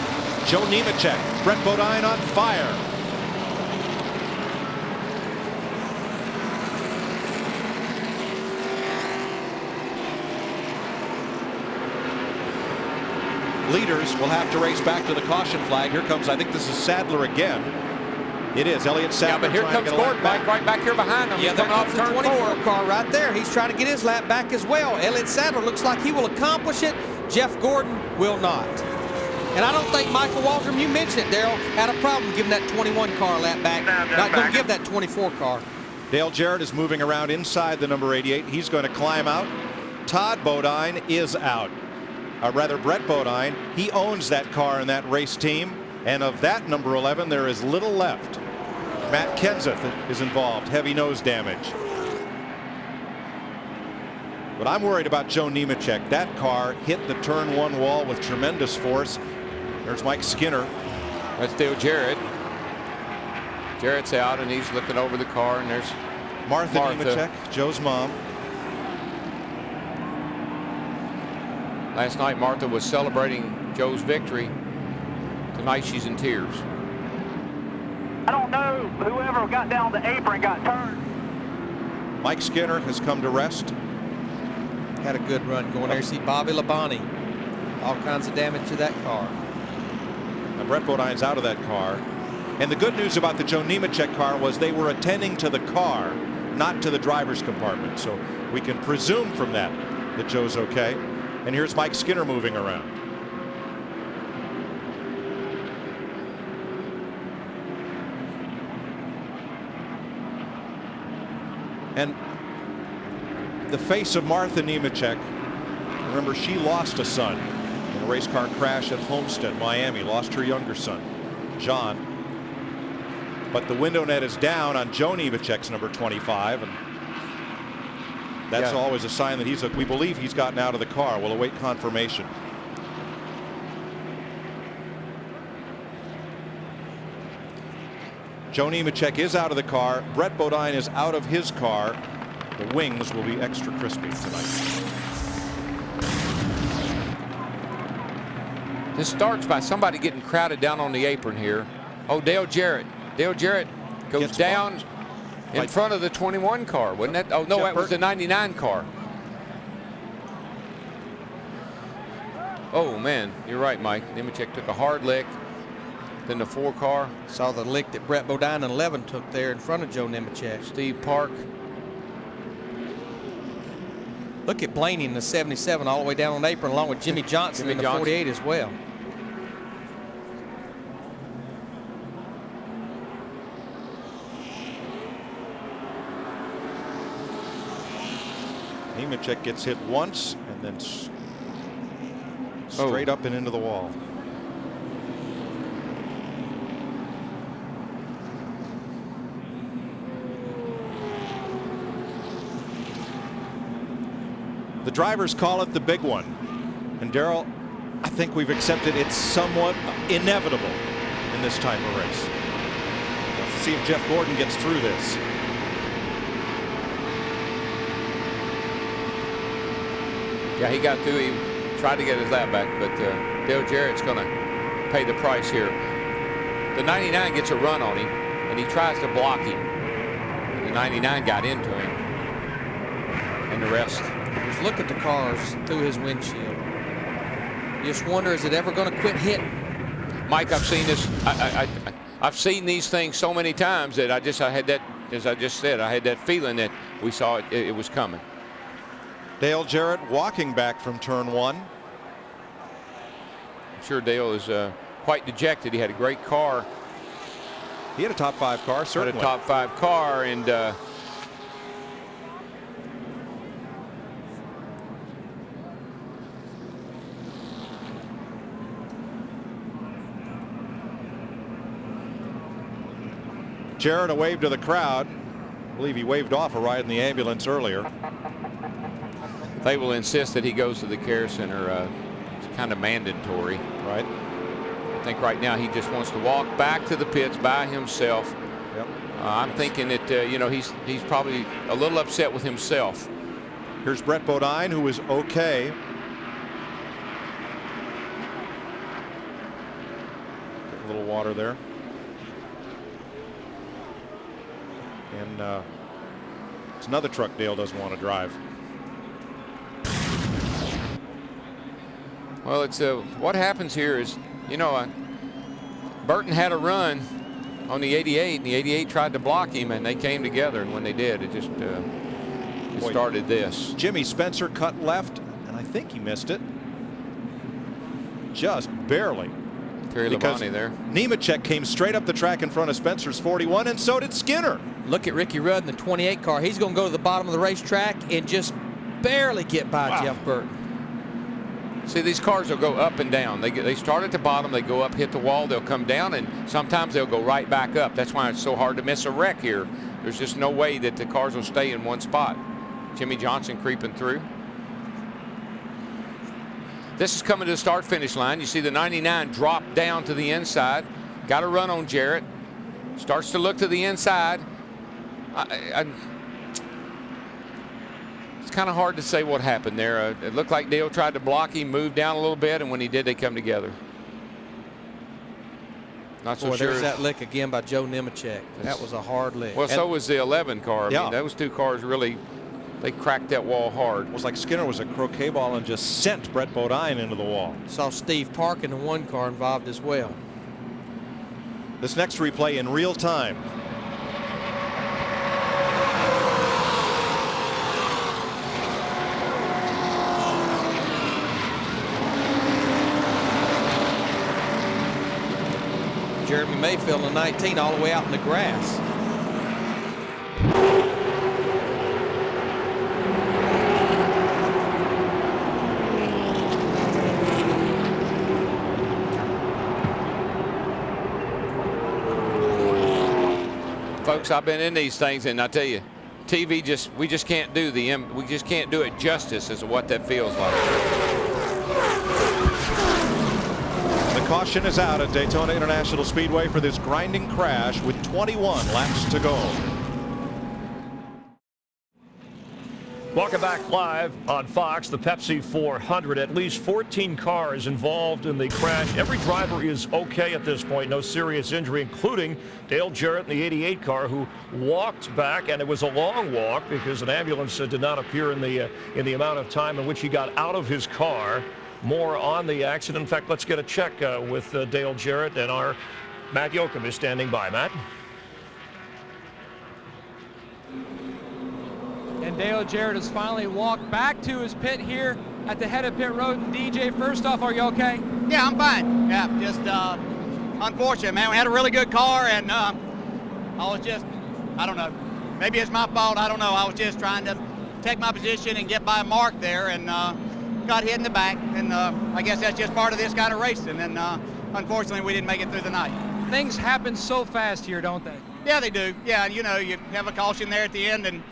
Joe Nemechek. Brett Bodine on fire. Leaders will have to race back to the caution flag. Here comes, I think this is Sadler again. It is Elliott Sadler. Yeah, but here comes Gordon back right back here behind him. Yeah, He's there coming comes off the turn 24 4. car right there. He's trying to get his lap back as well. Elliott Sadler looks like he will accomplish it. Jeff Gordon will not. And I don't think Michael Waldron, you mentioned it, Darrell, had a problem giving that 21 car lap back. Not going to give that 24 car. Dale Jarrett is moving around inside the number 88. He's going to climb out. Todd Bodine is out. Brett Bodine. He owns that car and that race team. And of that number 11, there is little left. Matt Kenseth is involved. Heavy nose damage. But I'm worried about Joe Nemechek. That car hit the turn 1 wall with tremendous force. There's Mike Skinner. That's Dale Jarrett. Jarrett's out and he's looking over the car, and there's Martha Nemechek, Joe's mom. Last night Martha was celebrating Joe's victory. Tonight she's in tears. I don't know whoever got down the apron got turned. Mike Skinner has come to rest. Had a good run going there. See Bobby Labonte. All kinds of damage to that car. Now Brett Bodine's out of that car. And the good news about the Joe Nemechek car was they were attending to the car, not to the driver's compartment. So we can presume from that Joe's okay. And here's Mike Skinner moving around. And the face of Martha Nemechek, remember, she lost a son in a race car crash at Homestead, Miami, lost her younger son, John. But the window net is down on Joe Nemechek's number 25, and that's always a sign that we believe he's gotten out of the car. We'll await confirmation. Joe Nemechek is out of the car. Brett Bodine is out of his car. The wings will be extra crispy tonight. This starts by somebody getting crowded down on the apron here. Oh, Dale Jarrett. Dale Jarrett goes down in front of the 21 car, wasn't that? Oh, no, that was the 99 car. Oh, man, you're right, Mike. Nemechek took a hard lick. Then the 4 car. Saw the lick that Brett Bodine and 11 took there in front of Joe Nemechek. Steve Park. Look at Blaney in the 77 all the way down on the apron, along with Jimmy Johnson in the 48 as well. Nemechek gets hit once and then straight up and into the wall. The drivers call it the big one. And Darrell, I think we've accepted it's somewhat inevitable in this type of race. Let's see if Jeff Gordon gets through this. Yeah, he got through. He tried to get his lap back, but Dale Jarrett's going to pay the price here. The 99 gets a run on him, and he tries to block him. The 99 got into him, and the rest. Just look at the cars through his windshield. You just wonder, is it ever going to quit hitting? Mike, I've seen this. I've seen these things so many times that I had that, as I just said, I had that feeling that we saw it was coming. Dale Jarrett walking back from turn 1. I'm sure Dale is quite dejected. He had a great car. He had a top 5 car, certainly. Had a top 5 car, and Jarrett a wave to the crowd. I believe he waved off a ride in the ambulance earlier. They will insist that he goes to the care center. kind of mandatory. Right. I think right now he just wants to walk back to the pits by himself. Yep. I'm thinking that he's probably a little upset with himself. Here's Brett Bodine, who is okay. Get a little water there. And it's another truck Dale doesn't want to drive. Well, it's what happens here is, Burton had a run on the 88, and the 88 tried to block him, and they came together, and when they did, it just it started this. Jimmy Spencer cut left, and I think he missed it. Just barely. Terry Labonte there. Nemechek came straight up the track in front of Spencer's 41, and so did Skinner. Look at Ricky Rudd in the 28 car. He's going to go to the bottom of the racetrack and just barely get by Jeff Burton. See, these cars will go up and down. They start at the bottom, they go up, hit the wall, they'll come down, and sometimes they'll go right back up. That's why it's so hard to miss a wreck here. There's just no way that the cars will stay in one spot. Jimmy Johnson creeping through. This is coming to the start-finish line. You see the 99 drop down to the inside. Got a run on Jarrett. Starts to look to the inside. It's kind of hard to say what happened there. It looked like Dale tried to block him, moved down a little bit, and when he did, they come together. Not so sure. There's that lick again by Joe Nemechek. That was a hard lick. Well, so was the 11 car. I mean, those two cars really, they cracked that wall hard. It was like Skinner was a croquet ball and just sent Brett Bodine into the wall. Saw Steve Park in the one car involved as well. This next replay in real time. Jeremy Mayfield in 19 all the way out in the grass. Folks, I've been in these things, and I tell you, TV we just can't do it justice as to what that feels like. The caution is out at Daytona International Speedway for this grinding crash with 21 laps to go. Welcome back live on Fox, the Pepsi 400. At least 14 cars involved in the crash. Every driver is okay at this point. No serious injury, including Dale Jarrett in the 88 car, who walked back, and it was a long walk because an ambulance did not appear in the amount of time in which he got out of his car. More on the accident. In fact, let's get a check with Dale Jarrett, and our Matt Yoakum is standing by. Matt? And Dale Jarrett has finally walked back to his pit here at the head of pit road. And DJ, first off, are you okay? Yeah, I'm fine. Yeah, just unfortunate, man. We had a really good car, and I was just, I don't know, maybe it's my fault. I don't know. I was just trying to take my position and get by Mark there, and got hit in the back, and I guess that's just part of this kind of racing, and unfortunately we didn't make it through the night. Things happen so fast here, don't they? Yeah, they do. Yeah, you know, you have a caution there at the end, and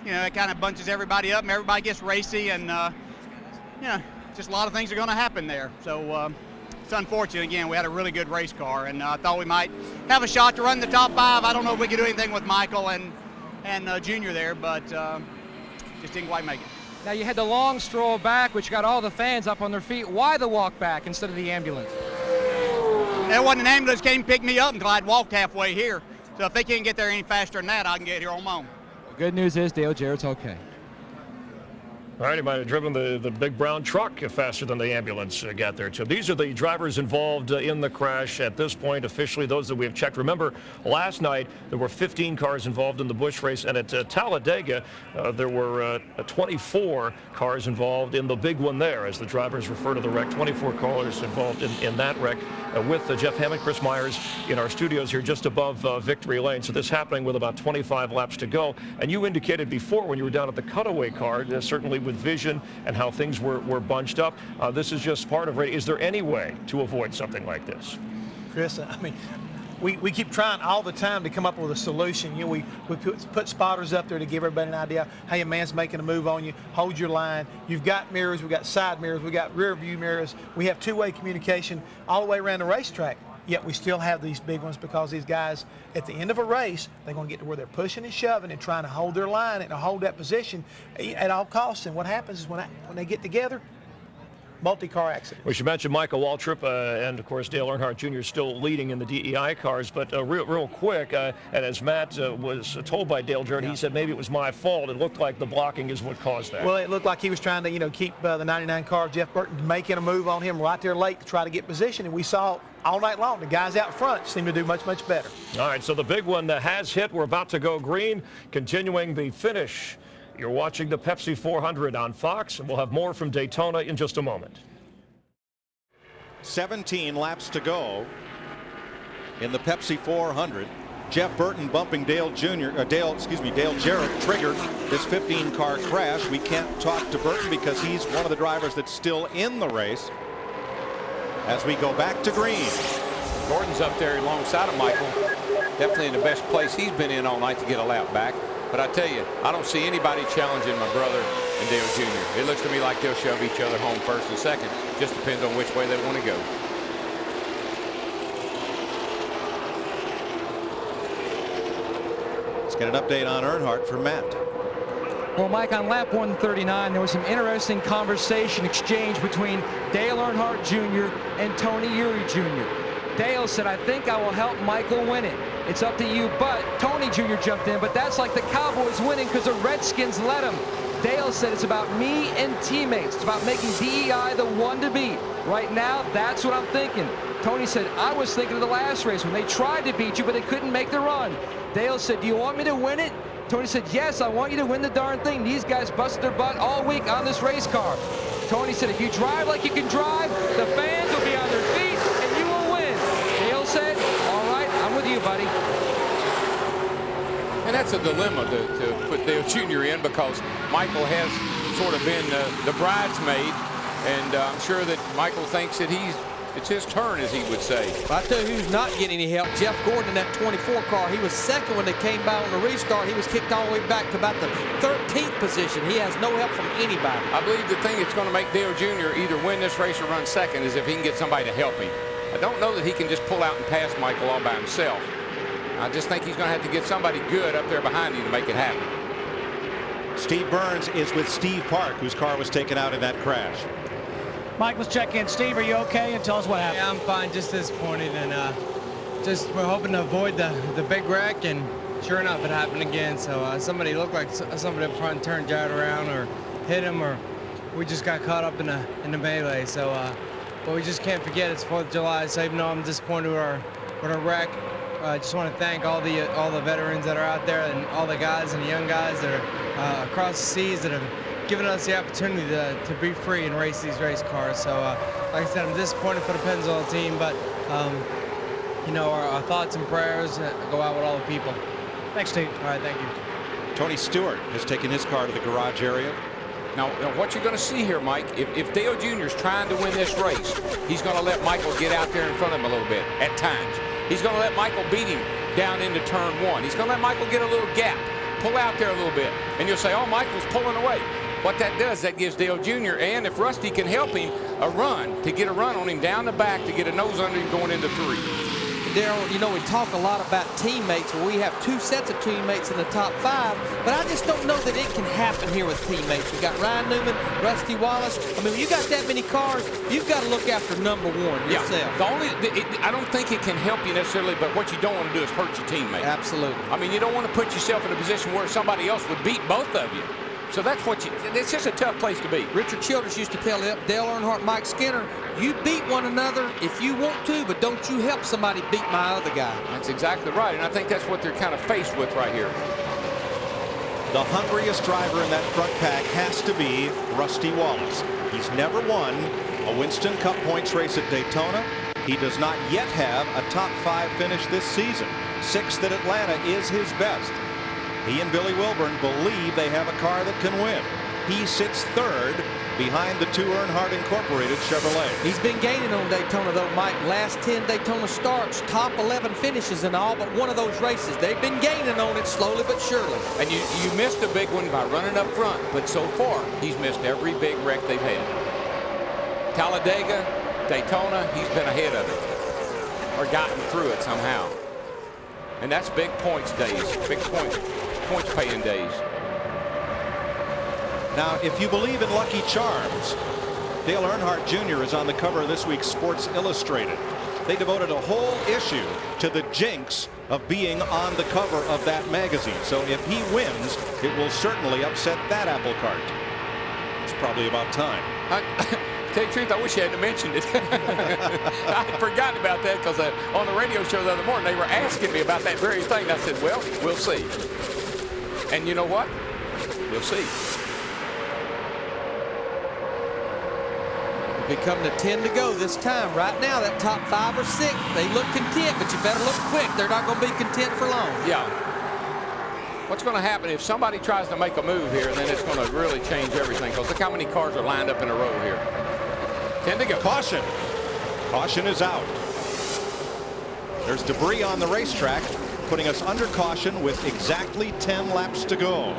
you know, it kind of bunches everybody up, and everybody gets racy, and you know, just a lot of things are going to happen there. So it's unfortunate. Again, we had a really good race car, and I thought we might have a shot to run the top 5. I don't know if we could do anything with Michael and Junior there, but just didn't quite make it. Now you had the long stroll back, which got all the fans up on their feet. Why the walk back instead of the ambulance? There wasn't an ambulance came pick me up until I'd walked halfway here. So if they can't get there any faster than that, I can get here on my own. The good news is Dale Jarrett's okay. All right, he might have driven the big brown truck faster than the ambulance got there. So these are the drivers involved in the crash at this point, officially, those that we have checked. Remember, last night there were 15 cars involved in the Busch race, and at Talladega there were 24 cars involved in the big one there, as the drivers refer to the wreck. 24 cars involved in that wreck, with Jeff Hammond, Chris Myers in our studios here just above Victory Lane. So this happening with about 25 laps to go. And you indicated before when you were down at the cutaway car, certainly with vision and how things were bunched up. This is just part of it. Is there any way to avoid something like this? Chris, I mean, we keep trying all the time to come up with a solution. You know, we put spotters up there to give everybody an idea. Hey, a man's making a move on you. Hold your line. You've got mirrors. We've got side mirrors. We've got rear view mirrors. We have two-way communication all the way around the racetrack. Yet we still have these big ones because these guys, at the end of a race, they're going to get to where they're pushing and shoving and trying to hold their line and hold that position at all costs. And what happens is when they get together, multi-car accident. We should mention Michael Waltrip and, of course, Dale Earnhardt Jr. still leading in the DEI cars. But real quick, and as Matt was told by Dale Jarrett, he said maybe it was my fault. It looked like the blocking is what caused that. Well, it looked like he was trying to, keep the 99 car, Jeff Burton, making a move on him right there late to try to get position. And we saw all night long the guys out front seem to do much better. All right, so the big one has hit. We're about to go green, continuing the finish. You're watching the Pepsi 400 on Fox, and we'll have more from Daytona in just a moment. 17 laps to go in the Pepsi 400. Jeff Burton bumping Dale Jarrett triggered this 15-car crash. We can't talk to Burton because he's one of the drivers that's still in the race as we go back to green. Gordon's up there alongside of Michael, definitely in the best place he's been in all night to get a lap back. But I tell you, I don't see anybody challenging my brother and Dale Jr. It looks to me like they'll shove each other home first and second. Just depends on which way they want to go. Let's get an update on Earnhardt from Matt. Well, Mike, on lap 139, there was some interesting conversation exchange between Dale Earnhardt Jr. and Tony Eury Jr. Dale said, I think I will help Michael win it. It's up to you, but Tony Jr. jumped in, but that's like the Cowboys winning because the Redskins let him. Dale said it's about me and teammates. It's about making DEI the one to beat. Right now, that's what I'm thinking. Tony said, I was thinking of the last race when they tried to beat you, but they couldn't make the run. Dale said, do you want me to win it? Tony said, yes, I want you to win the darn thing. These guys busted their butt all week on this race car. Tony said, if you drive like you can drive, the fans will be on their feet and you will win. Dale said, all right, I'm with you, buddy. And that's a dilemma to put Dale Jr. in because Michael has sort of been the bridesmaid, and I'm sure that Michael thinks that it's his turn, as he would say. I tell you who's not getting any help, Jeff Gordon in that 24 car. He was second when they came by on the restart. He was kicked all the way back to about the 13th position. He has no help from anybody. I believe the thing that's going to make Dale Jr. either win this race or run second is if he can get somebody to help him. I don't know that he can just pull out and pass Michael all by himself. I just think he's going to have to get somebody good up there behind him to make it happen. Steve Burns is with Steve Park, whose car was taken out in that crash. Mike, let's check in. Steve, are you okay? And tell us what happened. Yeah, I'm fine. Just disappointed, and we're hoping to avoid the big wreck, and sure enough, it happened again. So somebody looked like somebody up front turned Jared around or hit him, or we just got caught up in the melee. So, but we just can't forget it's 4th of July. So even though I'm disappointed with our wreck, I just want to thank all the veterans that are out there and all the guys and the young guys that are across the seas that have given us the opportunity to be free and race these race cars. So, like I said, I'm disappointed for the Pennzoil team, but our thoughts and prayers go out with all the people. Thanks, Steve. All right, thank you. Tony Stewart has taken his car to the garage area. Now what you're going to see here, Mike, if Dale Jr. is trying to win this race, he's going to let Michael get out there in front of him a little bit at times. He's going to let Michael beat him down into turn 1. He's going to let Michael get a little gap, pull out there a little bit, and you'll say, oh, Michael's pulling away. What that does, that gives Dale Jr. and if Rusty can help him, to get a run on him down the back to get a nose under him going into 3. Darryl, we talk a lot about teammates. We have 2 sets of teammates in the top 5, but I just don't know that it can happen here with teammates. You got Ryan Newman, Rusty Wallace. I mean, when you got that many cars, you've got to look after number 1 yourself. Yeah, I don't think it can help you necessarily, but what you don't want to do is hurt your teammate. Absolutely. I mean, you don't want to put yourself in a position where somebody else would beat both of you. So that's it's just a tough place to be. Richard Childress used to tell Dale Earnhardt, Mike Skinner, you beat one another if you want to, but don't you help somebody beat my other guy. That's exactly right, and I think that's what they're kind of faced with right here. The hungriest driver in that front pack has to be Rusty Wallace. He's never won a Winston Cup points race at Daytona. He does not yet have a top 5 finish this season. 6th at Atlanta is his best. He and Billy Wilburn believe they have a car that can win. He sits third behind the 2 Earnhardt Incorporated Chevrolet. He's been gaining on Daytona, though, Mike. Last 10 Daytona starts, top 11 finishes in all but one of those races. They've been gaining on it slowly but surely. And you missed a big one by running up front, but so far, he's missed every big wreck they've had. Talladega, Daytona, he's been ahead of it, or gotten through it somehow. And that's big points days, big points paying days. Now, if you believe in Lucky Charms, Dale Earnhardt Jr. is on the cover of this week's Sports Illustrated. They devoted a whole issue to the jinx of being on the cover of that magazine. So if he wins, it will certainly upset that apple cart. It's probably about time. Tell you the truth, I wish you hadn't mentioned it. I had forgotten about that because on the radio show the other morning, they were asking me about that very thing. I said, well, we'll see. And you know what? We'll see. Become the 10 to go this time. Right now, that top 5 or 6, they look content, but you better look quick. They're not going to be content for long. Yeah. What's going to happen if somebody tries to make a move here, then it's going to really change everything, because look how many cars are lined up in a row here. 10 to go. Caution. Caution is out. There's debris on the racetrack, putting us under caution with exactly 10 laps to go.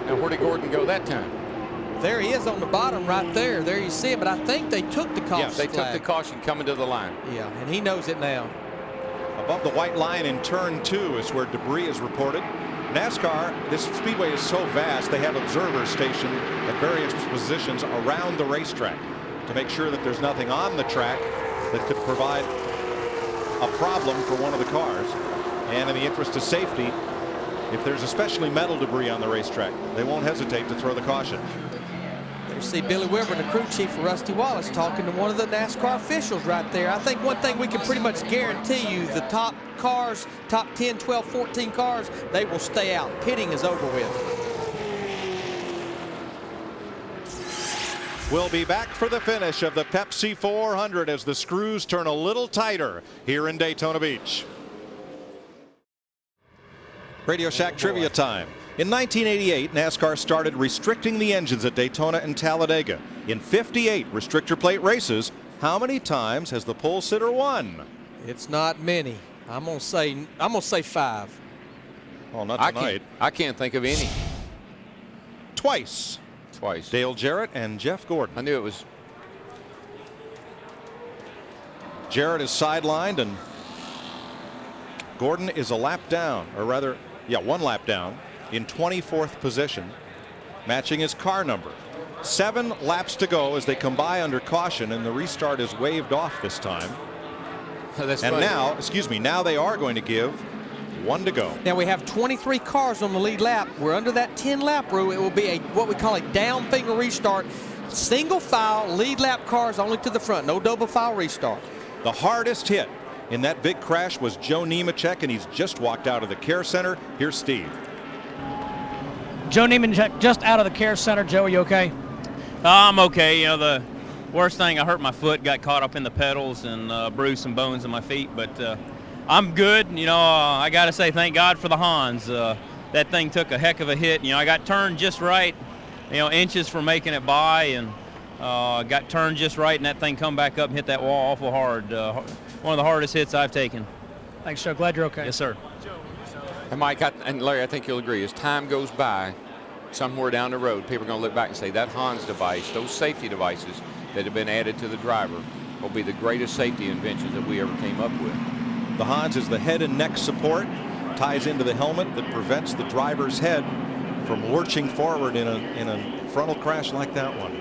Now, where did Gordon go that time? There he is on the bottom right there. There you see it, but I think they took the caution. Yes, they took the caution coming to the line. Yeah, and he knows it now. Above the white line in turn 2 is where debris is reported. NASCAR, this speedway is so vast, they have observers stationed at various positions around the racetrack to make sure that there's nothing on the track that could provide a problem for one of the cars. And in the interest of safety, if there's especially metal debris on the racetrack, they won't hesitate to throw the caution. There you see Billy Weber, the crew chief for Rusty Wallace, talking to one of the NASCAR officials right there. I think one thing we can pretty much guarantee you, the top cars, top 10, 12, 14 cars, they will stay out. Pitting is over with. We'll be back for the finish of the Pepsi 400 as the screws turn a little tighter here in Daytona Beach. Radio Shack trivia time. In 1988, NASCAR started restricting the engines at Daytona and Talladega. In 58 restrictor plate races, how many times has the pole sitter won? It's not many. I'm gonna say 5. Well, not tonight. I can't think of any. Twice. Twice. Dale Jarrett and Jeff Gordon. I knew it was. Jarrett is sidelined and Gordon is a lap down, or rather, yeah, 1 lap down in 24th position, matching his car number. 7 laps to go as they come by under caution, and the restart is waved off this time. That's and funny. now, excuse me, now they are going to give 1 to go. Now we have 23 cars on the lead lap. We're under that 10 lap rule. It will be a what we call a down finger restart. Single file lead lap cars only to the front. No double file restart. The hardest hit in that big crash was Joe Nemechek, and he's just walked out of the care center. Here's Steve. Joe Nemechek just out of the care center. Joe, are you okay? I'm okay. You know, the worst thing, I hurt my foot, got caught up in the pedals and bruised some bones in my feet, but I'm good. You know, I got to say thank God for the Hans. That thing took a heck of a hit. You know, I got turned just right, you know, inches from making it by, and got turned just right, and that thing come back up and hit that wall awful hard. One of the hardest hits I've taken. Thanks, Joe. Glad you're okay. Yes, sir. And Mike and Larry, I think you'll agree, as time goes by, somewhere down the road, people are going to look back and say that Hans device, those safety devices that have been added to the driver, will be the greatest safety inventions that we ever came up with. The Hans is the head and neck support, ties into the helmet that prevents the driver's head from lurching forward in a frontal crash like that one.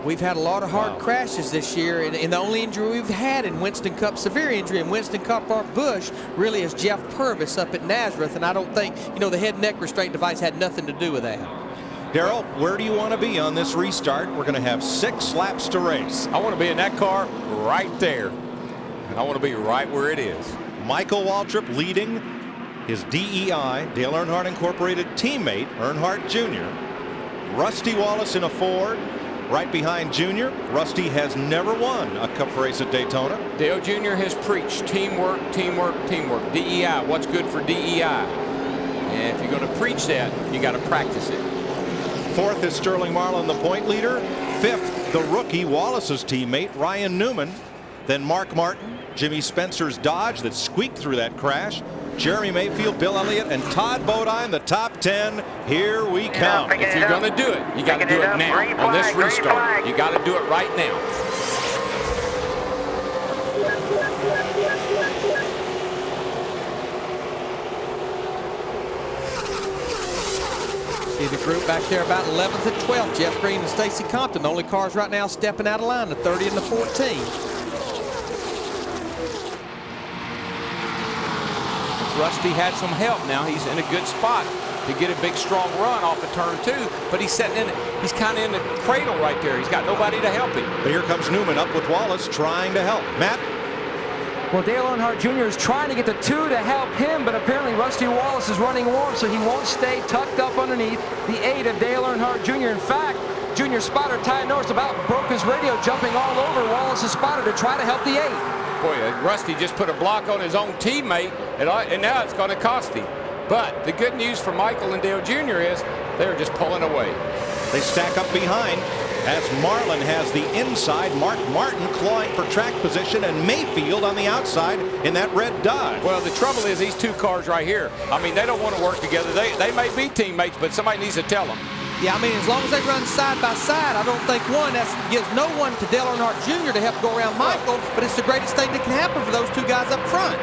We've had a lot of hard crashes this year, and the only injury we've had in Winston Cup, severe injury in Winston Cup or Busch, really is Jeff Purvis up at Nazareth, and I don't think, you know, the head neck restraint device had nothing to do with that. Darrell, where do you want to be on this restart? We're going to have 6 laps to race. I want to be in that car right there, and I want to be right where it is. Michael Waltrip leading his DEI, Dale Earnhardt Incorporated teammate, Earnhardt Jr. Rusty Wallace in a Ford. Right behind Junior. Rusty has never won a Cup race at Daytona. Dale Jr. has preached teamwork, teamwork, teamwork. DEI, what's good for DEI? And if you're going to preach that, you got to practice it. Fourth is Sterling Marlin, the point leader. Fifth, the rookie Wallace's teammate Ryan Newman. Then Mark Martin, Jimmy Spencer's Dodge that squeaked through that crash. Jerry Mayfield, Bill Elliott, and Todd Bodine, the top 10. Here we come. If you're going to do it, you got to do it now on this restart. You got to do it right now. See the group back there about 11th and 12th. Jeff Green and Stacy Compton, the only cars right now stepping out of line, the 30 and the 14. Rusty had some help now. He's in a good spot to get a big strong run off of turn 2, but he's sitting in it. He's kind of in the cradle right there. He's got nobody to help him. But here comes Newman up with Wallace trying to help. Matt? Well, Dale Earnhardt Jr. is trying to get the 2 to help him, but apparently Rusty Wallace is running warm, so he won't stay tucked up underneath the 8 of Dale Earnhardt Jr. In fact, Junior spotter Ty Norris about broke his radio, jumping all over Wallace's spotter to try to help the 8. Boy, Rusty just put a block on his own teammate, and now it's going to cost him. But the good news for Michael and Dale Jr. is they're just pulling away. They stack up behind as Marlin has the inside. Mark Martin clawing for track position, and Mayfield on the outside in that red Dodge. Well, the trouble is these two cars right here, I mean, they don't want to work together. They may be teammates, but somebody needs to tell them. Yeah, I mean, as long as they run side by side, I don't think that gives no one to Dale Earnhardt Jr. to help go around Michael, but it's the greatest thing that can happen for those two guys up front.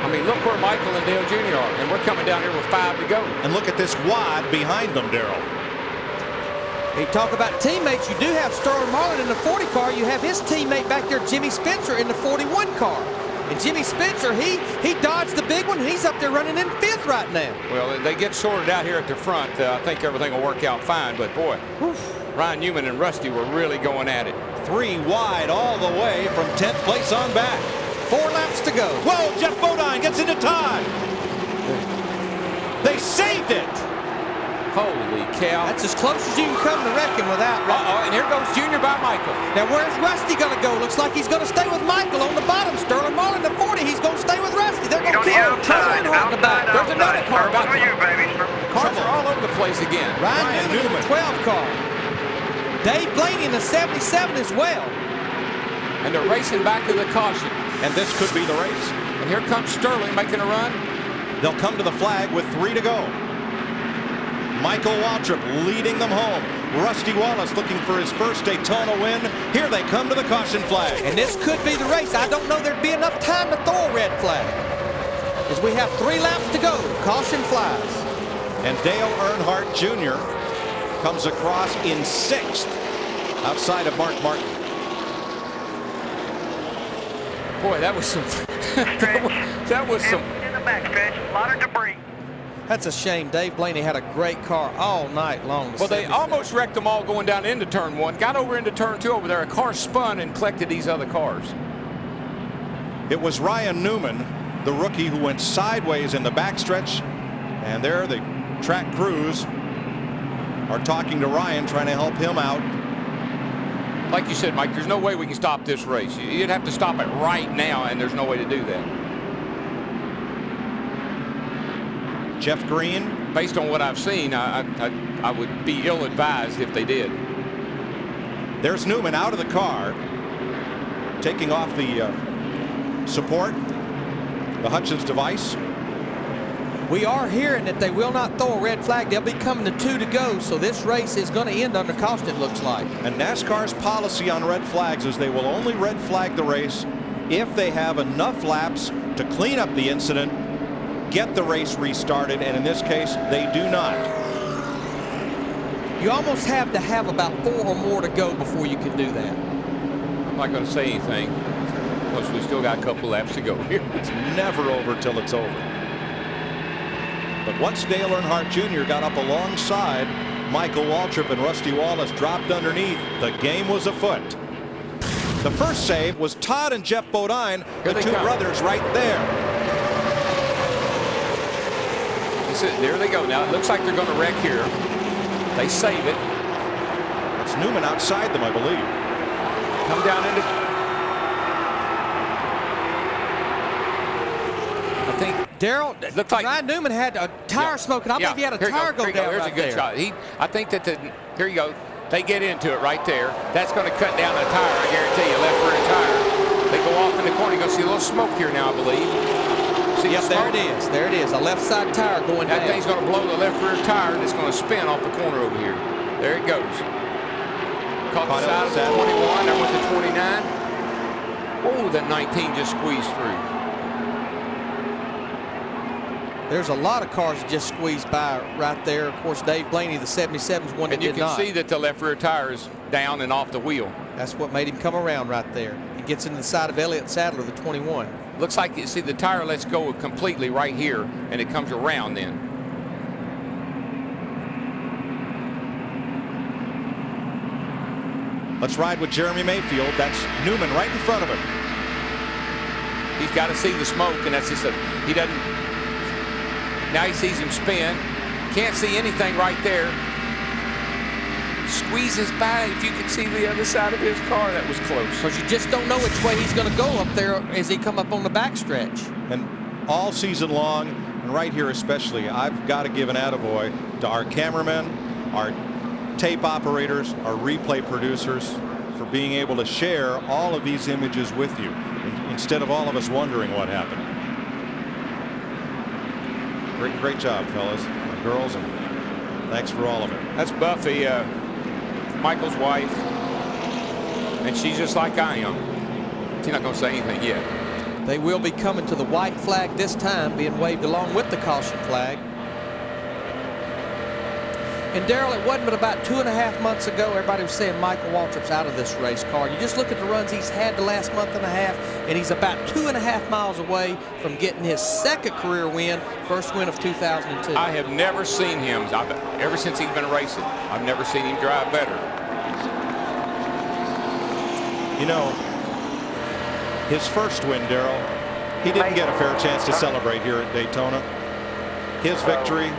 I mean, look where Michael and Dale Jr. are, and we're coming down here with 5 to go. And look at this wad behind them, Darrell. You talk about teammates, you do have Sterling Marlin in the 40 car. You have his teammate back there, Jimmy Spencer, in the 41 car. And Jimmy Spencer, he dodged the big one, and he's up there running in 5th right now. Well, they get sorted out here at the front. I think everything will work out fine, but boy, Ryan Newman and Rusty were really going at it. 3 wide all the way from 10th place on back. 4 laps to go. Whoa, Jeff Bodine gets into Todd. They saved it. Holy cow. That's as close as you can come to wrecking without wrecking. And here goes Junior by Michael. Now, where's Rusty going to go? Looks like he's going to stay with Michael on the bottom. Sterling Marlin, the 40, he's going to stay with Rusty. They're going to kill him. Earnhardt in the back. There's another car about to cars are all over the place again. Ryan Newman in the 12 car. Dave Blaney in the 77 as well. And they're racing back to the caution. And this could be the race. And here comes Sterling making a run. They'll come to the flag with 3 to go. Michael Waltrip leading them home. Rusty Wallace looking for his first Daytona win. Here they come to the caution flag. And this could be the race. I don't know there'd be enough time to throw a red flag. As we have 3 laps to go. Caution flies. And Dale Earnhardt Jr. comes across in 6th outside of Mark Martin. Boy, that was some that was some in the backstretch, a lot of debris. That's a shame. Dave Blaney had a great car all night long. Well, they almost wrecked them all going down into turn 1. Got over into turn 2 over there. A car spun and collected these other cars. It was Ryan Newman, the rookie, who went sideways in the backstretch. And there the track crews are talking to Ryan, trying to help him out. Like you said, Mike, there's no way we can stop this race. You'd have to stop it right now, and there's no way to do that. Jeff Green. Based on what I've seen, I would be ill-advised if they did. There's Newman out of the car, taking off the support, the Hutchins device. We are hearing that they will not throw a red flag. They'll be coming to 2 to go, so this race is going to end under caution, it looks like. And NASCAR's policy on red flags is they will only red flag the race if they have enough laps to clean up the incident, get the race restarted, and in this case, they do not. You almost have to have about 4 or more to go before you can do that. I'm not going to say anything, because we still got a couple laps to go here. It's never over till it's over. But once Dale Earnhardt Jr. got up alongside Michael Waltrip and Rusty Wallace dropped underneath, the game was afoot. The first save was Todd and Jeff Bodine, the 2 brothers right there. There they go. Now it looks like they're going to wreck here. They save it. It's Newman outside them, I believe. Come down into. I think Daryl, Ryan Newman had a tire smoke, and I believe he had a tire go down Here's right a good there. shot. I think that here you go. They get into it right there. That's going to cut down the tire, I guarantee you, left rear tire. They go off in the corner. You're going to see a little smoke here now, I believe. See yep, there it is. There it is. A left side tire going down. That thing's going to blow the left rear tire, and it's going to spin off the corner over here. There it goes. Caught the side of the 21. There went the 29. Oh, that 19 just squeezed through. There's a lot of cars that just squeezed by right there. Of course, Dave Blaney, the 77's one that did not. And you can see that the left rear tire is down and off the wheel. That's what made him come around right there. He gets into the side of Elliott Sadler, the 21. Looks like, you see, the tire lets go completely right here, and it comes around then. Let's ride with Jeremy Mayfield. That's Newman right in front of him. He's got to see the smoke, and that's just he doesn't. Now he sees him spin. Can't see anything right there. Squeezes by. If you could see the other side of his car, that was close. Because you just don't know which way he's going to go up there as he come up on the backstretch. And all season long, and right here especially, I've got to give an attaboy to our cameramen, our tape operators, our replay producers for being able to share all of these images with you instead of all of us wondering what happened. Great job, fellas and girls, and thanks for all of it. That's Buffy, Michael's wife, and she's just like I am. She's not going to say anything yet. They will be coming to the white flag this time, being waved along with the caution flag. And Daryl, it wasn't but about 2.5 months ago, everybody was saying Michael Waltrip's out of this race car. You just look at the runs he's had the last month and a half, and he's about 2.5 miles away from getting his second career win, first win of 2002. I have never seen him, ever since he's been racing, I've never seen him drive better. You know, his first win, Daryl, he didn't get a fair chance to celebrate here at Daytona. His victory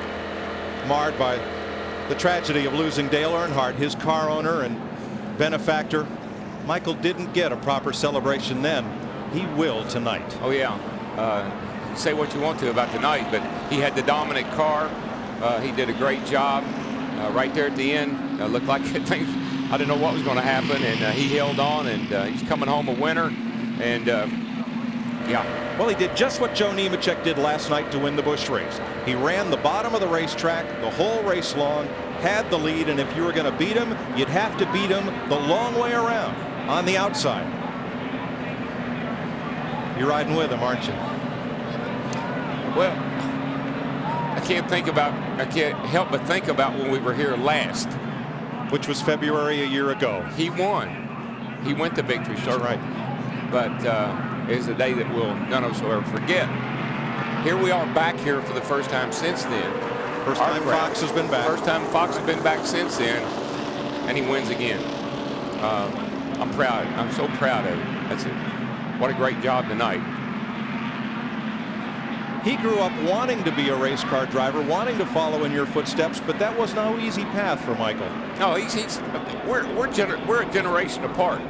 marred by the tragedy of losing Dale Earnhardt, his car owner and benefactor. Michael didn't get a proper celebration then. He will tonight. Oh, yeah. Say what you want to about tonight, but he had the dominant car. He did a great job right there at the end. Looked like I didn't know what was going to happen, and he held on, and he's coming home a winner. And yeah. Well, he did just what Joe Nemechek did last night to win the Busch race. He ran the bottom of the racetrack the whole race long, had the lead, and if you were going to beat him, you'd have to beat him the long way around on the outside. You're riding with him, aren't you? Well, I can't help but think about when we were here last, which was February a year ago. He won. He went to victory circle. Right. But it's a day that none of us will ever forget. Here we are back here for the first time since then. First time Fox has been back. First time Fox has been back since then, and he wins again. I'm proud. I'm so proud of him. That's it. What a great job tonight. He grew up wanting to be a race car driver, wanting to follow in your footsteps, but that was no easy path for Michael. No, we're a generation apart.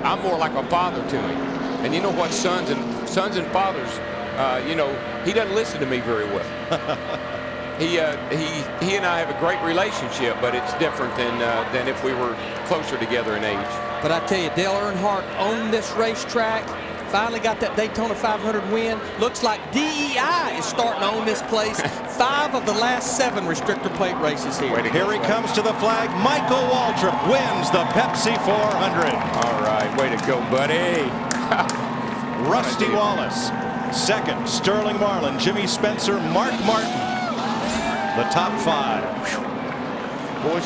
I'm more like a father to him, and you know what, sons and fathers, you know, he doesn't listen to me very well. He and I have a great relationship, but it's different than if we were closer together in age. But I tell you, Dale Earnhardt owned this racetrack. Finally got that Daytona 500 win. Looks like DEI is starting to own this place. 5 of the last 7 restrictor plate races here. Here he comes to the flag. Michael Waltrip wins the Pepsi 400. All right, way to go, buddy. Rusty Wallace. Second, Sterling Marlin, Jimmy Spencer, Mark Martin. The top 5. Boys,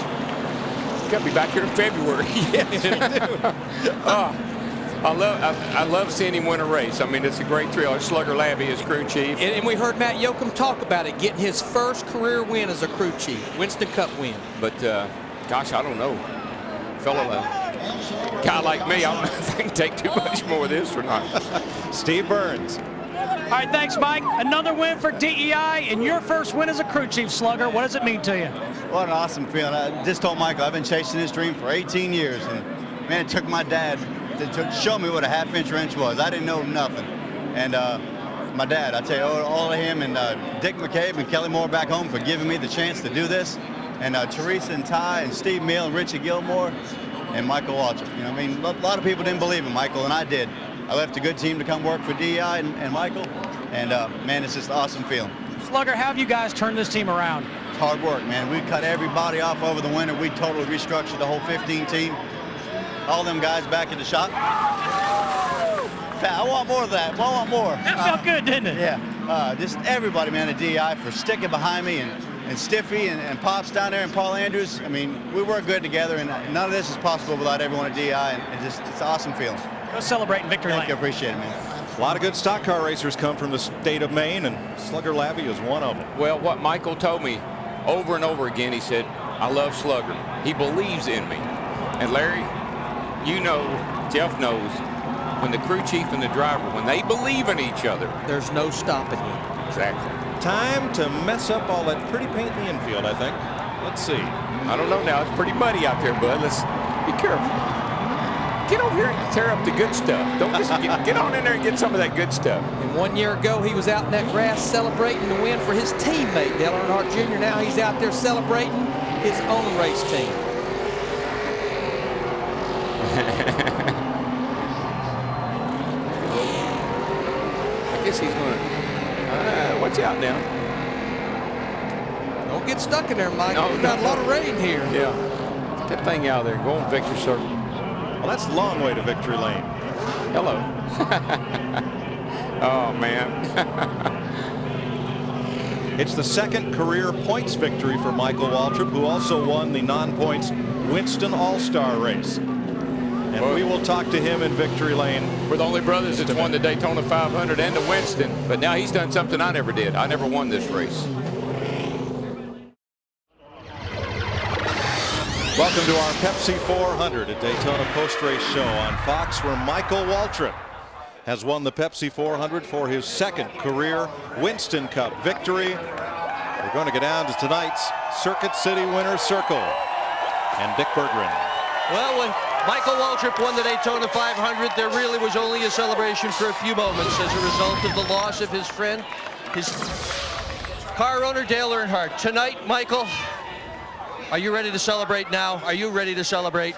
you got to be back here in February. Yes, I love seeing him win a race. I mean, it's a great thrill. Slugger Labby is crew chief. And we heard Matt Yoakum talk about it, getting his first career win as a crew chief. Winston Cup win. But, gosh, I don't know. A guy like me, I don't know if I can take too much more of this or not. Steve Burns. All right, thanks, Mike. Another win for DEI and your first win as a crew chief, Slugger. What does it mean to you? What an awesome feeling. I just told Michael I've been chasing this dream for 18 years. And, man, it took my dad to show me what a half-inch wrench was. I didn't know nothing. And my dad. I tell you, all of him and Dick McCabe and Kelly Moore back home for giving me the chance to do this. And Teresa and Ty and Steve Mill and Richie Gilmore and Michael Waltrip. You know, I mean, a lot of people didn't believe in Michael, and I did. I left a good team to come work for DEI and Michael, and man, it's just an awesome feeling. Slugger, how have you guys turned this team around? It's hard work, man. We cut everybody off over the winter. We totally restructured the whole 15 team. All them guys back in the shop. I want more of that. I want more. That felt good, didn't it? Yeah. Just everybody, man, at DEI for sticking behind me, and Stiffy and Pops down there and Paul Andrews. I mean, we work good together, and none of this is possible without everyone at DEI, and it's an awesome feeling. Go celebrate in victory lane. Thank you. Appreciate it, man. A lot of good stock car racers come from the state of Maine, and Slugger Labbe is one of them. Well, what Michael told me over and over again, he said, I love Slugger. He believes in me. And Larry, you know, Jeff knows, when the crew chief and the driver, when they believe in each other, there's no stopping it. Exactly. Time to mess up all that pretty paint in the infield, I think. Let's see. I don't know now. It's pretty muddy out there, bud. Let's be careful. Get over here and tear up the good stuff. Don't just get on in there and get some of that good stuff. And 1 year ago, he was out in that grass celebrating the win for his teammate, Dale Earnhardt Jr. Now he's out there celebrating his own race team. I guess he's going to watch out now. Don't get stuck in there, Mike. No, We've got a lot of rain here. Yeah. Get that thing out of there. Go on Victor Circle. Well, that's a long way to victory lane. Hello. Oh, man. It's the second career points victory for Michael Waltrip, who also won the non-points Winston All-Star race. And we will talk to him in victory lane. We're the only brothers that's won the Daytona 500 and the Winston, but now he's done something I never did. I never won this race. Welcome to our Pepsi 400 at Daytona post-race show on Fox, where Michael Waltrip has won the Pepsi 400 for his second career Winston Cup victory. We're going to get down to tonight's Circuit City Winner's Circle. And Dick Berggren. Well, when Michael Waltrip won the Daytona 500, there really was only a celebration for a few moments as a result of the loss of his friend, his car owner, Dale Earnhardt. Tonight, Michael, are you ready to celebrate now? Are you ready to celebrate?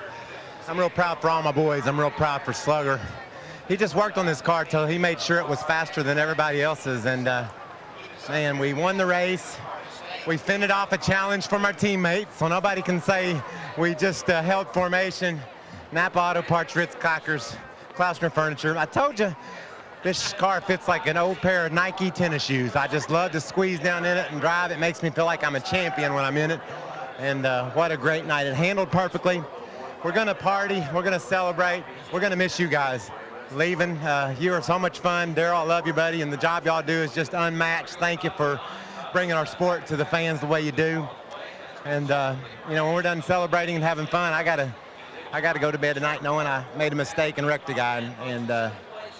I'm real proud for all my boys. I'm real proud for Slugger. He just worked on this car till he made sure it was faster than everybody else's. And, man, we won the race. We fended off a challenge from our teammates, so nobody can say we just held formation. Napa Auto Parts, Ritz Crackers, Klausner Furniture. I told you, this car fits like an old pair of Nike tennis shoes. I just love to squeeze down in it and drive. It makes me feel like I'm a champion when I'm in it. And what a great night. It handled perfectly. We're going to party. We're going to celebrate. We're going to miss you guys. Leaving, you are so much fun. Daryl, I love you, buddy. And the job y'all do is just unmatched. Thank you for bringing our sport to the fans the way you do. And, you know, when we're done celebrating and having fun, I gotta go to bed tonight knowing I made a mistake and wrecked a guy. And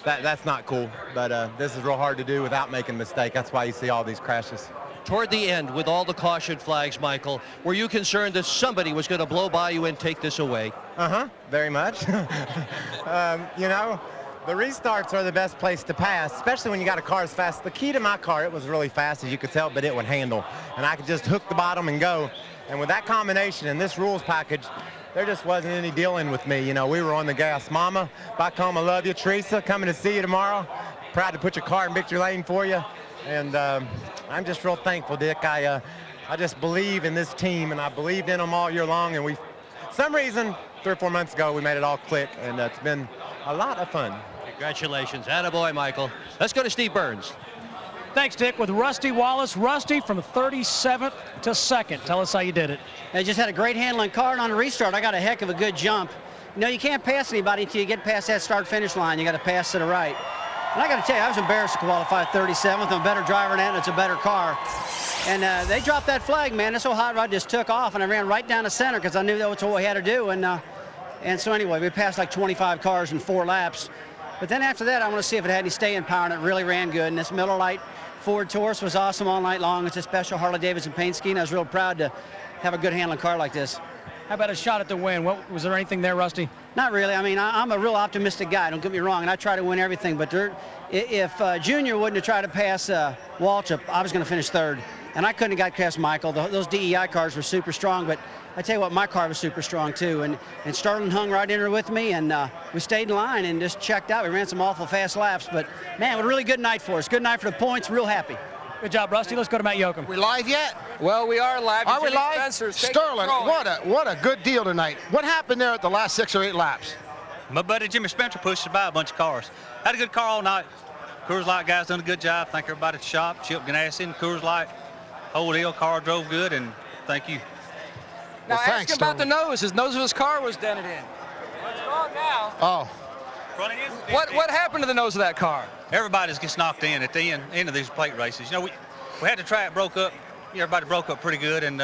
that's not cool. But this is real hard to do without making a mistake. That's why you see all these crashes. Toward the end, with all the caution flags, Michael, were you concerned that somebody was going to blow by you and take this away? Very much. You know, the restarts are the best place to pass, especially when you got a car as fast. The key to my car, it was really fast, as you could tell, but it would handle. And I could just hook the bottom and go. And with that combination and this rules package, there just wasn't any dealing with me. You know, we were on the gas. Mama, back home, I love you. Teresa, coming to see you tomorrow. Proud to put your car in victory lane for you. And I'm just real thankful, Dick. I just believe in this team, and I believed in them all year long. And some reason, 3 or 4 months ago, we made it all click, and it's been a lot of fun. Congratulations. Attaboy, Michael. Let's go to Steve Burns. Thanks, Dick. With Rusty Wallace. Rusty from 37th to 2nd. Tell us how you did it. I just had a great handling car, and on a restart, I got a heck of a good jump. You know, you can't pass anybody until you get past that start-finish line. You got to pass to the right. And I got to tell you, I was embarrassed to qualify 37th. I'm a better driver than that, and it's a better car. And they dropped that flag, man. This old hot rod just took off, and I ran right down the center because I knew that was what we had to do. And so anyway, we passed like 25 cars in 4 laps. But then after that, I want to see if it had any staying power, and it really ran good. And this Miller Lite Ford Taurus was awesome all night long. It's a special Harley-Davidson paint scheme. I was real proud to have a good handling car like this. How about a shot at the win? Was there anything there, Rusty? Not really. I mean, I'm a real optimistic guy, don't get me wrong, and I try to win everything. But if Junior wouldn't have tried to pass Waltrip, I was going to finish third. And I couldn't have got past Michael. Those DEI cars were super strong, but I tell you what, my car was super strong too. And Sterling hung right in there with me, and we stayed in line and just checked out. We ran some awful fast laps, but man, it was a really good night for us. Good night for the points, real happy. Good job, Rusty. Let's go to Matt Yoakum. We live yet? Well, we are live. Are we live? Spencer's Sterling, what a good deal tonight. What happened there at the last 6 or 8 laps? My buddy Jimmy Spencer pushed us by a bunch of cars. Had a good car all night. Coors Light guys done a good job. Thank everybody at the shop. Chip Ganassi and Coors Light. Whole deal. Car drove good, and thank you. Now ask him about the nose. His nose of his car was dented in. What's wrong now? Oh. What happened to the nose of that car? Everybody gets knocked in at the end of these plate races. You know, we had the track broke up. Everybody broke up pretty good, and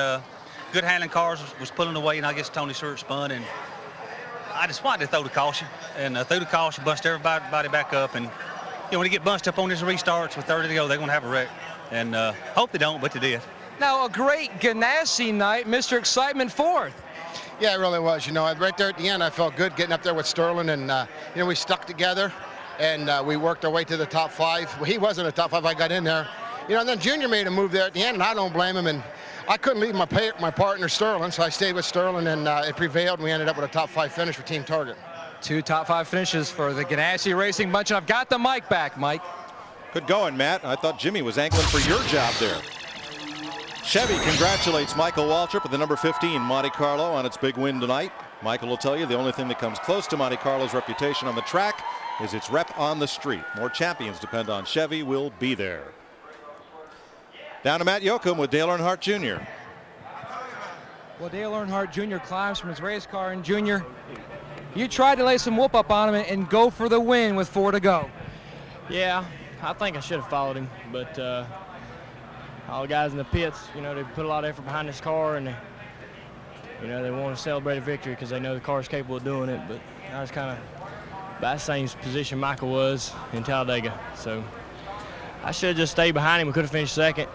good handling cars was pulling away, and I guess Tony Stewart spun, and I just wanted to throw the caution, and threw the caution, bust everybody back up, and you know, when you get bunched up on these restarts with 30 to go, they're going to have a wreck, and hope they don't, but they did. Now, a great Ganassi night, Mr. Excitement fourth. Yeah, it really was. You know, right there at the end, I felt good getting up there with Sterling, and you know, we stuck together, and we worked our way to the top 5. Well, he wasn't a top 5. I got in there, you know, and then Junior made a move there at the end, and I don't blame him. And I couldn't leave my partner Sterling, so I stayed with Sterling, and it prevailed, and we ended up with a top 5 finish for Team Target. 2 top 5 finishes for the Ganassi Racing bunch, and I've got the mic back, Mike. Good going, Matt. I thought Jimmy was angling for your job there. Chevy congratulates Michael Waltrip with the number 15 Monte Carlo on its big win tonight. Michael will tell you the only thing that comes close to Monte Carlo's reputation on the track is its rep on the street. More champions depend on Chevy will be there. Down to Matt Yoakum with Dale Earnhardt Jr. Well, Dale Earnhardt Jr. climbs from his race car, and Jr., you tried to lay some whoop up on him and go for the win with 4 to go. Yeah, I think I should have followed him, but all the guys in the pits, you know, they put a lot of effort behind this car, and you know, they want to celebrate a victory because they know the car is capable of doing it. But I was kind of about the same position Michael was in Talladega, so I should have just stayed behind him. We could have finished second,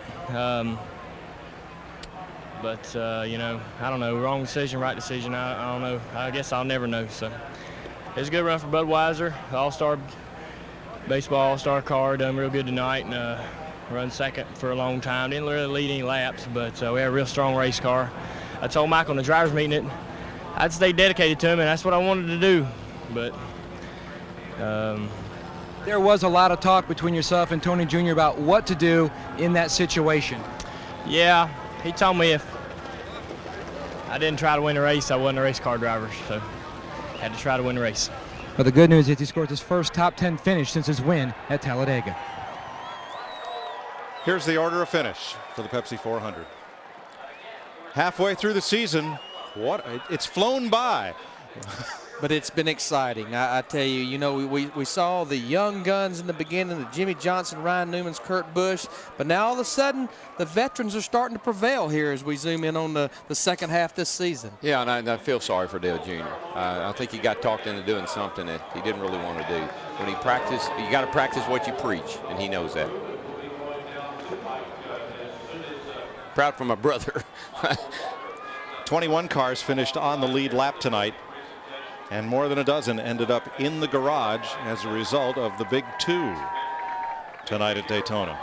but you know, I don't know. Wrong decision, right decision. I don't know. I guess I'll never know. So it was a good run for Budweiser, All-Star baseball, All-Star car, done real good tonight, and run second for a long time. Didn't really lead any laps, but we had a real strong race car. I told Michael in the driver's meeting that I'd stay dedicated to him, and that's what I wanted to do. But there was a lot of talk between yourself and Tony Jr. about what to do in that situation. Yeah, he told me if I didn't try to win the race, I wasn't a race car driver, so I had to try to win the race. But the good news is he scored his first top 10 finish since his win at Talladega. Here's the order of finish for the Pepsi 400. Halfway through the season, it's flown by. But it's been exciting. I tell you, you know, we saw the young guns in the beginning, the Jimmy Johnson, Ryan Newman's, Kurt Busch, but now all of a sudden the veterans are starting to prevail here as we zoom in on the second half this season. Yeah, and I feel sorry for Dale Jr. I think he got talked into doing something that he didn't really want to do. When he practiced, you got to practice what you preach, and he knows that. Proud for my brother. 21 cars finished on the lead lap tonight, and more than a dozen ended up in the garage as a result of the big 2 tonight at Daytona.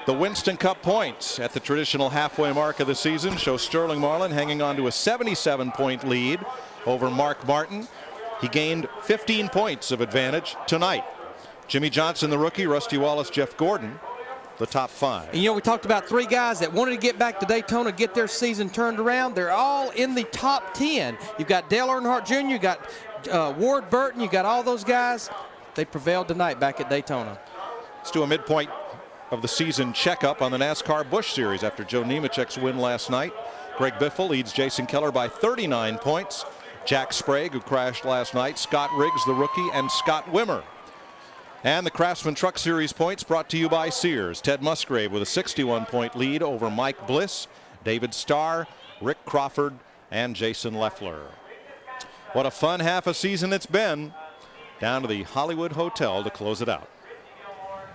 The Winston Cup points at the traditional halfway mark of the season show Sterling Marlin hanging on to a 77-point lead over Mark Martin. He gained 15 points of advantage tonight. Jimmy Johnson, the rookie, Rusty Wallace, Jeff Gordon, the top 5. And you know, we talked about 3 guys that wanted to get back to Daytona, get their season turned around. They're all in the top 10. You've got Dale Earnhardt Jr., you got Ward Burton, you got all those guys. They prevailed tonight back at Daytona. Let's do a midpoint of the season checkup on the NASCAR Busch Series after Joe Nemechek's win last night. Greg Biffle leads Jason Keller by 39 points. Jack Sprague, who crashed last night, Scott Riggs, the rookie, and Scott Wimmer. And the Craftsman Truck Series points brought to you by Sears. Ted Musgrave with a 61-point lead over Mike Bliss, David Starr, Rick Crawford, and Jason Leffler. What a fun half a season it's been. Down to the Hollywood Hotel to close it out.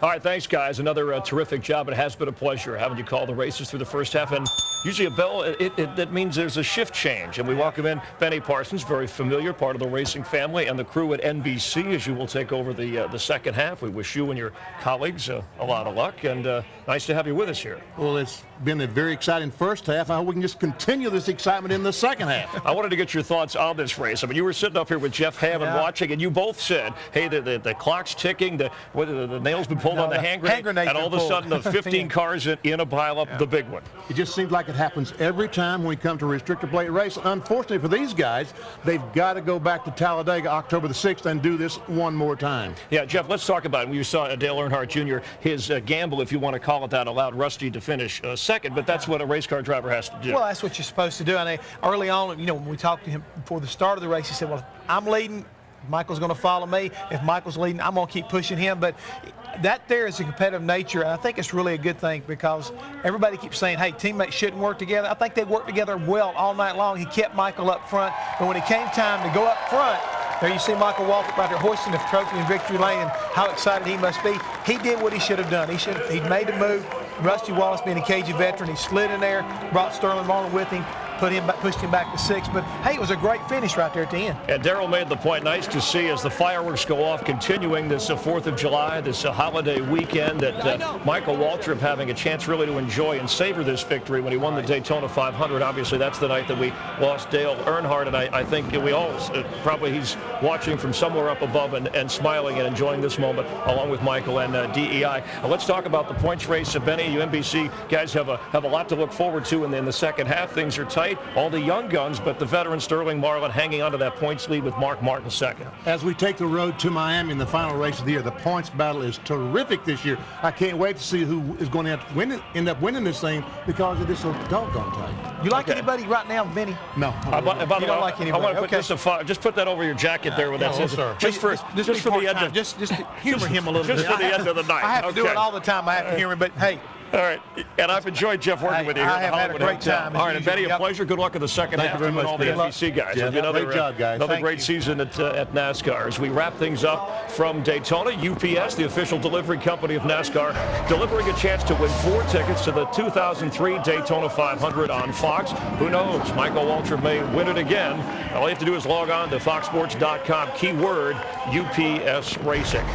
All right, thanks, guys. Another terrific job. It has been a pleasure having you call the races through the first half. And usually a bell, that means there's a shift change. And we welcome in Benny Parsons, very familiar, part of the racing family, and the crew at NBC as you will take over the second half. We wish you and your colleagues a lot of luck, and nice to have you with us here. Well, it's been a very exciting first half. I hope we can just continue this excitement in the second half. I wanted to get your thoughts on this race. I mean, you were sitting up here with Jeff Hammond watching, and you both said, hey, the clock's ticking, the nail's been pulled on the hand grenade, and all of a sudden the 15 cars in a pileup, the big one. It just seems like it happens every time when we come to a restrictor plate race. Unfortunately for these guys, they've got to go back to Talladega October the 6th and do this one more time. Yeah, Jeff, let's talk about it. We saw Dale Earnhardt Jr., his gamble, if you want to call it that, allowed Rusty to finish second, but that's what a race car driver has to do. Well, that's what you're supposed to do. And early on, you know, when we talked to him before the start of the race, he said, well, I'm leading. Michael's going to follow me. If Michael's leading, I'm going to keep pushing him. But that there is a competitive nature, and I think it's really a good thing because everybody keeps saying, hey, teammates shouldn't work together. I think they worked together well all night long. He kept Michael up front, but when it came time to go up front, there you see Michael Waltrip out there hoisting the trophy in victory lane, and how excited he must be. He did what he should have done. He'd made the move. Rusty Wallace, being a cagey veteran, he slid in there, brought Sterling Marlin with him, pushed him back to 6th. But hey, it was a great finish right there at the end. And Darrell made the point. Nice to see as the fireworks go off, continuing this 4th of July, this holiday weekend, that Michael Waltrip having a chance really to enjoy and savor this victory when he won the Daytona 500. Obviously, that's the night that we lost Dale Earnhardt, and I think we all probably he's watching from somewhere up above and smiling and enjoying this moment along with Michael and DEI. Let's talk about the points race. Benny, you NBC guys have a lot to look forward to in the second half. Things are tight. All the young guns, but the veteran Sterling Marlin hanging onto that points lead with Mark Martin second. As we take the road to Miami in the final race of the year, the points battle is terrific this year. I can't wait to see who is going to have to end up winning this thing because it is so doggone tight. You like anybody right now, Vinny? No. You don't like anybody. I want to put this just put that over your jacket there with that. Sir. Just for the end of just humor him a little bit. Just for the end of the night. I have to do it all the time. I have to humor him, but hey. All right, and I've enjoyed Jeff working with you here. I have had a great time. All right, and Benny, a pleasure. Good luck in the second half. Very much. All the NBC guys. Yeah, It'll be great job, guys. Another great season at NASCAR. As we wrap things up from Daytona, UPS, the official delivery company of NASCAR, delivering a chance to win 4 tickets to the 2003 Daytona 500 on Fox. Who knows? Michael Waltrip may win it again. All you have to do is log on to foxsports.com, keyword UPS Racing.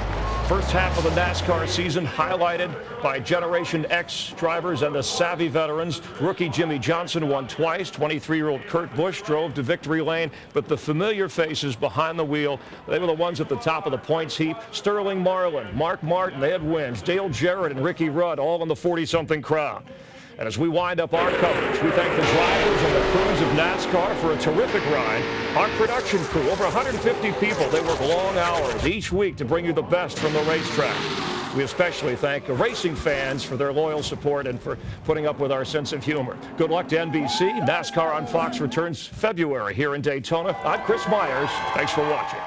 First half of the NASCAR season highlighted by Generation X drivers and the savvy veterans. Rookie Jimmy Johnson won twice. 23-year-old Kurt Busch drove to victory lane. But the familiar faces behind the wheel, they were the ones at the top of the points heap. Sterling Marlin, Mark Martin, they had wins. Dale Jarrett and Ricky Rudd all in the 40-something crowd. And as we wind up our coverage, we thank the drivers and the crews of NASCAR for a terrific ride. Our production crew, over 150 people, they work long hours each week to bring you the best from the racetrack. We especially thank the racing fans for their loyal support and for putting up with our sense of humor. Good luck to NBC. NASCAR on Fox returns February here in Daytona. I'm Chris Myers. Thanks for watching.